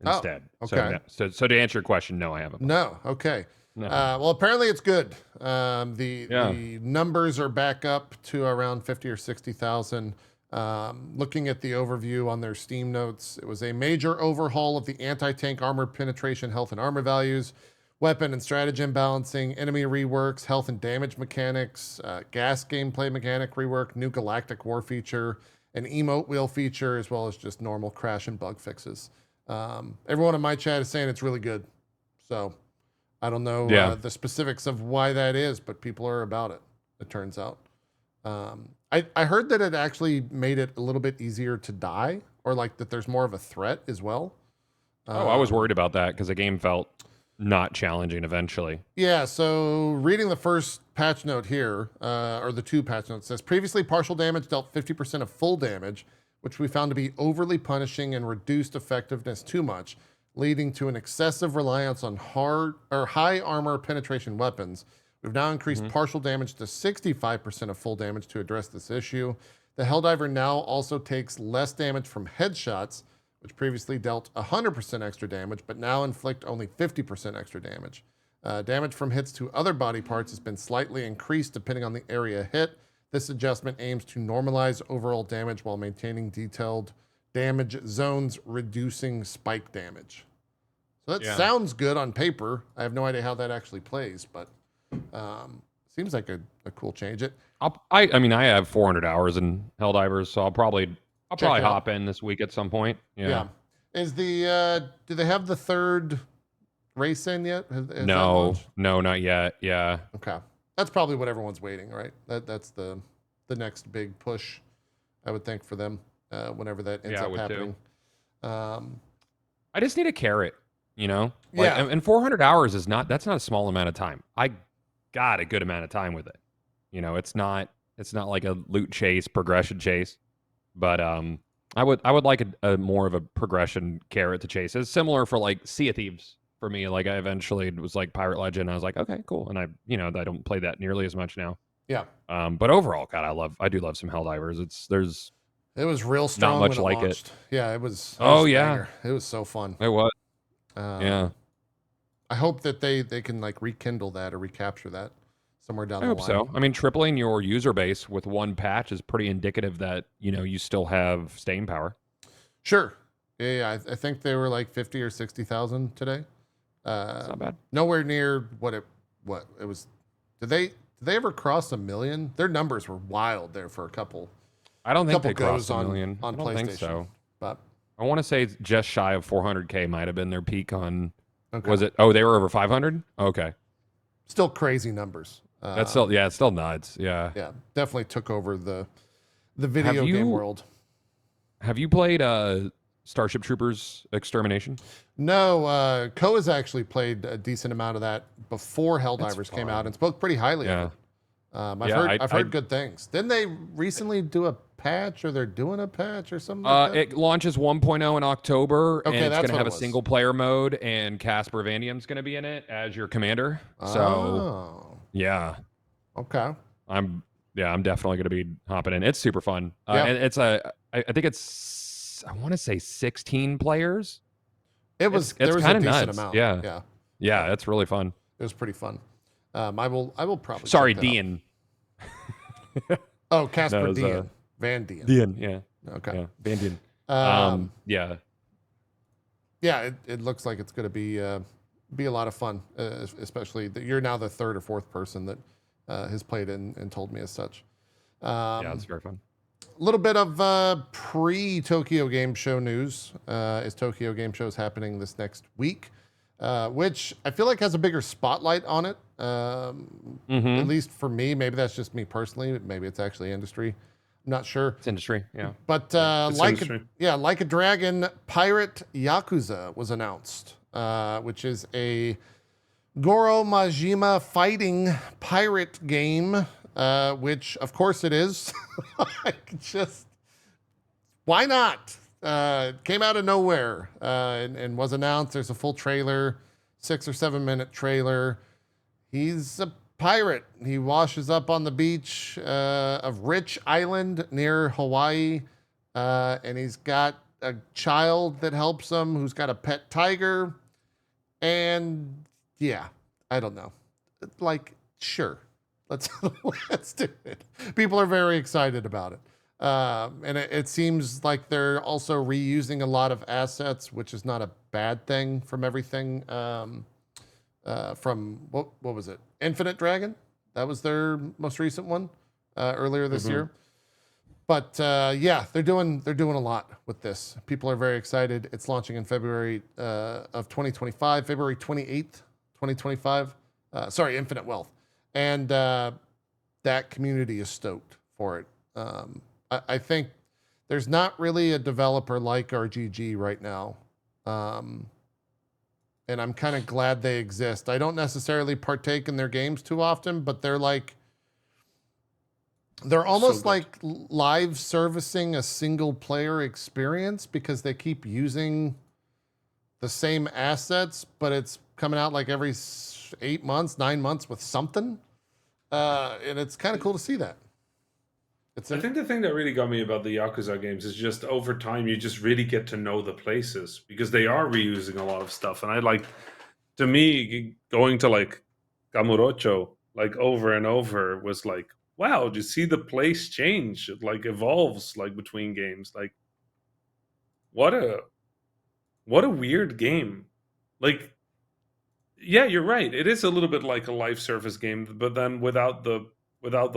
Speaker 2: instead.
Speaker 1: Oh, okay.
Speaker 2: So to answer your question, no, I haven't.
Speaker 1: No, okay. No. Well, apparently it's good. The numbers are back up to around 50 or 60,000. Looking at the overview on their Steam notes, it was a major overhaul of the anti-tank armor penetration, health and armor values, weapon and stratagem balancing, enemy reworks, health and damage mechanics, gas gameplay mechanic rework, new galactic war feature, an emote wheel feature, as well as just normal crash and bug fixes. Everyone in my chat is saying it's really good. So I don't know the specifics of why that is, but people are about it, it turns out. I heard that it actually made it a little bit easier to die, or like that there's more of a threat as well.
Speaker 2: I was worried about that because the game felt not challenging eventually.
Speaker 1: Yeah, so reading the first patch note here, or the 2 patch notes, says previously partial damage dealt 50% of full damage, which we found to be overly punishing and reduced effectiveness too much, leading to an excessive reliance on high armor penetration weapons. We've now increased partial damage to 65% of full damage to address this issue. The Helldiver now also takes less damage from headshots, which previously dealt 100% extra damage, but now inflict only 50% extra damage. Damage from hits to other body parts has been slightly increased depending on the area hit. This adjustment aims to normalize overall damage while maintaining detailed damage zones, reducing spike damage. So that sounds good on paper. I have no idea how that actually plays, but seems like a cool change.
Speaker 2: I mean, I have 400 hours in Helldivers, so I'll probably hop in this week at some point. Yeah.
Speaker 1: Is the do they have the 3rd race in yet?
Speaker 2: No, not yet. Yeah.
Speaker 1: Okay. That's probably what everyone's waiting, right? That's the next big push I would think for them whenever that ends up happening.
Speaker 2: I just need a carrot, you know?
Speaker 1: Yeah.
Speaker 2: And 400 hours that's not a small amount of time. I got a good amount of time with it. You know, it's not like a loot chase, progression chase, but I would like a more of a progression carrot to chase. It's similar for like Sea of Thieves for me. Like I eventually was like Pirate Legend. I was like, okay, cool. And I don't play that nearly as much now.
Speaker 1: Yeah.
Speaker 2: But overall, God, I do love some Helldivers.
Speaker 1: It was real strong.
Speaker 2: Not much
Speaker 1: when it
Speaker 2: like
Speaker 1: launched.
Speaker 2: it.
Speaker 1: Yeah, it was.
Speaker 2: Yeah.
Speaker 1: It was so fun.
Speaker 2: It was. Yeah.
Speaker 1: I hope that they can like rekindle that or recapture that somewhere down the line.
Speaker 2: I hope so. I mean, tripling your user base with one patch is pretty indicative that, you still have staying power.
Speaker 1: Sure. Yeah. I think they were like 50 or 60,000 today.
Speaker 2: It's not bad.
Speaker 1: Nowhere near what it was. Did they ever cross 1 million? Their numbers were wild there for a couple.
Speaker 2: I don't think they crossed 1 million.
Speaker 1: On
Speaker 2: I don't
Speaker 1: PlayStation.
Speaker 2: think so.
Speaker 1: But
Speaker 2: I want to say it's just shy of 400K might have been their peak on.
Speaker 1: Okay.
Speaker 2: Was it? Oh, they were over 500. Okay.
Speaker 1: Still crazy numbers.
Speaker 2: It's still nuts. Yeah.
Speaker 1: Yeah, definitely took over the video game world.
Speaker 2: Have you played Starship Troopers Extermination?
Speaker 1: No, Ko has actually played a decent amount of that before Helldivers came out and spoke pretty highly of it. I've heard good things. Didn't they recently do a patch, or they're doing a patch or something like that?
Speaker 2: It launches 1.0 in October, and it's going to have a single player mode, and Casper Van Diem's going to be in it as your commander. So, yeah.
Speaker 1: Okay.
Speaker 2: I'm definitely going to be hopping in. It's super fun. And it's I think it's, I want to say 16 players.
Speaker 1: There was
Speaker 2: kind
Speaker 1: a
Speaker 2: of
Speaker 1: decent
Speaker 2: nuts.
Speaker 1: amount.
Speaker 2: Yeah, it's really fun.
Speaker 1: It was pretty fun. I will probably.
Speaker 2: Sorry, Dean.
Speaker 1: Oh, Casper Dean. Van Dien.
Speaker 2: Dien, yeah.
Speaker 1: Okay.
Speaker 2: Yeah, Van Dien. Yeah.
Speaker 1: Yeah, it looks like it's going to be a lot of fun, especially that you're now the third or fourth person that has played and told me as such.
Speaker 2: Yeah, it's very fun.
Speaker 1: A little bit of pre-Tokyo Game Show news. Is Tokyo Game Show is happening this next week, which I feel like has a bigger spotlight on it. At least for me. Maybe that's just me personally. Maybe it's actually industry. I'm not sure.
Speaker 2: It's industry, yeah.
Speaker 1: But like a Dragon, Pirate Yakzua was announced, which is a Goro Majima fighting pirate game, which of course it is. Why not? Came out of nowhere and was announced. There's a full trailer, 6 or 7 minute trailer. He's a pirate. He washes up on the beach of Rich Island near Hawaii, and he's got a child that helps him who's got a pet tiger. And yeah, I don't know. Like, sure, let's do it. People are very excited about it. And it seems like they're also reusing a lot of assets, which is not a bad thing from everything. From what was it? Infinite Dragon? That was their most recent one earlier this year. But yeah, they're doing a lot with this. People are very excited. It's launching in February of 2025, February 28th, 2025. Sorry, Infinite Wealth. And that community is stoked for it. I think there's not really a developer like RGG right now. And I'm kind of glad they exist. I don't necessarily partake in their games too often, but they're almost like live servicing a single player experience because they keep using the same assets, but it's coming out like every 8 months, 9 months with something. And it's kind of cool to see that.
Speaker 3: I think the thing that really got me about the Yakuza games is just over time you just really get to know the places because they are reusing a lot of stuff. And to me, going to like Kamurocho like over and over was like, wow, do you see the place change? It like evolves like between games. Like what a weird game. Like, yeah, you're right. It is a little bit like a live service game, but then without the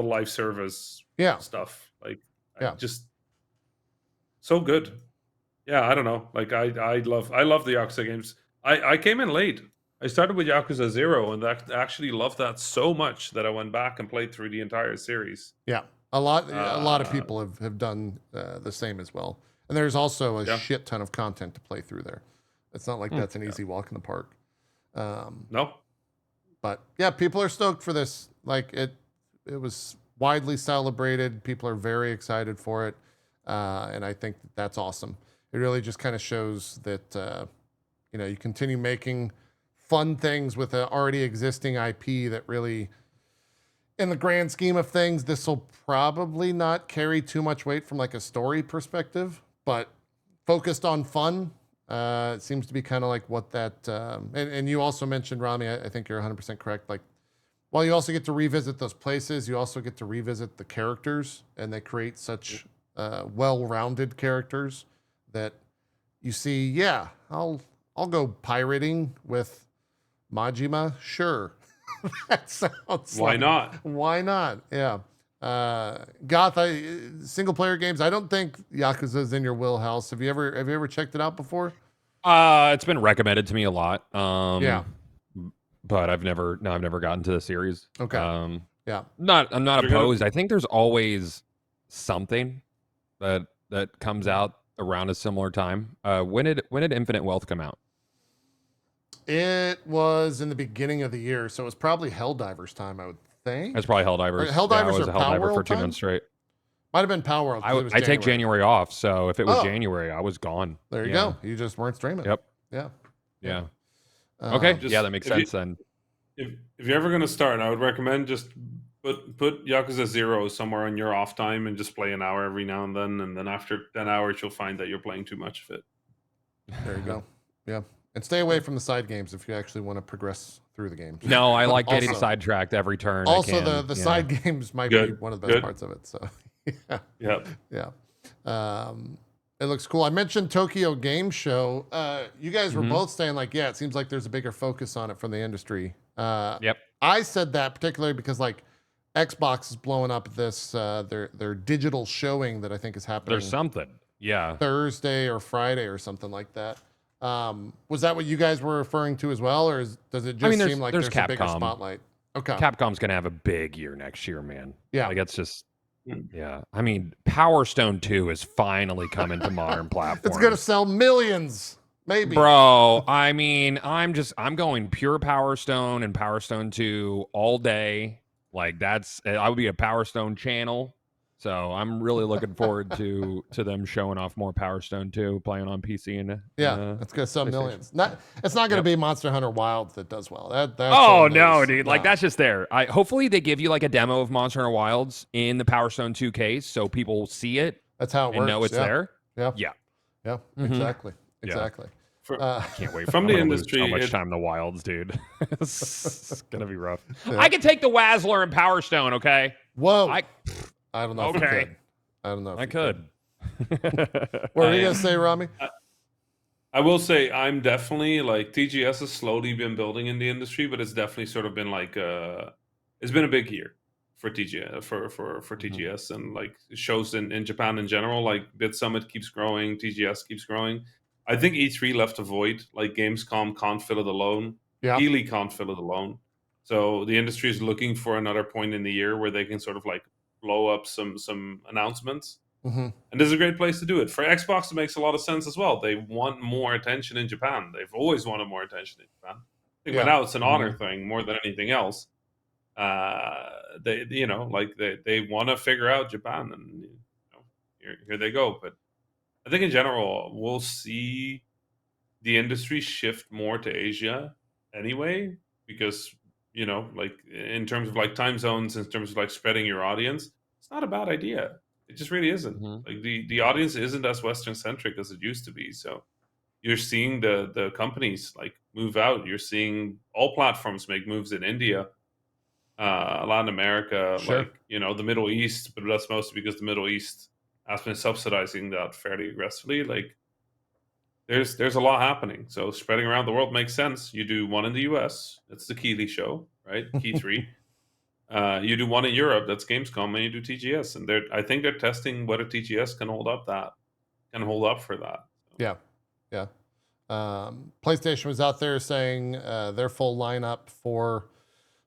Speaker 3: live service stuff. Like, just so good. Yeah, I don't know. Like, I love the Yakuza games. I came in late. I started with Yakuza 0 and I actually loved that so much that I went back and played through the entire series.
Speaker 1: Yeah. A lot of people have done the same as well. And there's also a shit ton of content to play through there. It's not like that's an easy walk in the park.
Speaker 3: No.
Speaker 1: But yeah, people are stoked for this. Like it was widely celebrated. People are very excited for it. And I think that's awesome. It really just kind of shows that, you continue making fun things with an already existing IP that really, in the grand scheme of things, this will probably not carry too much weight from like a story perspective, but focused on fun, it seems to be kind of like what that, and you also mentioned, Rami, I think you're 100% correct. Like, while you also get to revisit those places, you also get to revisit the characters, and they create such well-rounded characters that you see, yeah, I'll go pirating with Majima, sure. That sounds
Speaker 3: Why not?
Speaker 1: Why not? Yeah. Goth, single player games. I don't think Yakuza's in your wheelhouse. Have you ever checked it out before?
Speaker 2: It's been recommended to me a lot.
Speaker 1: Yeah.
Speaker 2: But I've never gotten to the series.
Speaker 1: Okay. Yeah.
Speaker 2: I'm not opposed. I think there's always something that comes out around a similar time. When did Infinite Wealth come out?
Speaker 1: It was in the beginning of the year, so it was probably Helldivers time, I would think.
Speaker 2: That's probably Helldivers.
Speaker 1: Helldivers
Speaker 2: I was
Speaker 1: or
Speaker 2: a Helldiver
Speaker 1: Palworld
Speaker 2: for 2
Speaker 1: time?
Speaker 2: months straight.
Speaker 1: Might have been Palworld.
Speaker 2: I take January off, so if it was January, I was gone.
Speaker 1: There you go. You just weren't streaming.
Speaker 2: Yep.
Speaker 1: Yeah.
Speaker 2: Okay. That makes sense then.
Speaker 3: If you're ever gonna start, I would recommend just put Yakuza 0 somewhere on your off time and just play an hour every now and then after 10 hours you'll find that you're playing too much of it.
Speaker 1: There you go. Yeah. And stay away from the side games if you actually want to progress through the games.
Speaker 2: No, I like getting sidetracked every turn.
Speaker 1: Also, the side games might be one of the best parts of it. So, yeah. It looks cool. I mentioned Tokyo Game Show. You guys were both saying like, yeah, it seems like there's a bigger focus on it from the industry.
Speaker 2: Yep.
Speaker 1: I said that particularly because like Xbox is blowing up this their digital showing that I think is happening.
Speaker 2: There's something. Yeah.
Speaker 1: Thursday or Friday or something like that. Was that what you guys were referring to as well, or does it just seem like there's a bigger spotlight? Okay.
Speaker 2: Capcom's gonna have a big year next year, man.
Speaker 1: Yeah.
Speaker 2: Like it's just I mean, Power Stone 2 is finally coming to modern platforms.
Speaker 1: It's gonna sell millions, maybe.
Speaker 2: Bro, I mean, I'm going pure Power Stone and Power Stone 2 all day. Like I would be a Power Stone channel. So I'm really looking forward to them showing off more Power Stone 2 playing on PC and
Speaker 1: it's gonna sell millions. It's not gonna be Monster Hunter Wilds that does well. That's
Speaker 2: no, dude! Like that's just there. Hopefully they give you like a demo of Monster Hunter Wilds in the Power Stone 2 case, so people see it.
Speaker 1: That's how it works.
Speaker 2: And know it's there.
Speaker 1: Yeah. Exactly.
Speaker 2: Can't wait
Speaker 3: from the industry.
Speaker 2: So much time in the wilds, dude. It's gonna be rough. I could take the Wazzler and Power Stone. Okay.
Speaker 1: Whoa. I don't know.
Speaker 2: Okay.
Speaker 1: If you could. I don't know. If
Speaker 2: I could.
Speaker 1: What are you gonna say, Rami?
Speaker 3: I will say I'm definitely like TGS has slowly been building in the industry, but it's definitely sort of been like it's been a big year for TGS for TGS and like shows in Japan in general. Like Bit Summit keeps growing, TGS keeps growing. I think E3 left a void. Like Gamescom can't fill it alone.
Speaker 1: Yeah.
Speaker 3: Ely can't fill it alone. So the industry is looking for another point in the year where they can sort of like blow up some announcements. And this is a great place to do it. For Xbox, it makes a lot of sense as well. They want more attention in Japan. They've always wanted more attention in Japan. I think now it's an honor thing more than anything else. They want to figure out Japan, and here they go. But I think in general, we'll see the industry shift more to Asia anyway, because like in terms of like time zones, in terms of like spreading your audience, it's not a bad idea. It just really isn't. Like the audience isn't as Western centric as it used to be. So you're seeing the companies like move out. You're seeing all platforms make moves in India, Latin America, like the Middle East. But that's mostly because the Middle East has been subsidizing that fairly aggressively. Like there's a lot happening. So spreading around the world makes sense. You do one in the US, that's the Keeley show, right? Key 3. You do one in Europe, that's Gamescom, and you do TGS. And I think they're testing whether TGS can hold up for that.
Speaker 1: Yeah. PlayStation was out there saying their full lineup for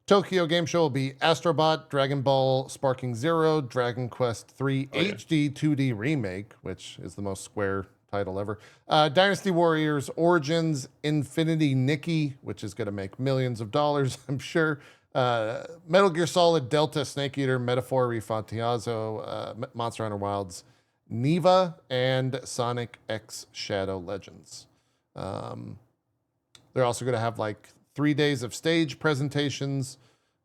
Speaker 1: Tokyo Game Show will be Astrobot, Dragon Ball Sparking Zero, Dragon Quest III HD 2D Remake, which is the most Square title ever. Dynasty Warriors Origins, Infinity Nikki, which is going to make millions of dollars, I'm sure. Metal Gear Solid Delta Snake Eater, Metaphor Refantiazo, Monster Hunter Wilds, Neva, and Sonic X Shadow Legends. They're also going to have like 3 days of stage presentations.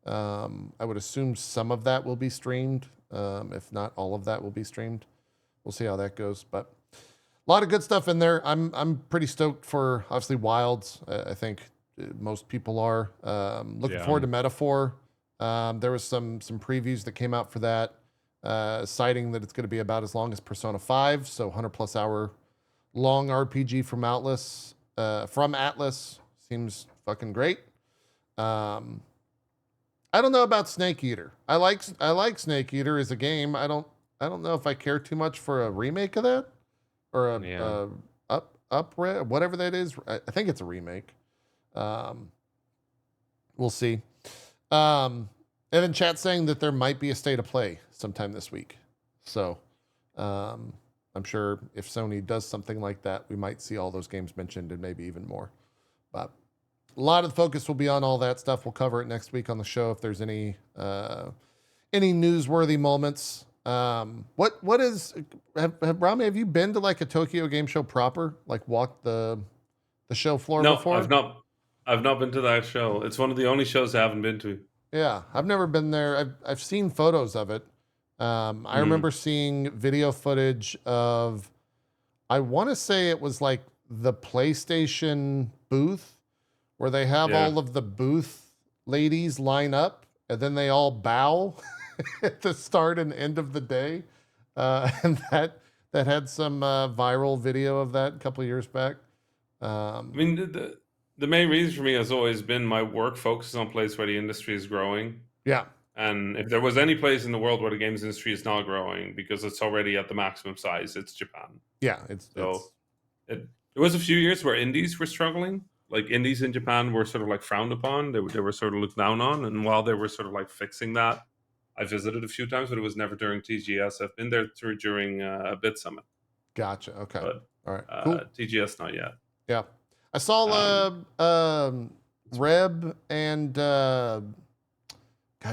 Speaker 1: I would assume some of that will be streamed. If not, all of that will be streamed. We'll see how that goes, but a lot of good stuff in there. I'm pretty stoked for, obviously, Wilds. I think most people are. Looking forward to Metaphor. There was some previews that came out for that, citing that it's going to be about as long as Persona 5, so 100+ hour long RPG from Atlas. Seems fucking great. I don't know about Snake Eater. I like Snake Eater as a game. I don't know if I care too much for a remake of that. Or whatever that is. I think it's a remake. We'll see. And then chat saying that there might be a state of play sometime this week. So I'm sure if Sony does something like that, we might see all those games mentioned and maybe even more. But a lot of the focus will be on all that stuff. We'll cover it next week on the show if there's any newsworthy moments. What is Rami, have you been to like a Tokyo Game Show proper? Like walked the show floor before?
Speaker 3: No, I've not been to that show. It's one of the only shows I haven't been to.
Speaker 1: Yeah, I've never been there. I've seen photos of it. I remember seeing video footage of, I want to say it was like the PlayStation booth where they have all of the booth ladies line up and then they all bow at the start and end of the day. And that had some viral video of that a couple of years back.
Speaker 3: I mean, the main reason for me has always been my work focuses on place where the industry is growing.
Speaker 1: Yeah.
Speaker 3: And if there was any place in the world where the games industry is not growing because it's already at the maximum size, it's Japan.
Speaker 1: Yeah.
Speaker 3: It was a few years where indies were struggling. Like indies in Japan were sort of like frowned upon. They were sort of looked down on. And while they were sort of like fixing that, I visited a few times, but it was never during TGS. I've been there during a Bit Summit.
Speaker 1: Gotcha. Okay.
Speaker 3: But,
Speaker 1: all right. Cool.
Speaker 3: TGS not yet.
Speaker 1: Yeah. I saw Reb and God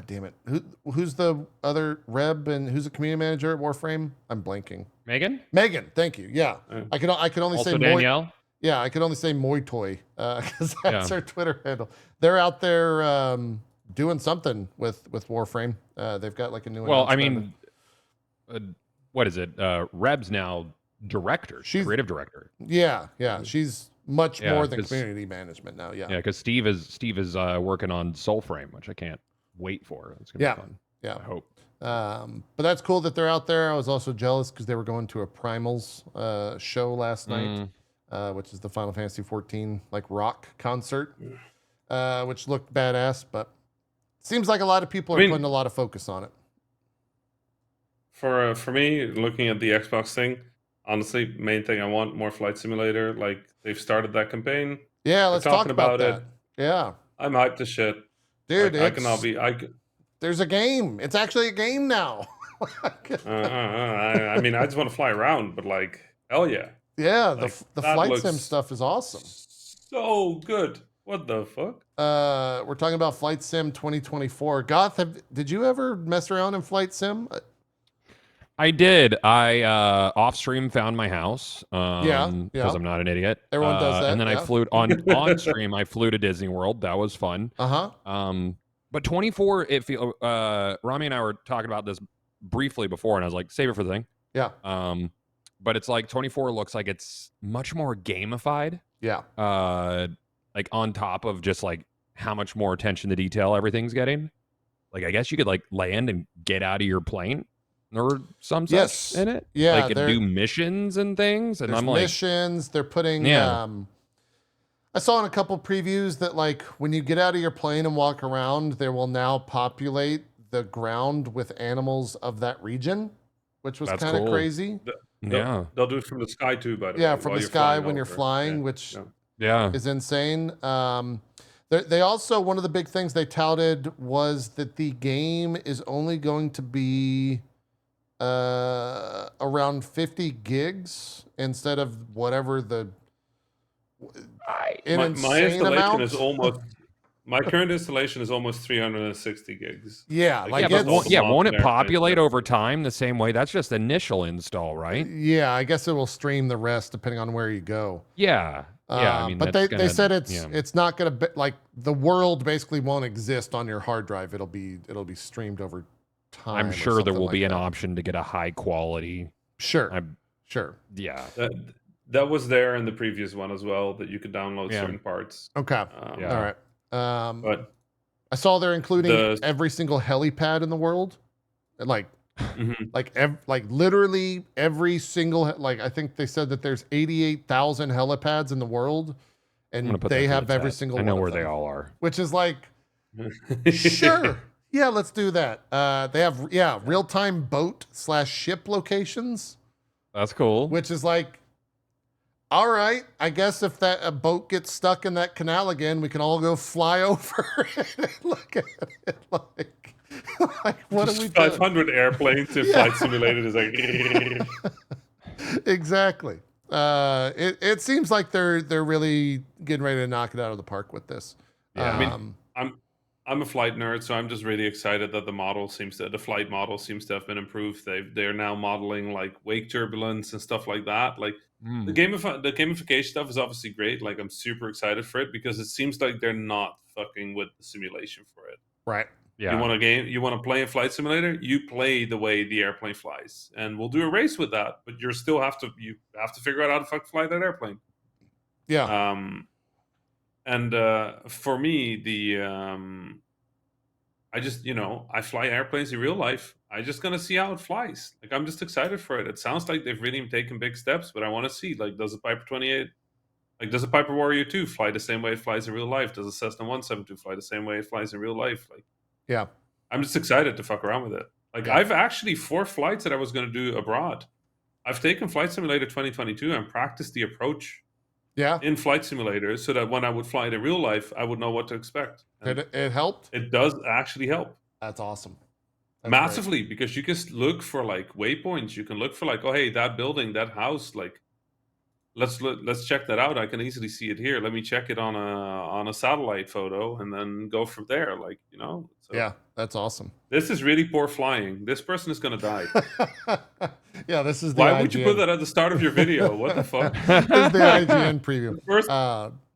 Speaker 1: damn it. Who's the other Reb and who's the community manager at Warframe? I'm blanking.
Speaker 2: Megan,
Speaker 1: thank you. Yeah. I could only
Speaker 2: also
Speaker 1: say
Speaker 2: Danielle.
Speaker 1: Yeah, I could only say Moy Toy because that's her Twitter handle. They're out there doing something with Warframe. They've got like a new.
Speaker 2: Well, I mean, what is it? Reb's now director, creative director.
Speaker 1: Yeah. She's much more than community management now. Yeah.
Speaker 2: Yeah, because Steve is working on Soulframe, which I can't wait for. It's gonna be fun.
Speaker 1: Yeah.
Speaker 2: I hope.
Speaker 1: But that's cool that they're out there. I was also jealous because they were going to a Primals show last night. Which is the Final Fantasy 14 like rock concert, which looked badass, but seems like a lot of people are putting a lot of focus on it.
Speaker 3: For me, looking at the Xbox thing, honestly, main thing I want more Flight Simulator. Like they've started that campaign.
Speaker 1: Yeah, let's talk about that.
Speaker 3: It.
Speaker 1: Yeah,
Speaker 3: I'm hyped to shit,
Speaker 1: dude.
Speaker 3: Like,
Speaker 1: there's a game. It's actually a game now.
Speaker 3: I mean, I just want to fly around, but like, hell yeah.
Speaker 1: Yeah, like, the flight sim stuff is awesome.
Speaker 3: So good. What the fuck?
Speaker 1: We're talking about Flight Sim 2024. Goth, did you ever mess around in Flight Sim?
Speaker 2: I did. I off stream found my house. Because I'm not an idiot.
Speaker 1: Everyone does that.
Speaker 2: And then I flew on stream. I flew to Disney World. That was fun. But 24, it feel. Rami and I were talking about this briefly before, and I was like, save it for the thing.
Speaker 1: Yeah.
Speaker 2: But it's like 24 looks like it's much more gamified.
Speaker 1: Yeah.
Speaker 2: Like on top of just like how much more attention to detail everything's getting. Like I guess you could like land and get out of your plane or some such in it.
Speaker 1: Yeah.
Speaker 2: Like do missions and things. And I'm like
Speaker 1: missions. They're putting I saw in a couple previews that like when you get out of your plane and walk around, they will now populate the ground with animals of that region, which was kind of crazy.
Speaker 3: They'll do it from the sky too, by the way.
Speaker 1: Yeah, from the sky when you're flying, which is insane. They also, one of the big things they touted was that the game is only going to be around 50 gigs instead of whatever the
Speaker 3: my installation is almost. My current installation is almost 360 gigs.
Speaker 1: Yeah,
Speaker 2: won't it populate over time the same way? That's just initial install, right?
Speaker 1: Yeah, I guess it will stream the rest depending on where you go.
Speaker 2: Yeah, I mean,
Speaker 1: but they said it's not going to be like the world basically won't exist on your hard drive. It'll be streamed over time.
Speaker 2: I'm sure there will be an option to get a high quality.
Speaker 1: Sure.
Speaker 2: Yeah.
Speaker 3: That was there in the previous one as well, that you could download certain parts.
Speaker 1: Okay.
Speaker 3: All
Speaker 1: right.
Speaker 3: But
Speaker 1: I saw they're including every single helipad in the world, like literally every single I think they said that there's 88,000 helipads in the world, and they have every single.
Speaker 2: I know
Speaker 1: one
Speaker 2: where
Speaker 1: of them,
Speaker 2: they all are.
Speaker 1: which is like, sure, yeah, let's do that. They have real-time boat/ship locations.
Speaker 2: That's cool.
Speaker 1: Which is like, all right, I guess if a boat gets stuck in that canal again, we can all go fly over it and look at it like what are we doing?
Speaker 3: 500 airplanes in Flight Simulator is like
Speaker 1: exactly. It seems like they're really getting ready to knock it out of the park with this.
Speaker 3: Yeah, I mean, I'm a flight nerd, so I'm just really excited that the flight model seems to have been improved. They're now modeling like wake turbulence and stuff like that. Like the gamification stuff is obviously great. Like I'm super excited for it because it seems like they're not fucking with the simulation for it.
Speaker 1: Right.
Speaker 3: Yeah. You want to play a flight simulator? You play the way the airplane flies, and we'll do a race with that. But you have to figure out how to fuck fly that airplane.
Speaker 1: Yeah.
Speaker 3: And for me, I fly airplanes in real life. I just gonna see how it flies. Like I'm just excited for it. It sounds like they've really taken big steps, but I want to see does a Piper 28, does a Piper Warrior 2 fly the same way it flies in real life? Does a Cessna 172 fly the same way it flies in real life?
Speaker 1: Yeah,
Speaker 3: I'm just excited to fuck around with it. I've actually 4 flights that I was gonna do abroad. I've taken Flight Simulator 2022 and practiced the approach.
Speaker 1: Yeah.
Speaker 3: In Flight Simulator, so that when I would fly it in real life, I would know what to expect.
Speaker 1: It helped?
Speaker 3: It does actually help.
Speaker 1: That's awesome. That's
Speaker 3: massively
Speaker 1: great.
Speaker 3: Because you can look for waypoints. You can look for oh, hey, that building, that house, let's check that out. I can easily see it here. Let me check it on a satellite photo and then go from there. So
Speaker 1: yeah, that's awesome.
Speaker 3: This is really poor flying. This person is gonna die.
Speaker 1: Yeah, this is
Speaker 3: why would you put that at the start of your video? What the fuck?
Speaker 1: This is the IGN preview.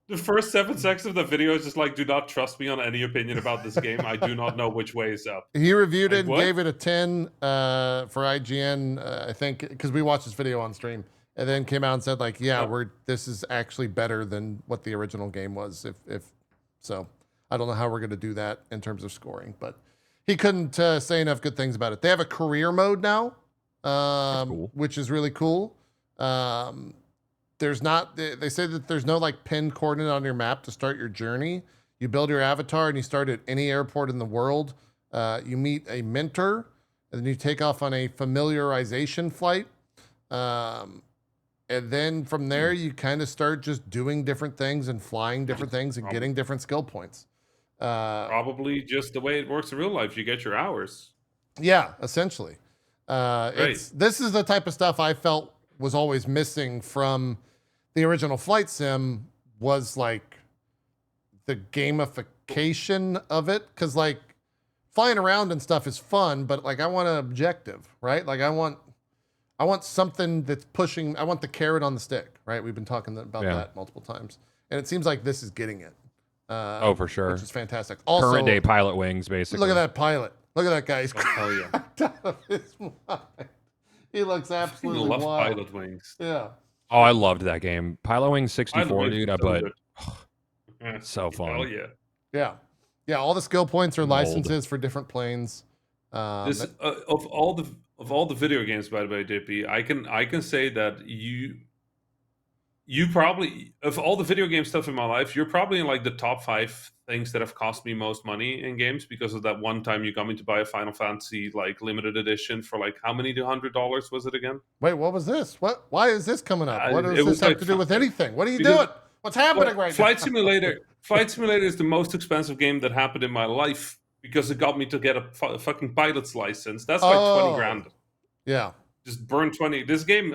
Speaker 3: The first 7 seconds of the video is just do not trust me on any opinion about this game. I do not know which way is up.
Speaker 1: He reviewed it and gave it a 10 for IGN, I think, because we watched this video on stream, and then came out and said this is actually better than what the original game was. If so, I don't know how we're going to do that in terms of scoring, but he couldn't say enough good things about it. They have a career mode now, cool. Which is really cool. They say that there's no pinned coordinate on your map to start your journey. You build your avatar and you start at any airport in the world. You meet a mentor, and then you take off on a familiarization flight. And then from there, you kind of start just doing different things and flying different things and getting different skill points.
Speaker 3: Probably just the way it works in real life. You get your hours.
Speaker 1: Yeah, essentially. This is the type of stuff I felt was always missing from the original Flight Sim, was the gamification of it. Because flying around and stuff is fun, but I want an objective, right? I want something that's pushing. I want the carrot on the stick, right? We've been talking about that multiple times, and it seems like this is getting it.
Speaker 2: For sure,
Speaker 1: which is fantastic. Also,
Speaker 2: current day pilot wings, basically.
Speaker 1: Look at that pilot. Look at that guy. He's
Speaker 3: out
Speaker 1: of his mind. He looks absolutely
Speaker 3: I love
Speaker 1: wild.
Speaker 3: Pilot Wings.
Speaker 1: Yeah.
Speaker 2: Oh, I loved that game. Pilot Wings 64, dude. So fun.
Speaker 3: Hell yeah.
Speaker 1: Yeah. Yeah. All the skill points are licenses for different planes.
Speaker 3: Of all the video games, by the way, JP, I can say that you probably, of all the video game stuff in my life, you're probably in the top 5 things that have cost me most money in games, because of that one time you got me to buy a Final Fantasy limited edition for how many $100 was it again?
Speaker 1: Wait, what was this? Why is this coming up? What does this have to do with anything? What are you doing? What's happening right now?
Speaker 3: Flight Flight Simulator is the most expensive game that happened in my life because it got me to get a fucking pilot's license. That's like 20 grand.
Speaker 1: Yeah.
Speaker 3: Just burn 20. This game,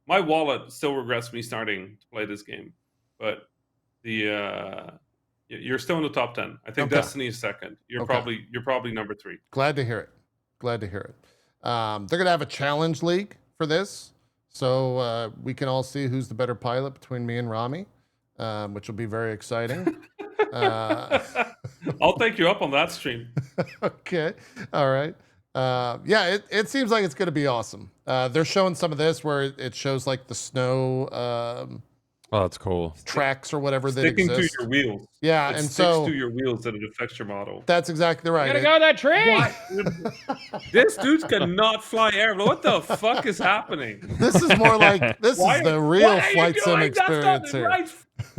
Speaker 3: my wallet still regrets me starting to play this game. But you're still in the top 10. I think Destiny is second. You're probably number 3.
Speaker 1: Glad to hear it. Glad to hear it. They're gonna have a challenge league for this, so we can all see who's the better pilot between me and Rami, which will be very exciting.
Speaker 3: I'll take you up on that stream.
Speaker 1: Okay. All right. Yeah, it seems like it's going to be awesome. They're showing some of this where it shows like the snow
Speaker 2: oh, that's cool.
Speaker 1: tracks or whatever that
Speaker 3: Sticking
Speaker 1: exist.
Speaker 3: to your wheels.
Speaker 1: Yeah,
Speaker 3: it
Speaker 1: and
Speaker 3: sticks
Speaker 1: so
Speaker 3: to your wheels and it affects your model.
Speaker 1: That's exactly right.
Speaker 2: Gotta go that tree.
Speaker 3: This dude cannot fly air. What the fuck is happening?
Speaker 1: This is more like this is the real flight sim experience here.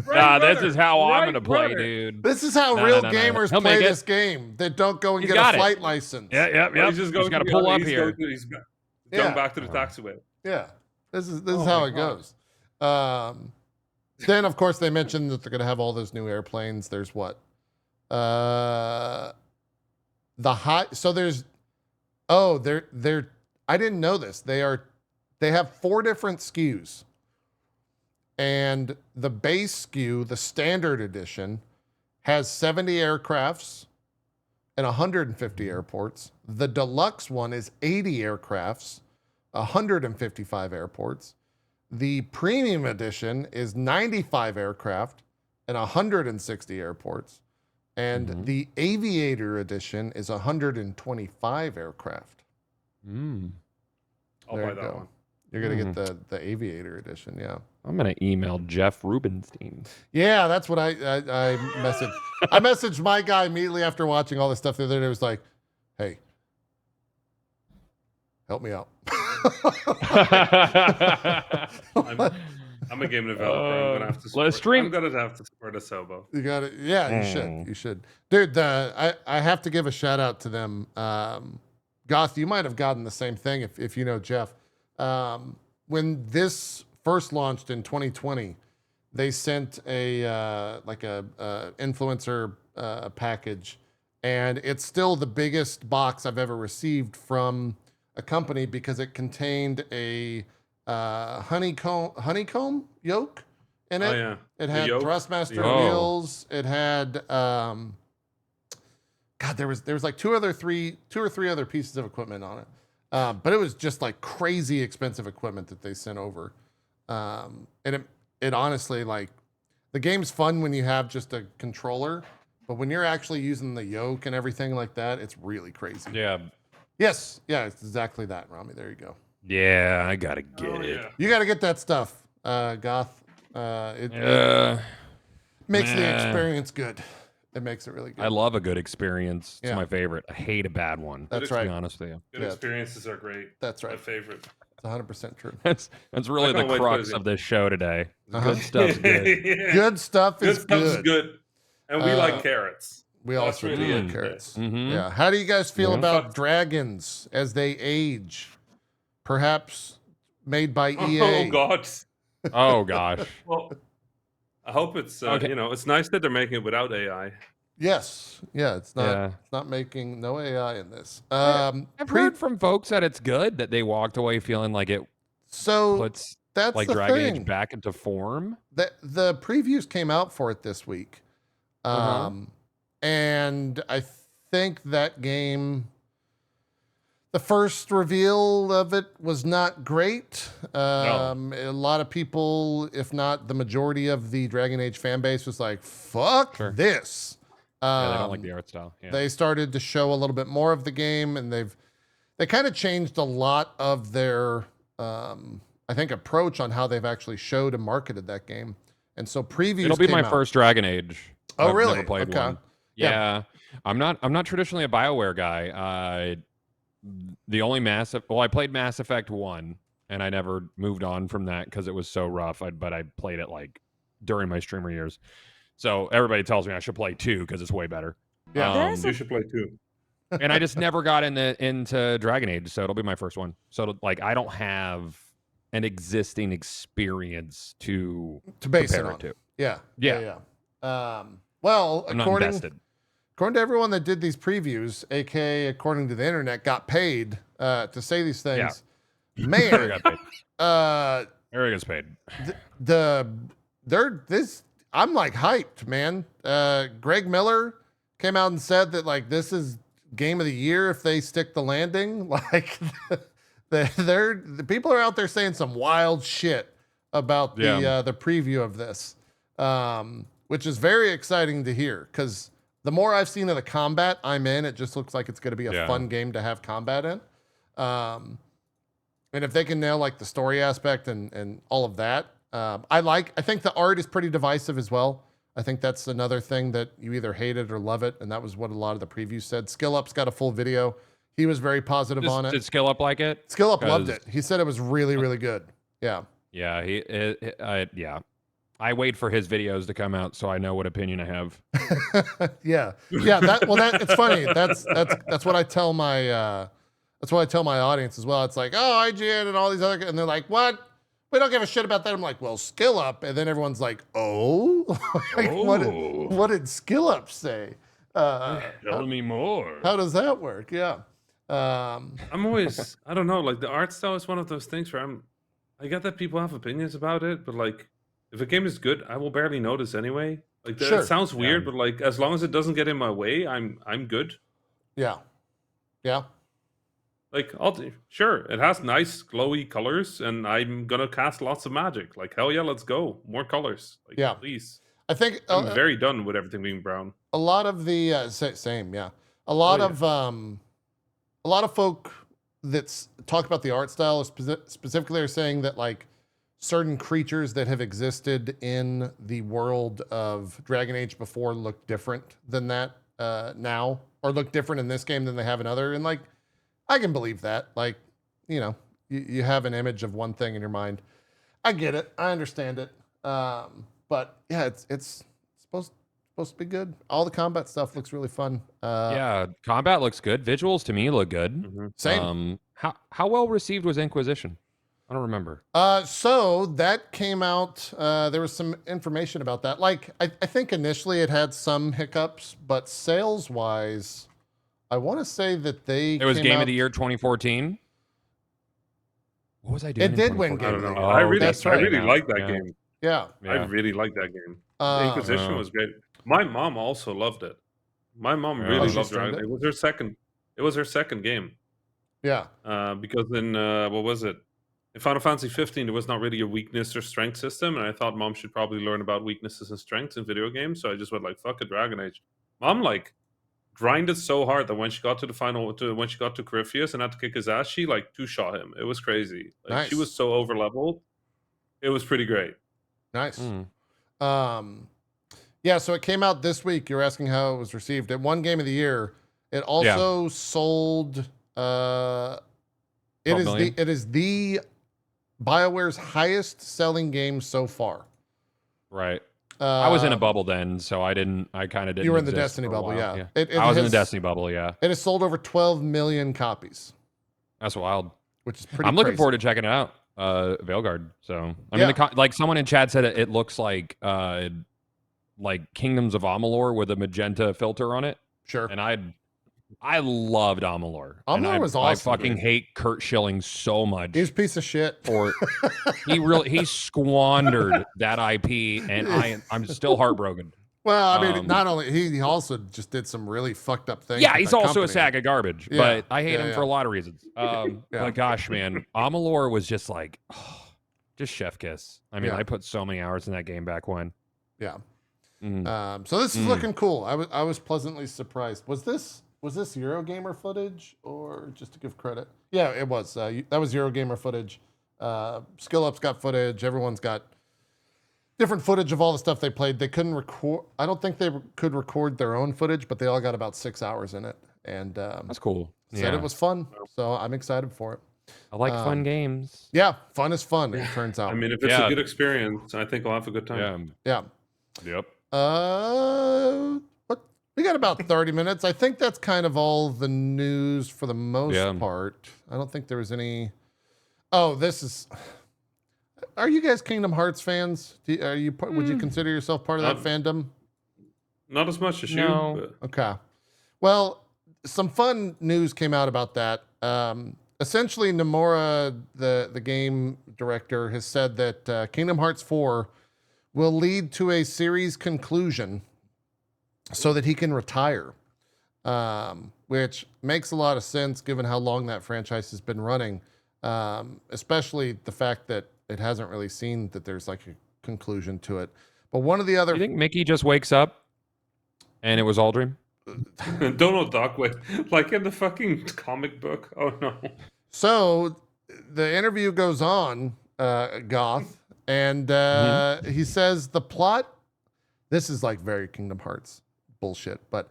Speaker 2: Nah, this is how I'm gonna play, dude.
Speaker 1: This is how real gamers play this game. That don't go and get a flight license.
Speaker 2: Yeah.
Speaker 3: He's just got to pull up here. He's going back to the taxiway.
Speaker 1: Yeah, this is how it goes. Then of course they mentioned that they're going to have all those new airplanes. There's what? The high. So there's. Oh, they're. I didn't know this. They have 4 different SKUs. And the base SKU, the standard edition, has 70 aircrafts and 150 airports. The deluxe one is 80 aircrafts, 155 airports. The premium edition is 95 aircraft and 160 airports. And the aviator edition is 125 aircraft.
Speaker 3: I'll buy that one.
Speaker 1: You're going to get the aviator edition, yeah.
Speaker 2: I'm going to email Jeff Rubenstein.
Speaker 1: Yeah, that's what I messaged. I messaged my guy immediately after watching all this stuff the other day. It was like, hey, help me out.
Speaker 3: I'm a game developer. I'm gonna have to support, I'm gonna have to support a Sobo.
Speaker 1: You got it. Yeah, you should. Dude, I have to give a shout out to them. Goth, you might have gotten the same thing if you know Jeff. When this first launched in 2020, they sent a influencer package, and it's still the biggest box I've ever received from a company because it contained a honeycomb yolk in it.
Speaker 3: Oh, yeah.
Speaker 1: It had Thrustmaster wheels. It had there was like two or three other pieces of equipment on it. But it was just like crazy expensive equipment that they sent over. And it honestly, like, the game's fun when you have just a controller, but when you're actually using the yoke and everything like that, it's really crazy.
Speaker 2: Yeah.
Speaker 1: Yes. Yeah, it's exactly that, Rami. There you go.
Speaker 2: Yeah, I gotta get it.
Speaker 3: Yeah.
Speaker 1: You gotta get that stuff, Goth. It makes the experience good. It makes it really good.
Speaker 2: I love a good experience. It's my favorite. I hate a bad one.
Speaker 1: That's right.
Speaker 2: To be honest with you.
Speaker 3: Good experiences are great.
Speaker 1: That's right.
Speaker 3: My favorite.
Speaker 1: It's 100% true.
Speaker 2: That's really the crux of this show today. Good stuff's good.
Speaker 3: Yeah.
Speaker 1: Good stuff is
Speaker 3: good. And we like carrots.
Speaker 1: We also
Speaker 3: really
Speaker 1: do like carrots. Yeah. How do you guys feel about dragons as they age? Perhaps made by EA.
Speaker 3: Oh God.
Speaker 2: Oh gosh.
Speaker 3: Well, I hope it's it's nice that they're making it without AI.
Speaker 1: Yes. Yeah, it's not making no AI in this.
Speaker 2: I've heard from folks that it's good, that they walked away feeling like it puts
Speaker 1: that's
Speaker 2: like
Speaker 1: the
Speaker 2: Dragon
Speaker 1: thing.
Speaker 2: Age back into form.
Speaker 1: The previews came out for it this week. And I think that game, the first reveal of it was not great. A lot of people, if not the majority of the Dragon Age fan base, was like, fuck this.
Speaker 2: They don't like the art style. Yeah.
Speaker 1: They started to show a little bit more of the game, and they kind of changed a lot of their, I think, approach on how they've actually showed and marketed that game. And so previews
Speaker 2: It'll be my
Speaker 1: came out.
Speaker 2: first Dragon Age.
Speaker 1: Oh,
Speaker 2: I've
Speaker 1: really?
Speaker 2: Never played one. Yeah. I'm not traditionally a BioWare guy. The only I played Mass Effect 1, and I never moved on from that because it was so rough. But I played it like during my streamer years. So everybody tells me I should play 2 because it's way better.
Speaker 1: Yeah,
Speaker 3: you should play 2.
Speaker 2: And I just never got into Dragon Age, so it'll be my first one. So like I don't have an existing experience to
Speaker 1: base
Speaker 2: compare
Speaker 1: it on.
Speaker 2: to.
Speaker 1: Yeah. Well,
Speaker 2: I'm not
Speaker 1: according
Speaker 2: invested.
Speaker 1: to everyone that did these previews, aka according to the internet, got paid to say these things.
Speaker 2: Yeah.
Speaker 1: Man,
Speaker 2: got paid. Eric gets paid.
Speaker 1: I'm like hyped, man. Greg Miller came out and said that like this is game of the year if they stick the landing. Like the people are out there saying some wild shit about the preview of this, which is very exciting to hear because the more I've seen of the combat I'm in, it just looks like it's going to be a fun game to have combat in. And if they can nail like the story aspect and all of that, I think the art is pretty divisive as well. I think that's another thing that you either hate it or love it. And that was what a lot of the previews said. Skill Up's got a full video. He was very positive on it.
Speaker 2: Did Skill Up like it?
Speaker 1: Skill Up loved it. He said it was really, really good. Yeah.
Speaker 2: Yeah. I wait for his videos to come out so I know what opinion I have.
Speaker 1: Yeah. It's funny. That's what I tell my, that's what I tell my audience as well. It's like, oh, IGN and all these other, and they're like, what? We don't give a shit about that. I'm like, well, Skill Up. And then everyone's like, oh, like, what did Skill Up say?
Speaker 2: Tell me more.
Speaker 1: How does that work? Yeah.
Speaker 3: I'm always, I don't know, like the art style is one of those things where I get that people have opinions about it, but like, if a game is good, I will barely notice anyway. Like that sounds weird, but like, as long as it doesn't get in my way, I'm good.
Speaker 1: Yeah. Yeah.
Speaker 3: Like, sure, it has nice glowy colors, and I'm gonna cast lots of magic. Like, hell yeah, let's go, more colors. Like, please.
Speaker 1: I think
Speaker 3: I'm very done with everything being brown.
Speaker 1: A lot of the same, yeah. A lot of folk that talk about the art style specifically are saying that like certain creatures that have existed in the world of Dragon Age before look different than that now, or look different in this game than they have in other. And like, I can believe that. Like, you know, you have an image of one thing in your mind. I get it. I understand it. But yeah, it's supposed to be good. All the combat stuff looks really fun.
Speaker 2: Yeah, combat looks good. Visuals to me look good.
Speaker 3: Mm-hmm.
Speaker 1: Same.
Speaker 2: How well received was Inquisition? I don't remember.
Speaker 1: So that came out. There was some information about that. Like, I think initially it had some hiccups, but sales wise, I want to say that
Speaker 2: it was Game of the Year 2014. What was I doing?
Speaker 1: It did win Game of the Year.
Speaker 3: I really like that game.
Speaker 1: Yeah.
Speaker 3: I really like that game. Inquisition was great. My mom also loved it. My mom really loved it. It was her second game.
Speaker 1: Yeah.
Speaker 3: Because in what was it? In Final Fantasy 15, there was not really a weakness or strength system, and I thought mom should probably learn about weaknesses and strengths in video games. So I just went like, "Fuck it, Dragon Age." Mom like grinded so hard that when she got to when she got to Corypheus and had to kick his ass, she like two-shot him. It was crazy. Like she was so over leveled. It was pretty great.
Speaker 1: Nice. Yeah, so it came out this week. You're asking how it was received. It won Game of the Year. It also sold it is the BioWare's highest selling game so far.
Speaker 2: Right. I was in a bubble then, so I kind of didn't.
Speaker 1: You were in the Destiny bubble, yeah.
Speaker 2: I was in the Destiny bubble, yeah.
Speaker 1: It has sold over 12 million copies.
Speaker 2: That's wild.
Speaker 1: Which is pretty
Speaker 2: I'm looking forward to checking it out. Veilguard. So I mean, like someone in chat said, it looks like Kingdoms of Amalur with a magenta filter on it.
Speaker 1: Sure.
Speaker 2: And I loved Amalur.
Speaker 1: Amalur was awesome.
Speaker 2: I fucking hate Kurt Schilling so much.
Speaker 1: He's a piece of shit.
Speaker 2: He squandered that IP, and I'm still heartbroken.
Speaker 1: Well, I mean, not only he also just did some really fucked up things.
Speaker 2: Yeah, he's also a sack of garbage, but I hate him for a lot of reasons. But gosh, man, Amalur was just like, just chef kiss. I mean, I put so many hours in that game back when.
Speaker 1: Yeah. So this is looking cool. I was pleasantly surprised. Was this Eurogamer footage, or just to give credit? Yeah, it was. That was Eurogamer footage. Skill Up's got footage. Everyone's got different footage of all the stuff they played. They couldn't record. I don't think they could record their own footage, but they all got about 6 hours in it. And
Speaker 2: that's cool.
Speaker 1: Said it was fun, so I'm excited for it.
Speaker 2: I like fun games.
Speaker 1: Yeah, fun is fun. It turns out.
Speaker 3: I mean, if it's a good experience, I think I'll have a good time.
Speaker 1: Yeah.
Speaker 2: Yep.
Speaker 1: We got about 30 minutes. I think that's kind of all the news for the most part. I don't think there was any. Oh, this is. Are you guys Kingdom Hearts fans? Would you consider yourself part of that fandom?
Speaker 3: Not as much as
Speaker 2: No.
Speaker 3: you. But...
Speaker 1: Okay. Well, some fun news came out about that. Essentially, Nomura, the game director, has said that Kingdom Hearts 4 will lead to a series conclusion so that he can retire, which makes a lot of sense given how long that franchise has been running, especially the fact that it hasn't really seen that there's like a conclusion to it. But one of the other...
Speaker 2: You think Mickey just wakes up and it was all dream?
Speaker 3: Donald Duck, like in the fucking comic book. Oh no.
Speaker 1: So the interview goes on, Goth, and he says the plot, this is like very Kingdom Hearts bullshit, but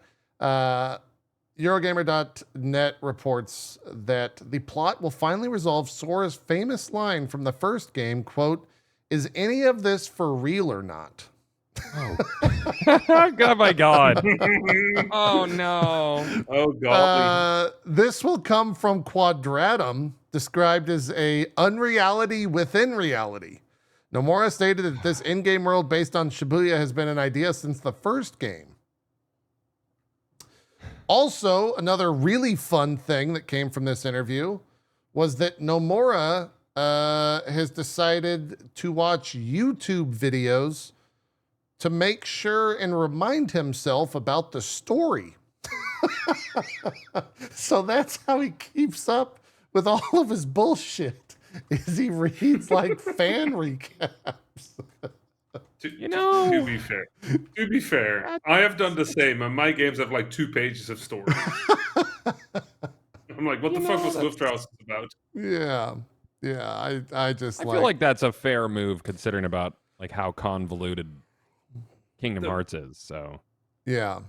Speaker 1: Eurogamer.net reports that the plot will finally resolve Sora's famous line from the first game, quote, "Is any of this for real or not?"
Speaker 2: Oh. God, my God. Oh, no.
Speaker 3: Oh, God.
Speaker 1: This will come from Quadratum, described as a unreality within reality. Nomura stated that this in-game world based on Shibuya has been an idea since the first game. Also, another really fun thing that came from this interview was that Nomura has decided to watch YouTube videos to make sure and remind himself about the story. So that's how he keeps up with all of his bullshit, is he reads like fan recaps.
Speaker 3: To be fair, I have done the same, and my games have like 2 pages of story. I'm like, what the fuck was Luftraus about?
Speaker 1: Yeah, I
Speaker 2: feel like that's a fair move considering about like how convoluted Kingdom Hearts is. So
Speaker 1: yeah,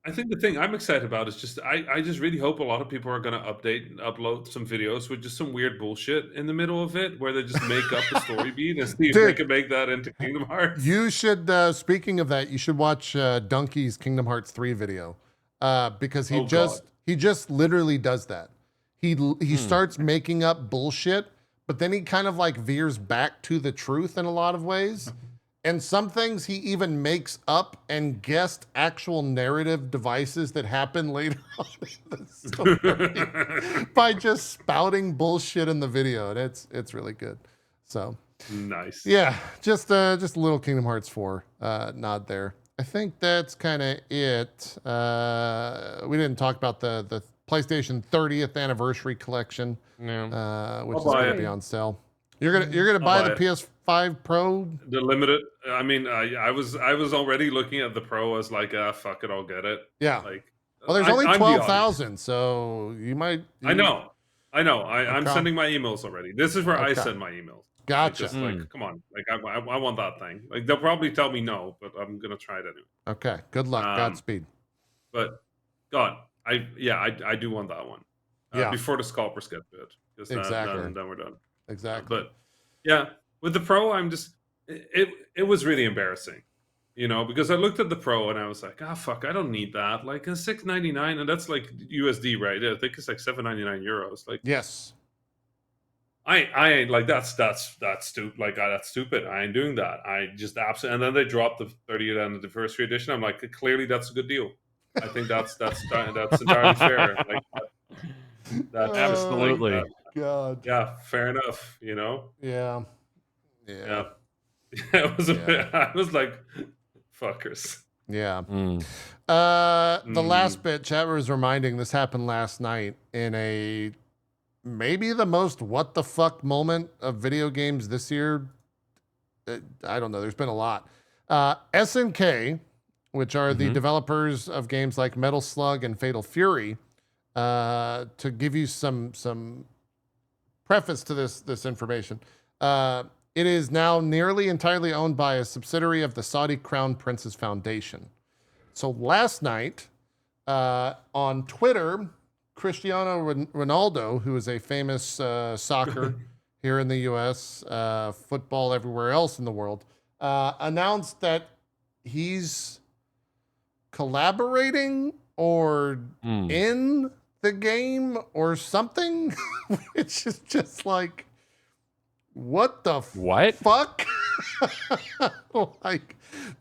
Speaker 3: I think the thing I'm excited about is just I just really hope a lot of people are going to update and upload some videos with just some weird bullshit in the middle of it, where they just make up a story beat and see if they can make that into Kingdom Hearts.
Speaker 1: You should. Speaking of that, you should watch Donkey's Kingdom Hearts 3 video, because he just literally does that. He starts making up bullshit, but then he kind of like veers back to the truth in a lot of ways. And some things he even makes up and guessed actual narrative devices that happen later on in the story by just spouting bullshit in the video. And it's really good. So
Speaker 3: nice.
Speaker 1: Yeah, just a little Kingdom Hearts 4 nod there. I think that's kind of it. We didn't talk about the PlayStation 30th anniversary collection, which is going to be on sale. You're gonna buy the PS5 Pro?
Speaker 3: The limited. I mean, I was already looking at the Pro as like, fuck it, I'll get it.
Speaker 1: Yeah.
Speaker 3: Like,
Speaker 1: well, there's only 12,000, so you might.
Speaker 3: I know. I'm sending my emails already. This is where I send my emails.
Speaker 1: Gotcha.
Speaker 3: Just like, come on, like I want that thing. Like they'll probably tell me no, but I'm gonna try it anyway.
Speaker 1: Okay. Good luck. Godspeed.
Speaker 3: But God, I do want that one. Before the scalpers get to it, because then we're done.
Speaker 1: Exactly.
Speaker 3: But yeah, with the Pro, I'm just it was really embarrassing, because I looked at the Pro and I was like, fuck, I don't need that. Like it's $699, and that's like USD, right? I think it's like 799 euros. Like
Speaker 1: yes,
Speaker 3: I ain't like that's stupid. Like that's stupid. I ain't doing that. I just absolutely. And then they dropped the 30th anniversary edition. I'm like, clearly that's a good deal. I think that's entirely fair. Like that's
Speaker 2: absolutely.
Speaker 3: Like,
Speaker 1: God.
Speaker 3: Yeah, fair enough.
Speaker 1: Yeah.
Speaker 3: It was a bit, I was like, fuckers.
Speaker 1: Yeah. The last bit, chat was reminding, this happened last night in a maybe the most what the fuck moment of video games this year. I don't know. There's been a lot. SNK, which are the developers of games like Metal Slug and Fatal Fury, to give you some preface to this information. It is now nearly entirely owned by a subsidiary of the Saudi Crown Prince's Foundation. So last night on Twitter, Cristiano Ronaldo, who is a famous soccer here in the U.S., football everywhere else in the world, announced that he's collaborating or in the game or something, which is just like, what the fuck? Like,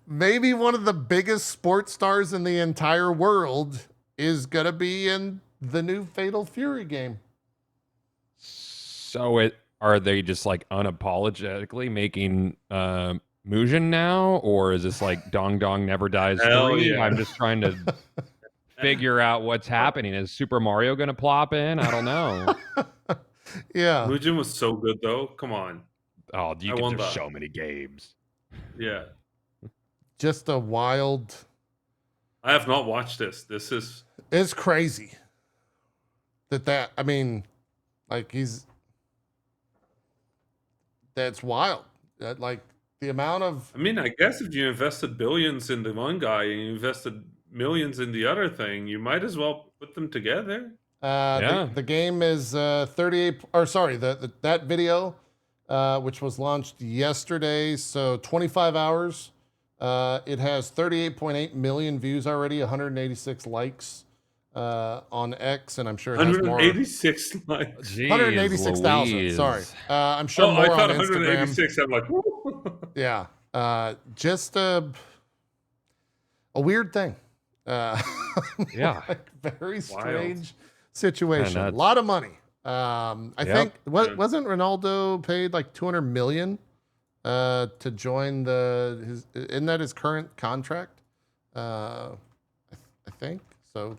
Speaker 1: maybe one of the biggest sports stars in the entire world is gonna be in the new Fatal Fury game.
Speaker 2: So are they just like unapologetically making Mugen now, or is this like Dong Dong Never Dies 3?
Speaker 3: Yeah.
Speaker 2: I'm just trying to figure out what's happening. Is Super Mario gonna plop in? I don't know.
Speaker 1: Yeah.
Speaker 3: Mugen was so good though. Come on.
Speaker 2: Oh, there's so many games.
Speaker 3: Yeah.
Speaker 1: Just a wild.
Speaker 3: I have not watched this. This is.
Speaker 1: It's crazy. I mean, like that's wild. Like the amount of.
Speaker 3: I mean, I guess if you invested billions in the one guy and you invested millions in the other thing, you might as well put them together.
Speaker 1: The game is 38. Or sorry, that video, which was launched yesterday, so 25 hours. It has 38.8 million views already, 186 likes on X, and I'm sure it has more.
Speaker 3: 186 likes.
Speaker 1: 186,000. Sorry, I'm sure more
Speaker 3: I thought
Speaker 1: on
Speaker 3: 186.
Speaker 1: Instagram.
Speaker 3: I'm like,
Speaker 1: yeah, just a weird thing.
Speaker 2: Yeah,
Speaker 1: like very strange situation.
Speaker 2: Man,
Speaker 1: a lot of money. I think wasn't Ronaldo paid like 200 million to join isn't that his current contract? I think so.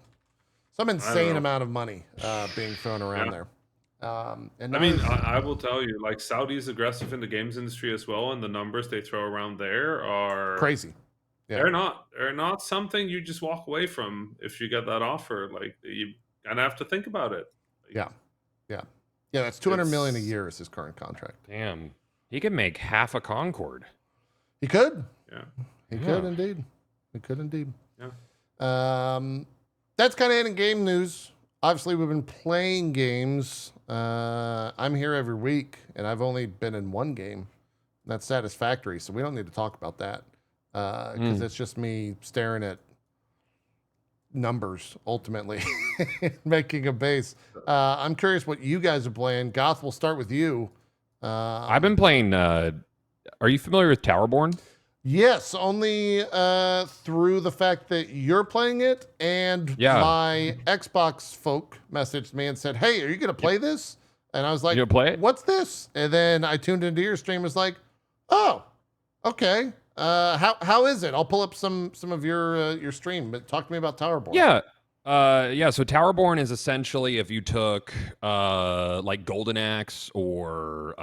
Speaker 1: Some insane amount of money being thrown around there. And
Speaker 3: I mean, I will tell you, like Saudi is aggressive in the games industry as well, and the numbers they throw around there are
Speaker 1: crazy. Yeah.
Speaker 3: They're not something you just walk away from if you get that offer. Like you kind of have to think about it.
Speaker 1: Yeah. That's 200 million a year is his current contract.
Speaker 2: Damn, he could make half a Concord.
Speaker 1: He could.
Speaker 3: Yeah.
Speaker 1: He could indeed. He could indeed.
Speaker 3: Yeah.
Speaker 1: That's kind of it in game news. Obviously, we've been playing games. I'm here every week, and I've only been in one game. And that's Satisfactory, so we don't need to talk about that because it's just me staring at numbers, ultimately, making a base. I'm curious what you guys are playing. Goth, we'll start with you.
Speaker 2: I've been playing... are you familiar with Towerborne?
Speaker 1: Yes, only through the fact that you're playing it, and my Xbox folk messaged me and said, "Hey, are you going to play this?" And I was like,
Speaker 2: "You gonna play it?
Speaker 1: What's this?" And then I tuned into your stream. Was like, "Oh, okay. How is it?" I'll pull up some of your stream, but talk to me about Towerborne.
Speaker 2: Yeah. So Towerborne is essentially if you took like Golden Axe or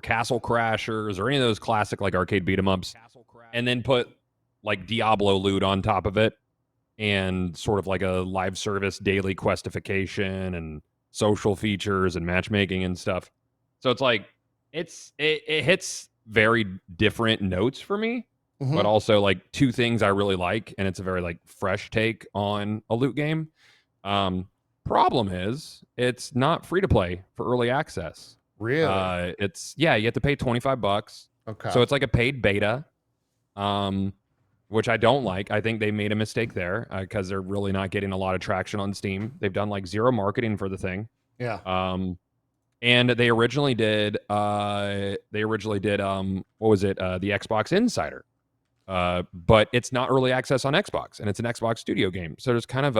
Speaker 2: Castle Crashers or any of those classic like arcade beat 'em ups, and then put like Diablo loot on top of it, and sort of like a live service daily questification and social features and matchmaking and stuff. So it's like it hits very different notes for me. But also like two things I really like, and it's a very like fresh take on a loot game. Problem is it's not free to play for early access.
Speaker 1: Really?
Speaker 2: You have to pay $25.
Speaker 1: Okay.
Speaker 2: So it's like a paid beta, which I don't like. I think they made a mistake there because they're really not getting a lot of traction on Steam. They've done like zero marketing for the thing.
Speaker 1: Yeah.
Speaker 2: And they originally did what was it? The Xbox Insider. But it's not early access on Xbox, and it's an Xbox Studio game. So there's kind of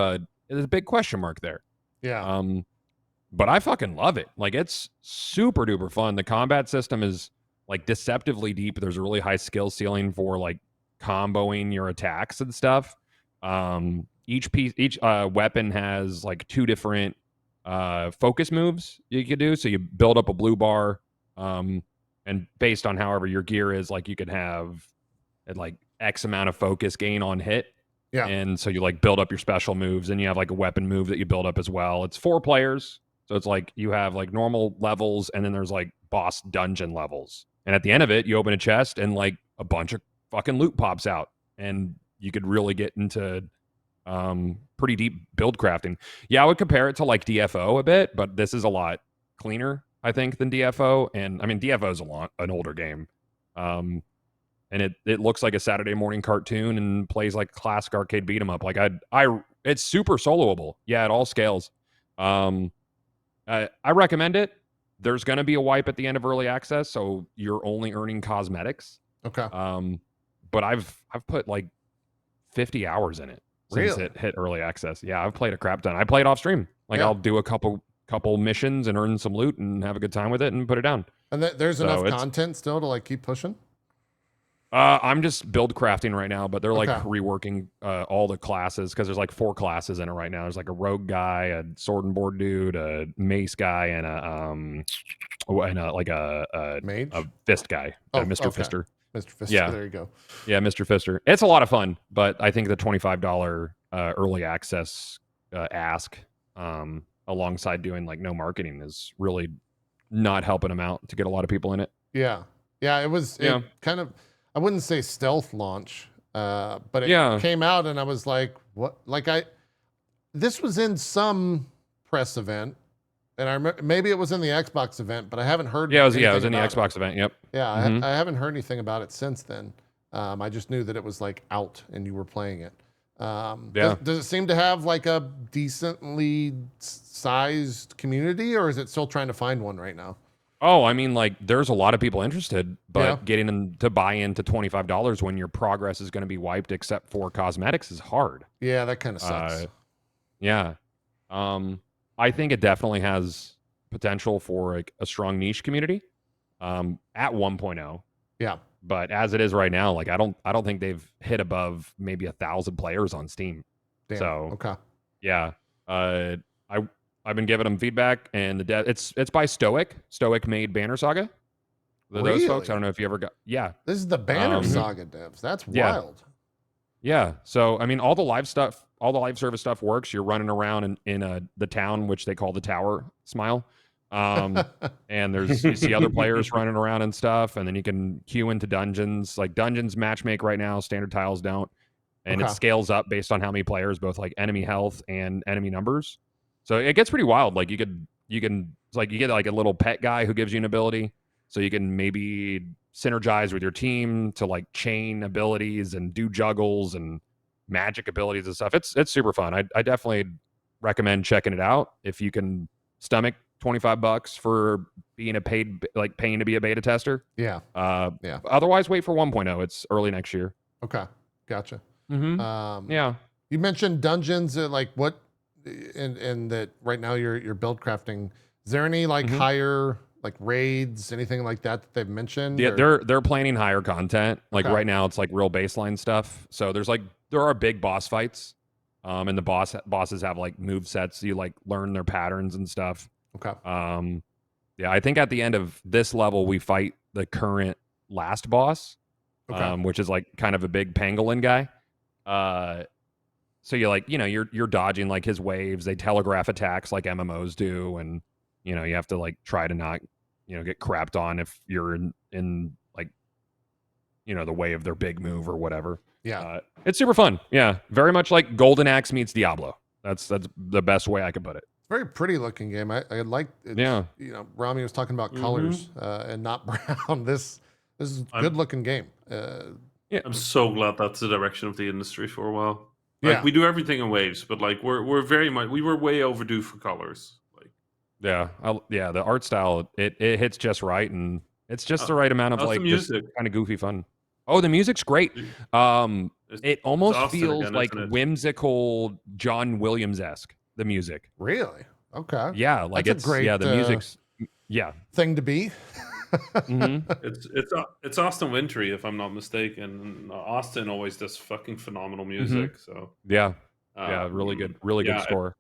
Speaker 2: there's a big question mark there.
Speaker 1: Yeah.
Speaker 2: But I fucking love it. Like it's super duper fun. The combat system is like deceptively deep. There's a really high skill ceiling for like comboing your attacks and stuff. Each weapon has like two different focus moves you could do. So you build up a blue bar, and based on however your gear is, like you could have at like X amount of focus gain on hit.
Speaker 1: Yeah.
Speaker 2: And so you like build up your special moves, and you have like a weapon move that you build up as well. It's 4 players. So it's like you have like normal levels, and then there's like boss dungeon levels. And at the end of it, you open a chest and like a bunch of fucking loot pops out, and you could really get into pretty deep build crafting. Yeah, I would compare it to like DFO a bit, but this is a lot cleaner, I think, than DFO. And I mean, DFO is an older game. And it looks like a Saturday morning cartoon and plays like classic arcade beat 'em up. Like it's super soloable. Yeah, at all scales. I recommend it. There's going to be a wipe at the end of early access, so you're only earning cosmetics.
Speaker 1: Okay.
Speaker 2: But I've put like 50 hours in it since it hit early access. Yeah, I've played a crap ton. I played off stream. Like I'll do a couple missions and earn some loot and have a good time with it and put it down.
Speaker 1: And there's enough content still to like keep pushing?
Speaker 2: I'm just build crafting right now, but they're like reworking all the classes because there's like 4 classes in it right now. There's like a rogue guy, a sword and board dude, a mace guy, and a
Speaker 1: mage?
Speaker 2: A fist guy, Mr. Fister.
Speaker 1: Mr. Fister, there you go.
Speaker 2: Yeah, Mr. Fister. It's a lot of fun, but I think the $25 early access ask alongside doing like no marketing is really not helping them out to get a lot of people in it.
Speaker 1: Yeah. Yeah, it was kind of, I wouldn't say stealth launch, but it came out and I was like, what? Like this was in some press event, and I remember maybe it was in the Xbox event, but I haven't heard.
Speaker 2: Yeah, it was in the Xbox event. Yep.
Speaker 1: Yeah, I haven't heard anything about it since then. I just knew that it was like out and you were playing it. Does it seem to have like a decently sized community, or is it still trying to find one right now?
Speaker 2: Oh, I mean, like, there's a lot of people interested, but getting them to buy into $25 when your progress is going to be wiped except for cosmetics is hard.
Speaker 1: Yeah, that kind of sucks.
Speaker 2: I think it definitely has potential for like a strong niche community at 1.0. Yeah. But as it is right now, like I don't think they've hit above maybe 1,000 players on Steam.
Speaker 1: Damn.
Speaker 2: So
Speaker 1: okay.
Speaker 2: Yeah. I've been giving them feedback, and it's by Stoic. Stoic made Banner Saga. Those folks, I don't know if you ever got. Yeah,
Speaker 1: this is the Banner Saga devs. That's wild.
Speaker 2: Yeah. So I mean, all the live service stuff works. You're running around in the town, which they call the Tower Smile, and you see other players running around and stuff, and then you can queue into dungeons. Like dungeons matchmake right now, standard tiles don't, and it scales up based on how many players, both like enemy health and enemy numbers. So it gets pretty wild. Like you get like a little pet guy who gives you an ability, so you can maybe synergize with your team to like chain abilities and do juggles and magic abilities and stuff. It's super fun. I definitely recommend checking it out if you can stomach $25 for being paying to be a beta tester.
Speaker 1: Yeah.
Speaker 2: Otherwise, wait for 1.0. It's early next year.
Speaker 1: Okay, gotcha.
Speaker 2: Yeah.
Speaker 1: You mentioned dungeons. Like what? And that right now you're build crafting. Is there any like higher like raids, anything like that they've mentioned?
Speaker 2: Yeah, they're planning higher content. Like right now it's like real baseline stuff. So there are big boss fights, and the bosses have like move sets. So you like learn their patterns and stuff.
Speaker 1: Okay.
Speaker 2: Yeah, I think at the end of this level we fight the current last boss, which is like kind of a big pangolin guy. So you're dodging like his waves. They telegraph attacks like MMOs do, and you have to like try to not get crapped on if you're in like the way of their big move or whatever.
Speaker 1: Yeah,
Speaker 2: it's super fun. Yeah, very much like Golden Axe meets Diablo. That's the best way I could put it.
Speaker 1: Very pretty looking game. I like it.
Speaker 2: Yeah.
Speaker 1: Rami was talking about colors and not brown. This is a good looking game.
Speaker 3: I'm so glad that's the direction of the industry for a while.
Speaker 1: Like,
Speaker 3: we do everything in waves, but like we're very much we were way overdue for colors. Like
Speaker 2: the art style it hits just right, and it's just the right amount of like just kind of goofy fun. Oh, the music's great. It almost feels again, like whimsical John Williams-esque. The music.
Speaker 1: Really? Okay.
Speaker 2: Yeah, like
Speaker 1: that's
Speaker 2: it's great. Yeah, the music's
Speaker 1: thing to be.
Speaker 3: It's Austin Wintory, if I'm not mistaken. Austin always does fucking phenomenal music. So
Speaker 2: really good score.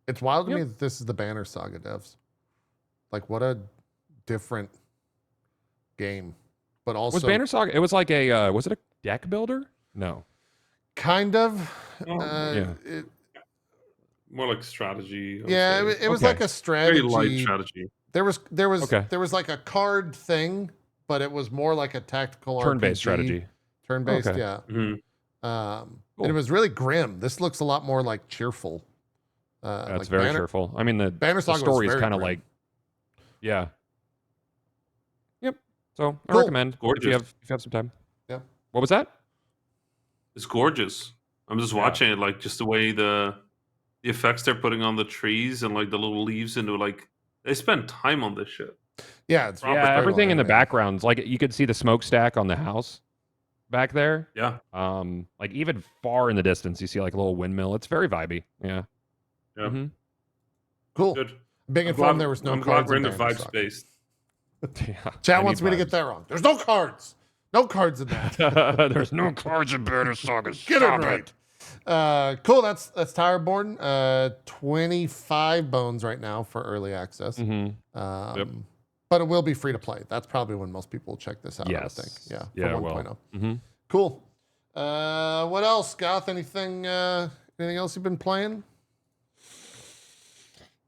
Speaker 1: It's wild to me that this is the Banner Saga devs. Like, what a different game. But also
Speaker 2: was Banner Saga. It was like a was it a deck builder? No.
Speaker 1: Kind of.
Speaker 3: More like strategy.
Speaker 1: It was like a strategy.
Speaker 3: Very light strategy.
Speaker 1: There was like a card thing, but it was more like a tactical
Speaker 2: turn-based
Speaker 1: RPG.
Speaker 2: Strategy.
Speaker 1: Turn-based, yeah.
Speaker 3: Mm-hmm.
Speaker 1: And it was really grim. This looks a lot more like cheerful.
Speaker 2: That's
Speaker 1: like
Speaker 2: very cheerful. I mean, the
Speaker 1: Banner Saga
Speaker 2: story is kind of like, Yep. So I recommend if you have some time.
Speaker 1: Yeah.
Speaker 2: What was that?
Speaker 3: It's gorgeous. I'm just watching it, like just the way the the effects they're putting on the trees and like the little leaves into like they spend time on this shit.
Speaker 1: Yeah, it's
Speaker 2: everything in the backgrounds. Like you could see the smokestack on the house back there.
Speaker 3: Yeah.
Speaker 2: Like even far in the distance, you see like a little windmill. It's very vibey. Yeah.
Speaker 3: Yeah.
Speaker 2: Mm-hmm.
Speaker 1: Cool.
Speaker 3: Good.
Speaker 1: Being informed there was no
Speaker 3: I'm
Speaker 1: cards.
Speaker 3: glad we're in the
Speaker 1: Banner
Speaker 3: vibe
Speaker 1: Stock.
Speaker 3: space.
Speaker 2: Yeah.
Speaker 1: Chat wants me to get that wrong. There's no cards. No cards in that.
Speaker 2: There's no cards in Banner Saga.
Speaker 1: Get it right. Cool. That's Towerborne. 25 bones right now for early access.
Speaker 2: Mm-hmm.
Speaker 1: But it will be free to play. That's probably when most people will check this out.
Speaker 2: Yes.
Speaker 1: I think. Yeah.
Speaker 2: Yeah.
Speaker 1: For 1.0.
Speaker 2: Well. Mm-hmm.
Speaker 1: Cool. What else, Goth? Anything else you've been playing?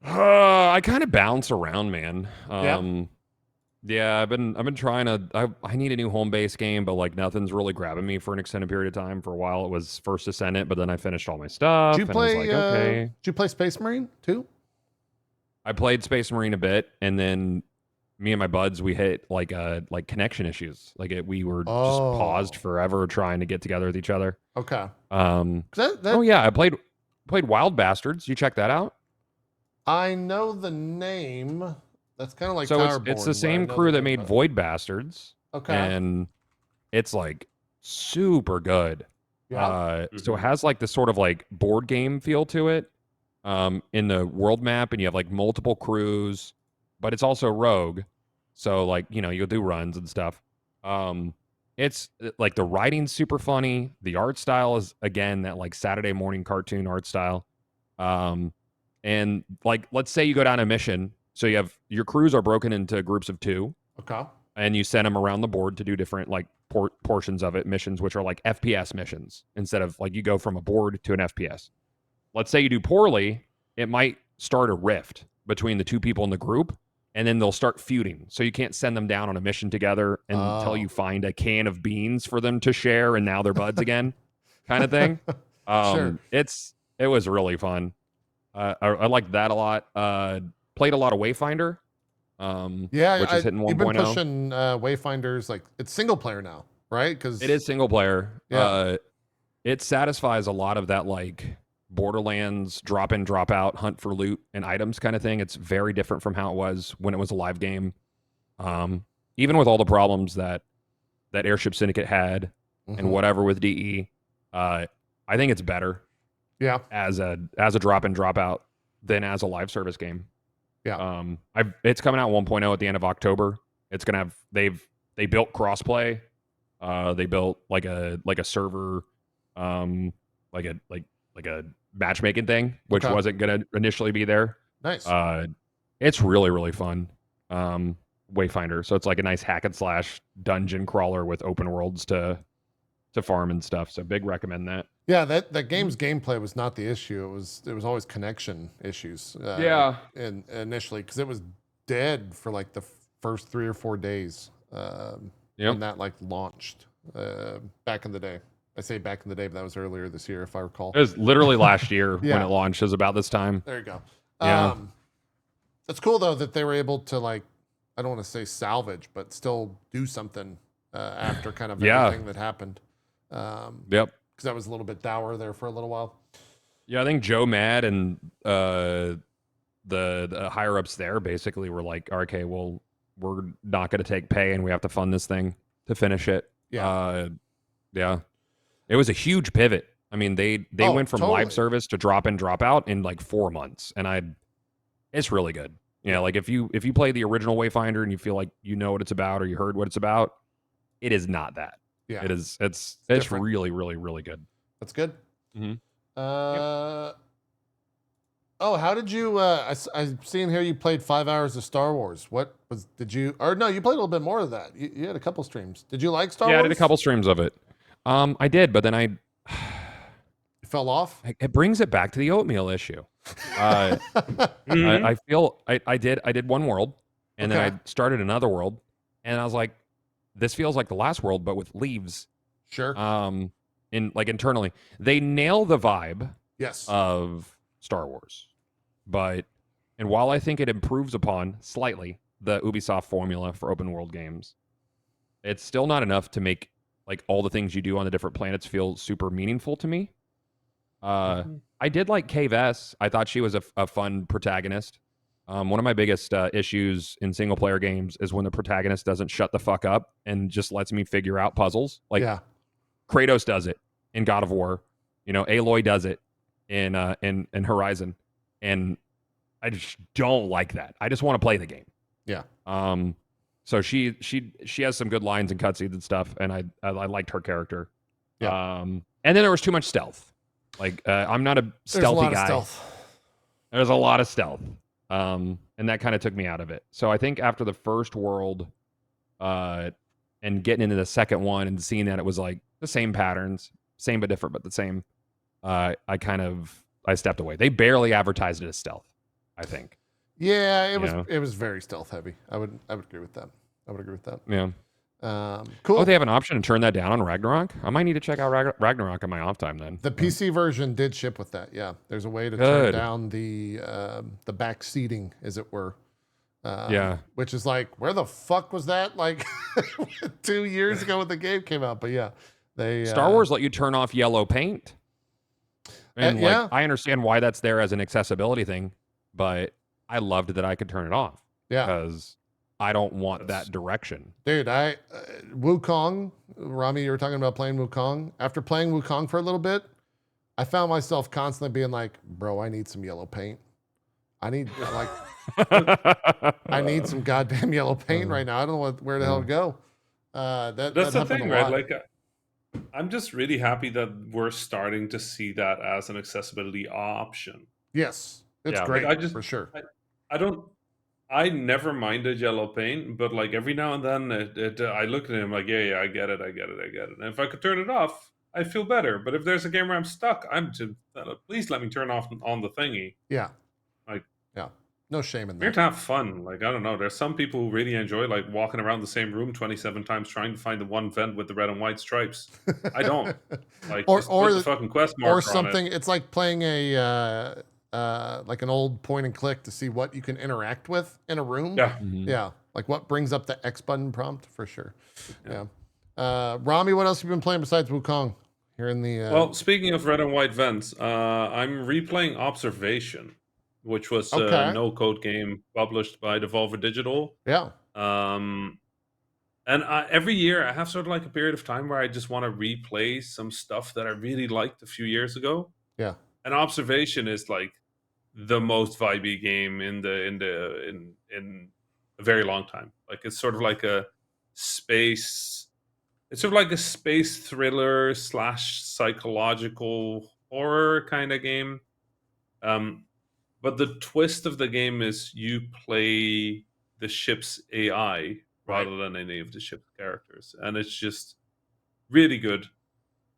Speaker 2: I kind of bounce around, man.
Speaker 1: Yeah.
Speaker 2: Yeah, I've been trying to. I need a new home base game, but like nothing's really grabbing me for an extended period of time. For a while, it was First Ascendant, but then I finished all my stuff.
Speaker 1: Did you play?
Speaker 2: And I was like, okay.
Speaker 1: Did you play Space Marine too?
Speaker 2: I played Space Marine a bit, and then me and my buds we hit like connection issues. We were just paused forever trying to get together with each other.
Speaker 1: Okay.
Speaker 2: Oh yeah, I played Wild Bastards. You check that out?
Speaker 1: I know the name. That's kind of like
Speaker 2: so
Speaker 1: Towerborne,
Speaker 2: it's the same crew that made Void Bastards.
Speaker 1: Okay.
Speaker 2: And it's like super good.
Speaker 1: Yeah.
Speaker 2: So it has like this sort of like board game feel to it in the world map, and you have like multiple crews, but it's also rogue. So like, you'll do runs and stuff. It's like the writing's super funny. The art style is again that like Saturday morning cartoon art style. And like, let's say you go down a mission. So you have your crews are broken into groups of 2.
Speaker 1: Okay.
Speaker 2: And you send them around the board to do different like portions of it, missions, which are like FPS missions instead of like you go from a board to an FPS. Let's say you do poorly, it might start a rift between the 2 people in the group, and then they'll start feuding. So you can't send them down on a mission together until you find a can of beans for them to share, and now they're buds again, kind of thing.
Speaker 1: Sure.
Speaker 2: It was really fun. I liked that a lot. Played a lot of Wayfinder. Which is hitting 1.0.
Speaker 1: You've been pushing Wayfinders, like it's single player now, right? Because
Speaker 2: it is single player.
Speaker 1: Yeah.
Speaker 2: It satisfies a lot of that like Borderlands drop in, drop out, hunt for loot and items kind of thing. It's very different from how it was when it was a live game. Even with all the problems that Airship Syndicate had and whatever with DE, I think it's better.
Speaker 1: Yeah.
Speaker 2: As a drop in, drop out than as a live service game.
Speaker 1: Yeah.
Speaker 2: It's coming out 1.0 at the end of October. It's gonna have they built crossplay. They built like a server, like a matchmaking thing, which wasn't gonna initially be there.
Speaker 1: Nice.
Speaker 2: It's really, really fun. Wayfinder. So it's like a nice hack and slash dungeon crawler with open worlds to farm and stuff. So big recommend that.
Speaker 1: Yeah, that game's gameplay was not the issue. It was always connection issues. And initially, because it was dead for like the first 3 or 4 days. When that like launched back in the day. I say back in the day, but that was earlier this year, if I recall.
Speaker 2: It was literally last year when it launched. It was about this time.
Speaker 1: There you go.
Speaker 2: Yeah.
Speaker 1: It's cool though that they were able to like, I don't want to say salvage, but still do something after kind of everything that happened. Because that was a little bit dour there for a little while.
Speaker 2: Yeah, I think Joe Mad and the higher ups there basically were like, okay, well, we're not going to take pay and we have to fund this thing to finish it. Yeah. It was a huge pivot. I mean, they went from live service to drop in, drop out in like 4 months, and it's really good. Yeah, like if you play the original Wayfinder and you feel like you know what it's about or you heard what it's about, it is not that.
Speaker 1: Yeah,
Speaker 2: it's really, really, really good.
Speaker 1: That's good.
Speaker 2: Mm-hmm.
Speaker 1: How did you? I'm seeing here you played 5 hours of Star Wars. Did you? Or no, you played a little bit more of that. You had a couple streams. Did you like Star Wars?
Speaker 2: Yeah, I did a couple streams of it. I did, but then I
Speaker 1: fell off.
Speaker 2: It brings it back to the Oatmeal issue. I feel I did one world, and then I started another world, and I was like, this feels like the last world, but with leaves.
Speaker 1: Sure.
Speaker 2: Internally, they nail the vibe.
Speaker 1: Yes.
Speaker 2: Of Star Wars, and while I think it improves upon slightly the Ubisoft formula for open world games, it's still not enough to make like all the things you do on the different planets feel super meaningful to me. I did like Cave S. I thought she was a fun protagonist. One of my biggest issues in single player games is when the protagonist doesn't shut the fuck up and just lets me figure out puzzles. Like Kratos does it in God of War. You know, Aloy does it in Horizon, and I just don't like that. I just want to play the game.
Speaker 1: Yeah.
Speaker 2: So she has some good lines and cutscenes and stuff, and I liked her character.
Speaker 1: Yeah.
Speaker 2: And then there was too much stealth. Like I'm not a stealthy guy. There's a lot of stealth. And that kind of took me out of it. So I think after the first world, and getting into the second one and seeing that it was like the same patterns, same but different, but the same, I stepped away. They barely advertised it as stealth, I think.
Speaker 1: Yeah, it was very stealth heavy. I would agree with that.
Speaker 2: Yeah.
Speaker 1: Cool.
Speaker 2: Oh, they have an option to turn that down on Ragnarok? I might need to check out Ragnarok on my off time then.
Speaker 1: The PC version did ship with that. Yeah, there's a way to turn down the back seating, as it were. Which is like, where the fuck was that? Like 2 years ago when the game came out. But yeah,
Speaker 2: Star Wars let you turn off yellow paint. And I understand why that's there as an accessibility thing, but I loved that I could turn it off.
Speaker 1: Yeah,
Speaker 2: because I don't want that direction.
Speaker 1: Dude, Wukong, Rami, you were talking about playing Wukong. After playing Wukong for a little bit, I found myself constantly being like, bro, I need some yellow paint. I need some goddamn yellow paint right now. I don't know where the hell to go.
Speaker 3: That's the thing, right? Like, I'm just really happy that we're starting to see that as an accessibility option.
Speaker 1: Yes, it's great, like, for sure.
Speaker 3: I never minded yellow paint, but like every now and then I look at him like, yeah, I get it. And if I could turn it off, I feel better. But if there's a game where I'm stuck, please let me turn off on the thingy.
Speaker 1: Yeah.
Speaker 3: Like,
Speaker 1: yeah. No shame in that.
Speaker 3: We're here to have fun. Like, I don't know. There's some people who really enjoy like walking around the same room 27 times trying to find the one vent with the red and white stripes. I don't. Like, or put the fucking quest marker
Speaker 1: or something. On it. It's like playing like an old point and click to see what you can interact with in a room.
Speaker 3: Yeah.
Speaker 1: Mm-hmm. Yeah. Like what brings up the X button prompt for sure. Yeah. Rami, what else have you been playing besides Wukong here in the,
Speaker 3: well, speaking of red and white vents, I'm replaying Observation, which was a no-code game published by Devolver Digital.
Speaker 1: Yeah.
Speaker 3: And every year I have sort of like a period of time where I just want to replay some stuff that I really liked a few years ago.
Speaker 1: Yeah.
Speaker 3: And Observation is like the most vibey game in a very long time. Like it's sort of like a space thriller / psychological horror kind of game. But the twist of the game is you play the ship's AI rather than any of the ship's characters. And it's just really good.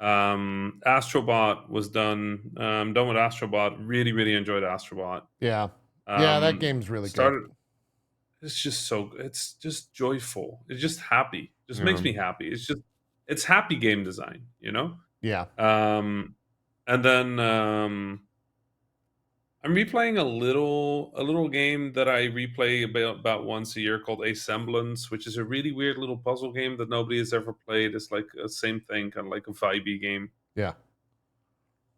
Speaker 3: Astrobot was done. Done with Astrobot. Really, really enjoyed Astrobot.
Speaker 1: Yeah. Yeah, that game's really good.
Speaker 3: It's just it's just joyful. It's just happy. Just makes me happy. It's happy game design, you know?
Speaker 1: Yeah.
Speaker 3: And then I'm replaying a little game that I replay about once a year called Assemblance, which is a really weird little puzzle game that nobody has ever played. It's like the same thing, kind of like a vibey game.
Speaker 1: Yeah.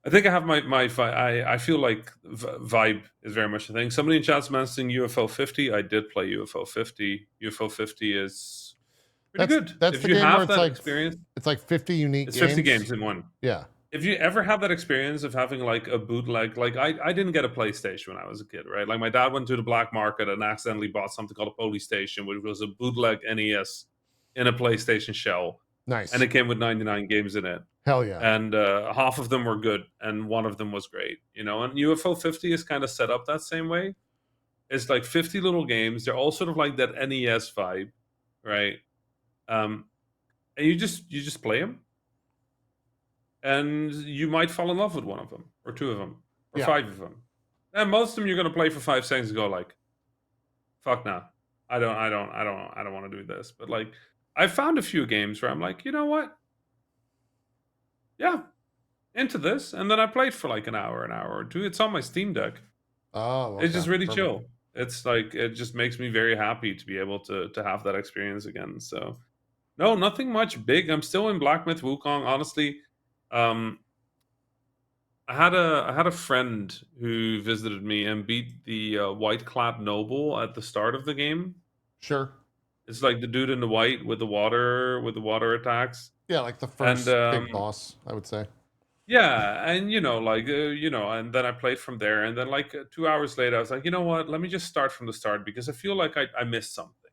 Speaker 3: I think I have I feel like vibe is very much a thing. Somebody in chat's mentioning UFO 50. I did play UFO 50. UFO 50 is pretty good.
Speaker 1: That's
Speaker 3: if
Speaker 1: the
Speaker 3: you
Speaker 1: game
Speaker 3: have
Speaker 1: where
Speaker 3: that experience.
Speaker 1: It's like 50 unique
Speaker 3: games.
Speaker 1: It's
Speaker 3: 50 games in one.
Speaker 1: Yeah.
Speaker 3: If you ever have that experience of having like a bootleg, like I didn't get a PlayStation when I was a kid, right? Like my dad went to the black market and accidentally bought something called a Polystation, which was a bootleg NES in a PlayStation shell.
Speaker 1: Nice.
Speaker 3: And it came with 99 games in it.
Speaker 1: Hell yeah.
Speaker 3: And half of them were good and one of them was great, you know? And UFO 50 is kind of set up that same way. It's like 50 little games. They're all sort of like that NES vibe, right? And you just play them. And you might fall in love with one of them, or two of them, or five of them. And most of them you're gonna play for 5 seconds and go like, "Fuck nah, I don't want to do this." But like, I found a few games where I'm like, you know what? Yeah, into this, and then I played for like an hour or two. It's on my Steam Deck.
Speaker 1: Oh, okay.
Speaker 3: It's just really chill. It's like it just makes me very happy to be able to have that experience again. So, no, nothing much big. I'm still in Black Myth Wukong, honestly. I had a friend who visited me and beat the white-clad noble at the start of the game.
Speaker 1: Sure.
Speaker 3: It's like the dude in the white with the water attacks.
Speaker 1: Yeah, like the
Speaker 3: And
Speaker 1: first big boss, I would say.
Speaker 3: yeah, and and then I played from there, and then like 2 hours later, I was like, you know what? Let me just start from the start because I feel like I missed something,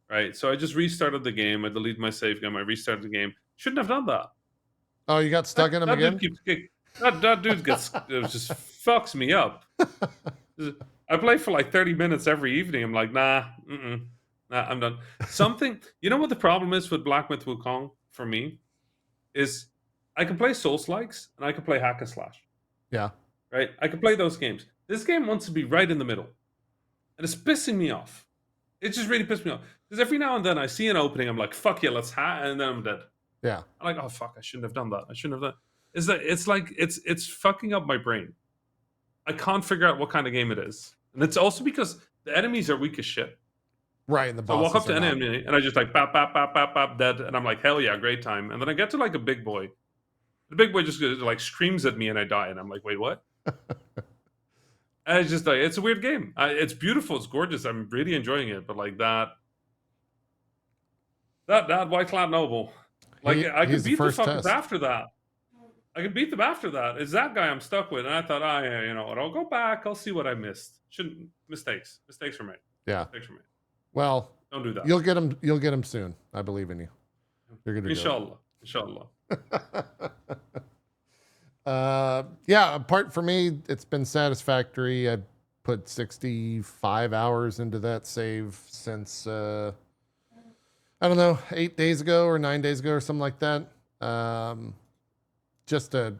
Speaker 3: right? So I just restarted the game. I deleted my save game. I restarted the game. Shouldn't have done that.
Speaker 1: Oh, you got stuck in him
Speaker 3: That
Speaker 1: again?
Speaker 3: dude keeps kicking. That dude gets just fucks me up. I play for like 30 minutes every evening. I'm like, nah, I'm done. Something, you know what the problem is with Black Myth Wukong for me is I can play Souls-likes and I can play hack and slash.
Speaker 1: Yeah.
Speaker 3: Right? I can play those games. This game wants to be right in the middle. And it's pissing me off. It just really pissed me off. Because every now and then I see an opening, I'm like, fuck yeah, let's hack, and then I'm dead.
Speaker 1: Yeah.
Speaker 3: I'm like, oh fuck, I shouldn't have done that. I shouldn't have done. It's fucking up my brain. I can't figure out what kind of game it is, and it's also because the enemies are weak as shit.
Speaker 1: Right, and the
Speaker 3: So I walk up to an
Speaker 1: bosses
Speaker 3: enemy and I just like bap bap bap bap bap dead, and I'm like, hell yeah, great time. And then I get to like a big boy. The big boy just like screams at me and I die, and I'm like, wait, what? And it's just like it's a weird game. It's beautiful, it's gorgeous. I'm really enjoying it, but like that White Cloud Noble. Like I could beat the fuckers after that. I could beat them after that. It's that guy I'm stuck with. And I thought, oh yeah, you know what? I'll go back. I'll see what I missed. Mistakes were made.
Speaker 1: Yeah.
Speaker 3: Mistakes were made.
Speaker 1: Well,
Speaker 3: don't do that.
Speaker 1: You'll get him. You'll get him soon. I believe in you. You're gonna
Speaker 3: Inshallah.
Speaker 1: Yeah. Apart from me, it's been Satisfactory. I put 65 hours into that save since I don't know, 8 days ago or 9 days ago or something like that. Just a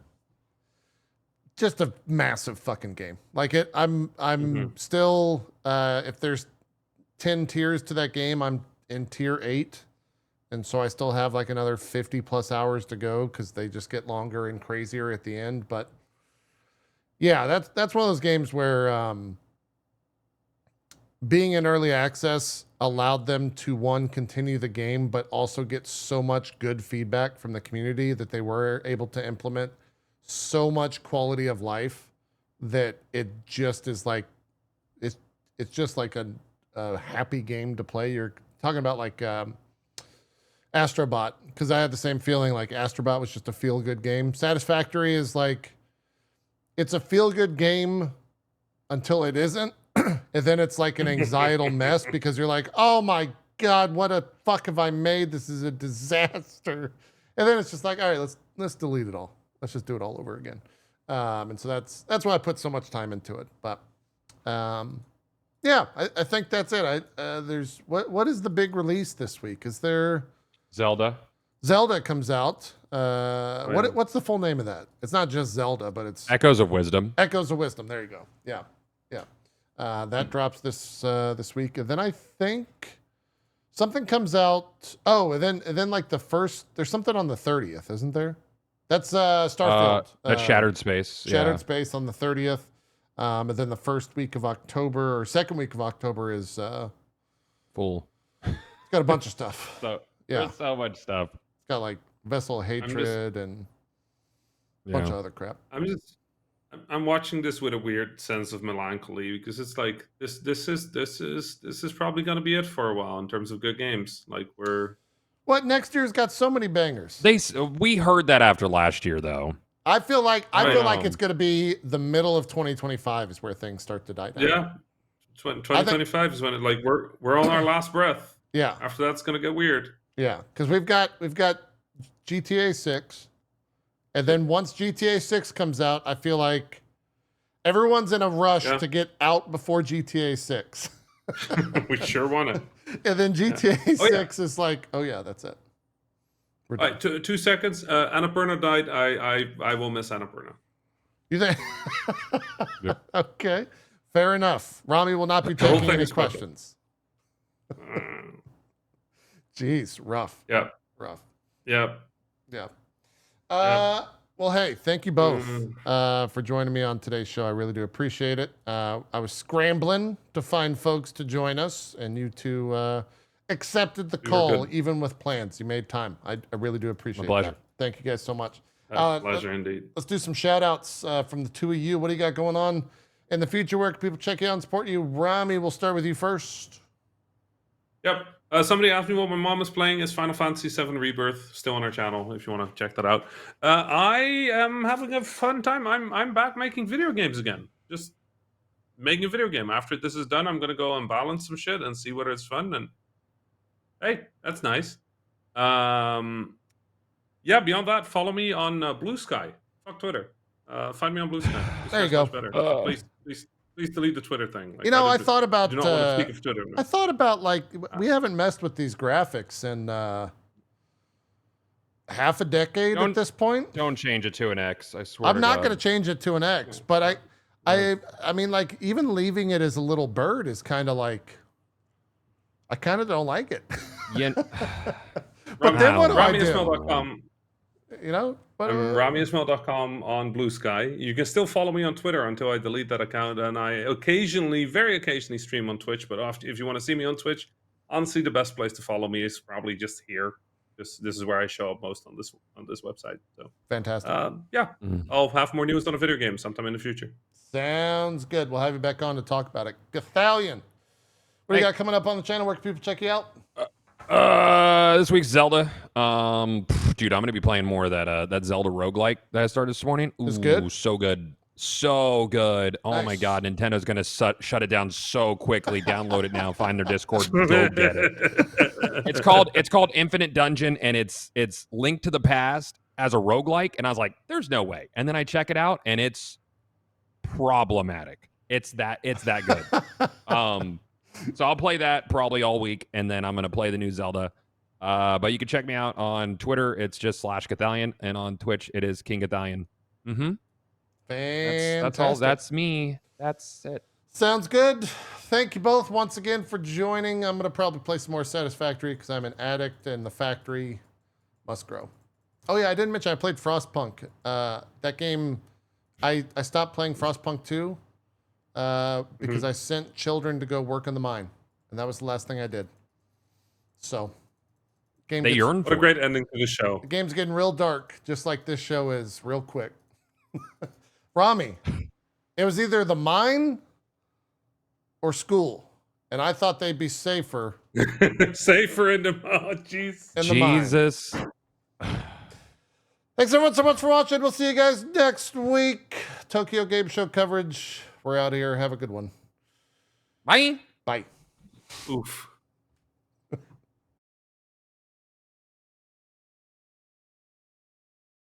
Speaker 1: massive fucking game. Like it, I'm still if there's 10 tiers to that game, I'm in tier 8, and so I still have like another 50 plus hours to go because they just get longer and crazier at the end. But yeah, that's one of those games where being in early access allowed them to continue the game, but also get so much good feedback from the community that they were able to implement so much quality of life that it just is like it's just like a happy game to play. You're talking about like Astrobot, because I had the same feeling. Like Astrobot was just a feel good game. Satisfactory is like it's a feel good game until it isn't. And then it's like an anxietal mess because you're like, oh my God, what a fuck have I made? This is a disaster. And then it's just like, all right, let's delete it all. Let's just do it all over again. And so that's why I put so much time into it. But yeah, I think that's it. There's what is the big release this week? Is there
Speaker 2: Zelda? Zelda
Speaker 1: comes out. What's the full name of that? It's not just Zelda, but it's
Speaker 2: Echoes of Wisdom.
Speaker 1: Echoes of Wisdom. There you go. Yeah. That drops this week, and then I think something comes out. Oh, and then like the first, there's something on the 30th, isn't there? That's Starfield.
Speaker 2: That's Shattered Space.
Speaker 1: Shattered Space on the 30th, and then the first week of October or second week of October is
Speaker 2: full.
Speaker 1: It's got a bunch of stuff.
Speaker 2: There's so much stuff.
Speaker 1: It's got like Vessel of Hatred and a bunch of other crap.
Speaker 3: I'm watching this with a weird sense of melancholy because it's like this is probably going to be it for a while in terms of good games. Like
Speaker 1: what next year's got so many bangers.
Speaker 2: We heard that after last year though.
Speaker 1: I feel like it's going to be the middle of 2025 is where things start to die down.
Speaker 3: Yeah, 2025 is when it like we're on our last breath.
Speaker 1: Yeah.
Speaker 3: After that's going to get weird.
Speaker 1: Yeah, because we've got GTA 6. And then once GTA 6 comes out, I feel like everyone's in a rush to get out before GTA 6.
Speaker 3: We sure want it.
Speaker 1: And then GTA 6 is like, oh yeah, that's it.
Speaker 3: All right, 2 seconds. Annapurna died. I will miss Annapurna.
Speaker 1: You think? Yep. Okay, fair enough. Rami will not be taking any questions. Jeez, rough.
Speaker 3: Yep.
Speaker 1: Rough.
Speaker 3: Yep.
Speaker 1: Yeah. Well, hey, thank you both for joining me on today's show. I really do appreciate it. I was scrambling to find folks to join us, and you two accepted the call, even with plans. You made time. I really do appreciate that. Thank you guys so much.
Speaker 3: Pleasure indeed.
Speaker 1: Let's do some shout outs from the two of you. What do you got going on in the future? Where can people check you out and support you? Rami, we'll start with you first.
Speaker 3: Yep. Somebody asked me what my mom is playing. Is Final Fantasy VII Rebirth, still on our channel if you want to check that out. I am having a fun time. I'm back making video games again. Just making a video game. After this is done, I'm gonna go and balance some shit and see whether it's fun. And hey, that's nice. Yeah. Beyond that, follow me on Blue Sky. Fuck Twitter. Find me on Blue Sky.
Speaker 1: There you go.
Speaker 3: Better. Please delete the Twitter thing. Like,
Speaker 1: I thought about.
Speaker 3: Do not want to speak of Twitter.
Speaker 1: I thought about we haven't messed with these graphics in half a decade at this point.
Speaker 2: Don't change it to an X. I swear.
Speaker 1: I'm not going to change it to an X, but I mean, like, even leaving it as a little bird is kind of like, I kind of don't like it.
Speaker 2: Yeah.
Speaker 1: But then what do I do?
Speaker 3: RamiIsmail.com. RamiIsmail.com on Blue Sky. You can still follow me on Twitter until I delete that account, and I very occasionally stream on Twitch. But if you want to see me on Twitch, honestly, the best place to follow me is probably just here. This is where I show up most on this website. So
Speaker 1: fantastic.
Speaker 3: Yeah, I'll have more news on a video game sometime in the future.
Speaker 1: Sounds good. We'll have you back on to talk about it. Gothalion, what do you got coming up on the channel? Where can people check you out?
Speaker 2: This week's Zelda. Dude, I'm gonna be playing more of that Zelda roguelike that I started this morning. Ooh,
Speaker 1: it's good.
Speaker 2: So good. So good. Oh
Speaker 1: nice.
Speaker 2: My God, Nintendo's gonna shut it down so quickly. Download it now. Find their Discord. Go get it. It's called Infinite Dungeon, and it's Link to the Past as a roguelike. And I was like, there's no way. And then I check it out, and it's problematic. It's that good. So I'll play that probably all week, and then I'm gonna play the new Zelda. But you can check me out on Twitter. It's just /Gothalion, and on Twitch it is King Gothalion. That's all. That's me. That's it.
Speaker 1: Sounds good. Thank you both once again for joining. I'm gonna probably play some more Satisfactory because I'm an addict, and the factory must grow. Oh yeah, I didn't mention I played Frostpunk. That game, I stopped playing Frostpunk 2 because I sent children to go work in the mine, and that was the last thing I did. So.
Speaker 2: What a
Speaker 3: great ending to the show.
Speaker 1: The game's getting real dark, just like this show is, real quick. Rami, it was either the mine or school, and I thought they'd be safer.
Speaker 3: Safer in the jeez.
Speaker 2: Jesus.
Speaker 1: Thanks everyone so much for watching. We'll see you guys next week. Tokyo Game Show coverage. We're out of here. Have a good one.
Speaker 2: Bye.
Speaker 1: Bye.
Speaker 3: Oof.